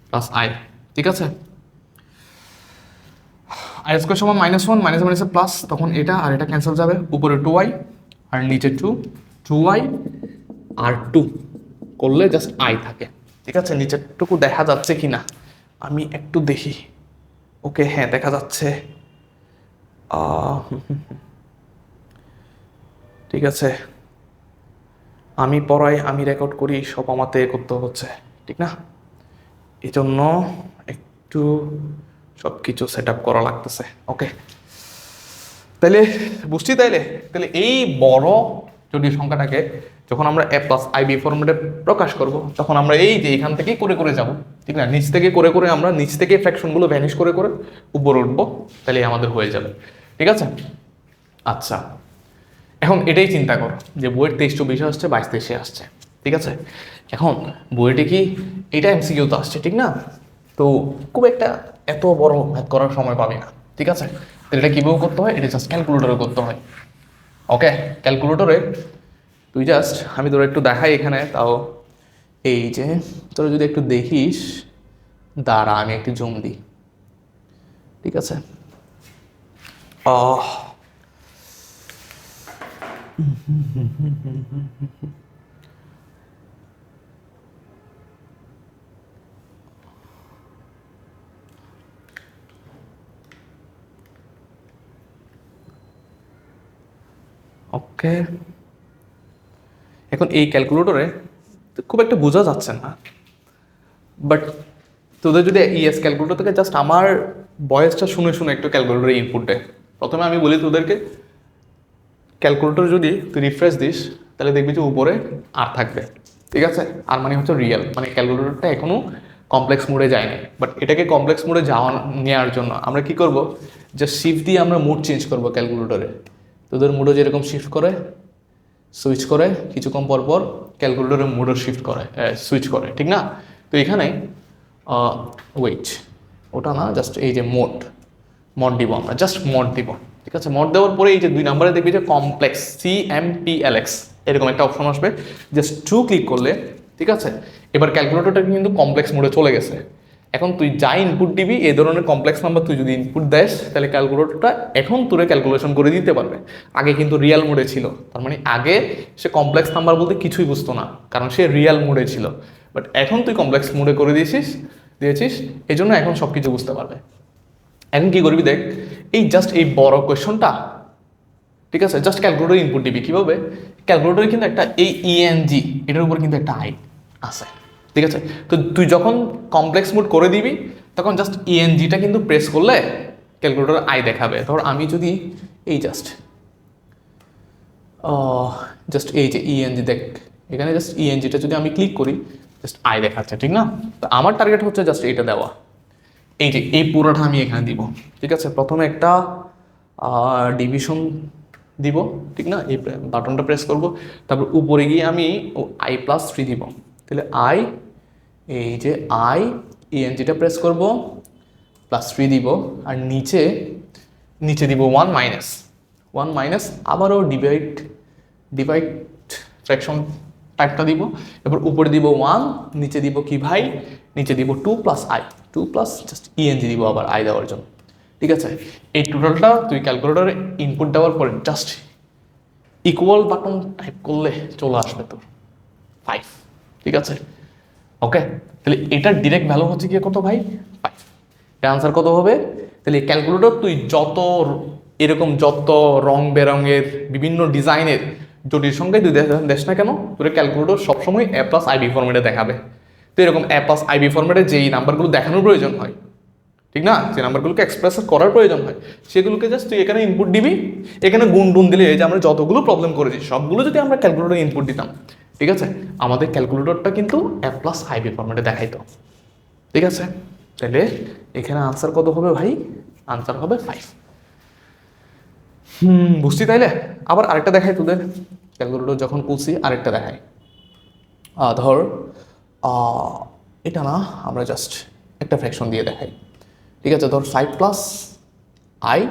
plus I. ঠিক আছে, আই স্কোয়ার সমান -1 মাইনাস মাইনাসে প্লাস, তখন এটা আর এটা ক্যান্সেল যাবে, উপরে 2i আর নিচে 2i আর 2 করলে জাস্ট আই থাকে। ঠিক আছে, নিচেরটুকু দেখা যাচ্ছে কি না আমি একটু দেখি। ওকে, হ্যাঁ দেখা যাচ্ছে। ঠিক আছে, আমি পড়াই, আমি রেকর্ড করি, সব আমাতে করতে হচ্ছে, ঠিক না? এই জন্য একটু সব কিছু সেট আপ করা লাগতেছে। ওকে, তাহলে বুঝছি। তাহলে এই বড় জটিল সংখ্যাটাকে যখন আমরা এ প্লাস আইবি ফর্মেটে প্রকাশ করব, তখন আমরা এই যে এখান থেকেই করে করে যাব, ঠিক না? নিচ থেকে করে করে আমরা নিচ থেকে ফ্র্যাকশনগুলো ভ্যানিশ করে করে উপরে উঠবো, তাহলে আমাদের হয়ে যাবে। ঠিক আছে, আচ্ছা এখন এটাই চিন্তা কর যে বইয়ের 23-24 আসছে, 22-23 আসছে। ঠিক আছে, এখন বইটি কি এটা এমসিকিউ তো আসছে, ঠিক না? তো খুব একটা এত বড় ম্যাথ করার সময় পাবি না। ঠিক আছে, তো এটা কীভাবে করতে হয়, এটা জাস্ট ক্যালকুলেটরে করতে হয়। ওকে, ক্যালকুলেটরে তুই জাস্ট, আমি তোরা একটু দেখাই এখানে, তাও এই যে তোরা যদি একটু দেখিস, দাঁড়া আমি একটু জুম দিই। ঠিক আছে, ওকে, এখন এই ক্যালকুলেটরে খুব একটা বোঝা যাচ্ছে না, বাট তোদের যদি ইএস ক্যালকুলেটর থেকে জাস্ট আমার ভয়েসটা শুনে শুনে একটু ক্যালকুলেটরে ইনপুট দেয়। প্রথমে আমি বলি তোদেরকে, ক্যালকুলেটর যদি তুই রিফ্রেশ দিস তাহলে দেখবি যে উপরে আর থাকবে। ঠিক আছে, আর মানে হচ্ছে রিয়েল, মানে ক্যালকুলেটরটা এখনও কমপ্লেক্স মোডে যায়নি। বাট এটাকে কমপ্লেক্স মোডে যাওয়া নেওয়ার জন্য আমরা কি করব, যে শিফট দিয়ে আমরা মোড চেঞ্জ করব ক্যালকুলেটরে। তোদের মোডও যেরকম শিফট করে, সুইচ করে কিছুক্ষণ পর পর ক্যালকুলেটরের মোডও শিফট করে, সুইচ করে, ঠিক না? তো এখানে ওয়েট, ওটা না, জাস্ট এই যে মড দিব, আমরা জাস্ট মড দিব। ঠিক আছে, মড দেওয়ার পরে এই যে 2 নম্বরে দেখবি যে কমপ্লেক্স CMPLX এরকম একটা অপশন আসবে, জাস্ট 2 ক্লিক করলে, ঠিক আছে, এবার ক্যালকুলেটরটা কিন্তু কমপ্লেক্স মোডে চলে গেছে। এখন তুই যা ইনপুট দিবি, এই ধরনের কমপ্লেক্স নাম্বার তুই যদি ইনপুট দেস, তাহলে ক্যালকুলেটরটা এখন তোরে ক্যালকুলেশন করে দিতে পারবে। আগে কিন্তু রিয়াল মোডে ছিল, তার মানে আগে সে কমপ্লেক্স নাম্বার বলতে কিছুই বুঝতো না, কারণ সে রিয়াল মোডে ছিল। বাট এখন তুই কমপ্লেক্স মোডে করে দিয়েছিস, এই জন্য এখন সব কিছু বুঝতে পারবে। এখন কি করবি দেখ, এই জাস্ট এই বড় কোয়েশনটা, ঠিক আছে, জাস্ট ক্যালকুলেটর ইনপুট দিবি। কীভাবে, ক্যালকুলেটরে কিন্তু একটা এই ইএনজি, এটার উপর কিন্তু একটা আই আছে। ঠিক আছে, তো তুই যখন কমপ্লেক্স মোড করে দিবি, তখন জাস্ট ইএনজিটা কিন্তু প্রেস করলে ক্যালকুলেটর আই দেখাবে। ধর আমি যদি এই জাস্ট এই যে ইএনজি দেখ, এখানে জাস্ট ইএনজিটা যদি আমি ক্লিক করি, জাস্ট আই দেখাচ্ছে, ঠিক না? তো আমার টার্গেট হচ্ছে জাস্ট এইটা দেওয়া, এই যে এই পুরোটা আমি এখানে দিব। ঠিক আছে, প্রথমে একটা ডিভিশন দিব, ঠিক না? এই বাটনটা প্রেস করব, তারপর উপরে গিয়ে আমি I+3 দিব। তাহলে আই, এই যে আই ইএনজিটা প্রেস করব, +3 দিব, আর নিচে দিব 1 মাইনাস আবারও ডিভাইড ফ্র্যাকশন টাইপটা দিব। এবার উপরে দিব 1, নিচে দিব কি ভাই, নিচে দিব 2 plus I, 2 plus just ENG দিব আবার আই দেওয়ার জন্য। ঠিক আছে, এই টোটালটা তুই ক্যালকুলেটরে ইনপুট দেওয়ার পরে জাস্ট ইকুয়াল বাটন টাইপ করলে চলে আসবে তোর 5। ঠিক আছে, ওকে, তাহলে এটার ডিরেক্ট ভ্যালু হচ্ছে কি কত ভাই, 5। এটা আনসার কত হবে? তাহলে ক্যালকুলেটর তুই যত রং বেরঙের বিভিন্ন ডিজাইনের জটিল সংখ্যায় তুই দেখ না কেন, তোর ক্যালকুলেটর সবসময় A+IB ফর্মেটে দেখাবে। তো এরকম A+IB ফর্মেটে যেই নাম্বারগুলো দেখানোর প্রয়োজন হয়, ঠিক না, যে নাম্বারগুলোকে এক্সপ্রেস করার প্রয়োজন হয়, সেগুলোকে জাস্ট তুই এখানে ইনপুট দিবি। এখানে গুণ দিলে, এই যে আমরা যতগুলো প্রবলেম করেছি সবগুলো যদি আমরা ক্যালকুলেটরে ইনপুট দিতাম, ঠিক আছে, আমাদের ক্যালকুলেটরটা কিন্তু A+IB ফর্মেটে দেখাইতো। ঠিক আছে, তাহলে এখানে আনসার কত হবে ভাই? আনসার হবে 5। বুঝছি। তাইলে আবার আরেকটা দেখাই তোদের, ক্যালকুলেটর যখন খুলছি আরেকটা দেখাই। ধর এটা না, আমরা জাস্ট একটা ফ্র্যাকশন দিয়ে দেখাই। ঠিক ঠিক আছে, ধর 5 প্লাস আই,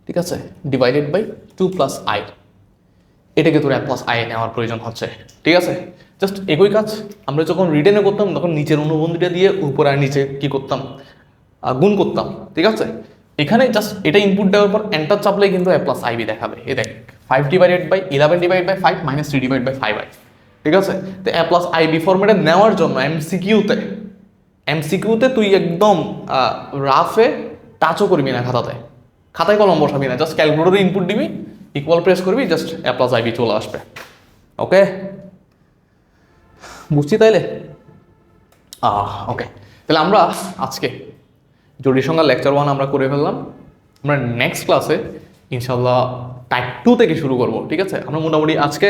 ঠিক আছে, ডিভাইডেড বাই 2 প্লাস আই, এটাকে তোর এক প্লাস আই নেওয়ার প্রয়োজন হচ্ছে। ঠিক আছে, জাস্ট একই কাজ আমরা যখন রিটেনে করতাম তখন নিচের অনুবন্ধীটা দিয়ে উপর আর নিচে কি করতাম, গুণ করতাম। ঠিক আছে, এখানে জাস্ট এটা ইনপুট দেওয়ার পর এন্টার চাপলেই কিন্তু এ প্লাস আইবি দেখাবে। এ দেখ 5 divided by 11 divide by 5 minus 3 divide by 5i। ঠিক আছে, তো এ প্লাস আইবি ফরম্যাটে নেওয়ার জন্য এমসিকিউতে তুই একদম রাফে টাচও করবি না, খাতায় কলম বসাবি না, জাস্ট ক্যালকুলেটরে ইনপুট দিবি, ইকুয়াল প্রেস করবি, জাস্ট এ প্লাস আইবি চলে আসবে। ওকে, বুঝছি তাইলে? ওকে, তাহলে আমরা আজকে জটিল সংখ্যা লেকচার 1 আমরা করে ফেললাম। আমরা নেক্সট ক্লাসে ইনশাল্লাহ টাইপ 2 থেকে শুরু করব। ঠিক আছে, আমরা মোটামুটি আজকে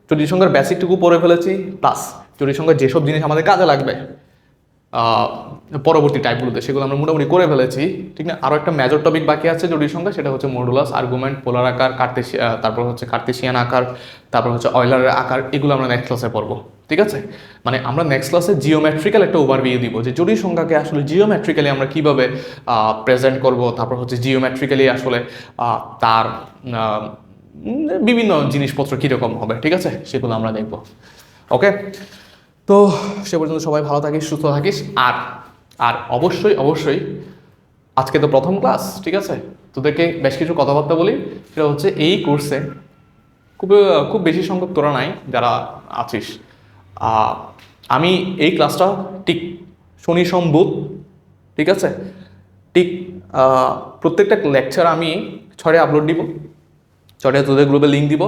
জটিল সংখ্যার বেসিকটুকু পড়ে ফেলেছি, প্লাস জটিল সংখ্যার যেসব জিনিস আমাদের কাজে লাগবে পরবর্তী টাইপগুলোতে সেগুলো আমরা মোটামুটি করে ফেলেছি। ঠিক না, আরও একটা মেজর টপিক বাকি আছে জটিল সংখ্যা, সেটা হচ্ছে মডুলাস, আর্গুমেন্ট, পোলার আকার, তারপর হচ্ছে কার্তেশিয়ান আকার, তারপর হচ্ছে অয়লারের আকার, এগুলো আমরা নেক্সট ক্লাসে পড়বো। ঠিক আছে, মানে আমরা নেক্সট ক্লাসে জিওমেট্রিক্যাল একটা ওভারভিউ দিব যে জটিল সংখ্যাকে আসলে জিওমেট্রিক্যালি আমরা কীভাবে প্রেজেন্ট করব, তারপর হচ্ছে জিওমেট্রিক্যালি আসলে তার বিভিন্ন জিনিসপত্র কীরকম হবে। ঠিক আছে, সেগুলো আমরা দেখব। ওকে, তো সে পর্যন্ত সবাই ভালো থাকিস, সুস্থ থাকিস। আর অবশ্যই আজকে তো প্রথম ক্লাস, ঠিক আছে, তোদেরকে বেশ কিছু কথাবার্তা বলি। সেটা হচ্ছে এই কোর্সে খুব বেশি সংখ্যক তোরা নাই যারা আছিস। আমি এই ক্লাসটা ঠিক শনি সোম বুধ, ঠিক আছে, ঠিক প্রত্যেকটা লেকচার আমি 6টায় আপলোড দিব, 6টায় তোদের গ্রুপে লিঙ্ক দিব।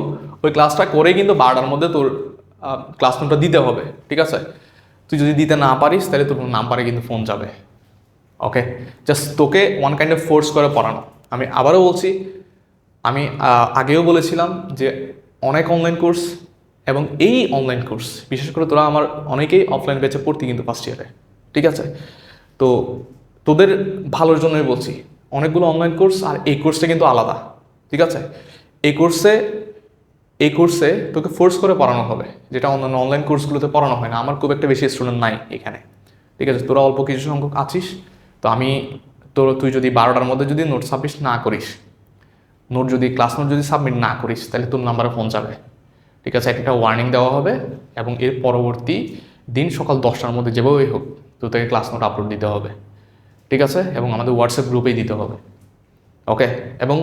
ওই ক্লাসটা করে কিন্তু 12টার মধ্যে তোর ক্লাস নোটটা দিতে হবে। ঠিক আছে, তুই যদি দিতে না পারিস তাহলে তোর নাম্বারে কিন্তু ফোন যাবে। ওকে, জাস্ট তোকে ওয়ান কাইন্ড অফ ফোর্স করে পড়ানো। আমি আবারও বলছি, আমি আগেও বলেছিলাম যে অনেক অনলাইন কোর্স, এবং এই অনলাইন কোর্স বিশেষ করে তোরা আমার অনেকেই অফলাইন ব্যাচে পড়তি কিন্তু ফার্স্ট ইয়ারে। ঠিক আছে, তো তোদের ভালোর জন্যই বলছি, অনেকগুলো অনলাইন কোর্স আর এই কোর্সটা কিন্তু আলাদা। ঠিক আছে, এই কোর্সে তোকে ফোর্স করে পড়ানো হবে, যেটা অন্যান্য অনলাইন কোর্সগুলোতে পড়ানো হয় না। আমার খুব একটা বেশি স্টুডেন্ট নাই এখানে। ঠিক আছে, তোরা অল্প কিছু সংখ্যক আছিস, তো তুই যদি 12টার মধ্যে যদি নোট সাবমিট না করিস, ক্লাস নোট যদি সাবমিট না করিস, তাহলে তোর নাম্বারে ফোন যাবে। ঠিক আছে, একটা ওয়ার্নিং দেওয়া হবে, এবং এর পরবর্তী দিন সকাল 10টার মধ্যে যেভাবেই হোক তোকে ক্লাস নোট আপলোড দিতে হবে। ঠিক আছে, এবং আমাদের হোয়াটসঅ্যাপ গ্রুপেই দিতে হবে। ওকে, এবং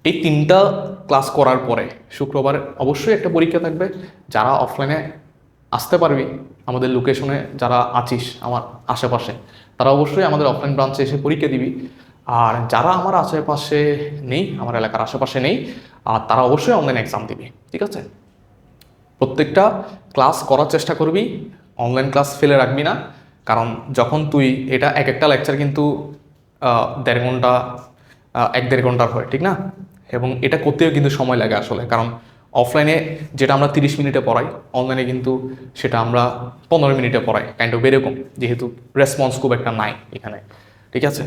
এই 3টা ক্লাস করার পরে শুক্রবার অবশ্যই একটা পরীক্ষা থাকবে। যারা অফলাইনে আসতে পারবি, আমাদের লোকেশনে যারা আছিস আমার আশেপাশে, তারা অবশ্যই আমাদের অফলাইন ব্রাঞ্চে এসে পরীক্ষা দিবি। আর যারা আমার আশেপাশে নেই, আমার এলাকার আশেপাশে নেই, আর তারা অবশ্যই অনলাইন এক্সাম দিবি। ঠিক আছে, প্রত্যেকটা ক্লাস করার চেষ্টা করবি, অনলাইন ক্লাস ফেলে রাখবি না। কারণ যখন তুই এটা একটা লেকচার কিন্তু 1.5 ঘন্টা 1-1.5 ঘন্টার হয়, ঠিক না, এবং এটা করতেও কিন্তু সময় লাগে আসলে। কারণ অফলাইনে যেটা আমরা 30 মিনিটে পড়াই, অনলাইনে কিন্তু সেটা আমরা 15 মিনিটে পড়াই, কাইন্ড অফ এরকম, যেহেতু রেসপন্স খুব একটা নাই এখানে। ঠিক আছে,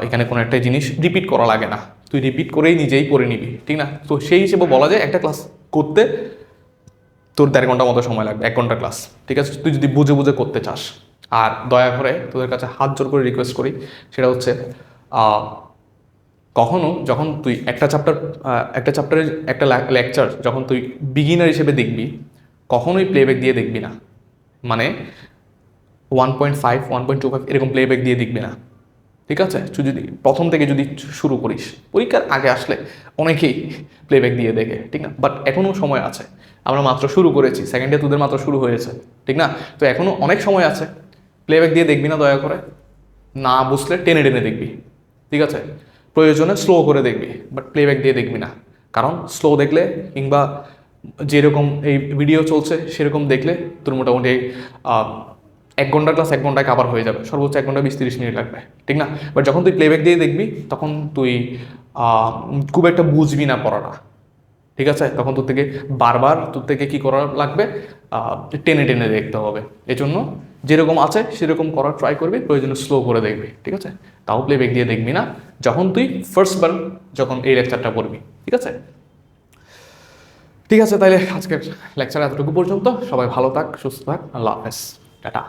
এখানে কোনো একটা জিনিস রিপিট করা লাগে না, তুই রিপিট করেই নিজেই পড়ে নিবি। ঠিক না, তো সেই হিসেবে বলা যায় একটা ক্লাস করতে তোর 1.5 ঘন্টা মতো সময় লাগবে, 1 ঘন্টা ক্লাস। ঠিক আছে, তুই যদি বুঝে বুঝে করতে চাস। আর দয়া করে তোদের কাছে হাত জোর করে রিকোয়েস্ট করি, সেটা হচ্ছে কখনো যখন তুই একটা চ্যাপ্টারের একটা লেকচার যখন তুই বিগিনার হিসেবে দেখবি, কখনোই প্লেব্যাক দিয়ে দেখবি না। মানে 1.5 1.25 এরকম প্লেব্যাক দিয়ে দেখবি না। ঠিক আছে, তুই যদি প্রথম থেকে যদি শুরু করিস, পরীক্ষার আগে আসলে অনেকেই প্লেব্যাক দিয়ে দেখে, ঠিক না, বাট এখনও সময় আছে। আমরা মাত্র শুরু করেছি, সেকেন্ড ইয়ার তোদের মাত্র শুরু হয়েছে, ঠিক না, তো এখনও অনেক সময় আছে। প্লেব্যাক দিয়ে দেখবি না, দয়া করে। না বুঝলে টেনে টেনে দেখবি। ঠিক আছে, প্রয়োজনে স্লো করে দেখবি, বাট প্লেব্যাক দিয়ে দেখবি না। কারণ স্লো দেখলে কিংবা যেরকম এই ভিডিও চলছে সেরকম দেখলে তোর মোটামুটি 1 ঘন্টার ক্লাস 1 ঘন্টায় কাভার হয়ে যাবে, সর্বোচ্চ 1 ঘন্টা 20-30 মিনিট লাগবে, ঠিক না। বাট যখন তুই প্লেব্যাক দিয়ে দেখবি তখন তুই খুব একটা বুঝবি না পড়াটা। ঠিক আছে, তখন তোর থেকে কী করা লাগবে, টেনে টেনে দেখতে হবে। এজন্য যেরকম আছে সেরকম করার ট্রাই করবি, প্রয়োজনে স্লো করে দেখবি। ঠিক আছে, তাও প্লেব্যাক দিয়ে দেখবি না যখন তুই ফার্স্টবার যখন এই লেকচারটা পড়বি। ঠিক আছে, তাইলে আজকের লেকচার এতটুকু পর্যন্ত। সবাই ভালো থাক, সুস্থ থাক, আল্লাহ হাফেজ, টাটা।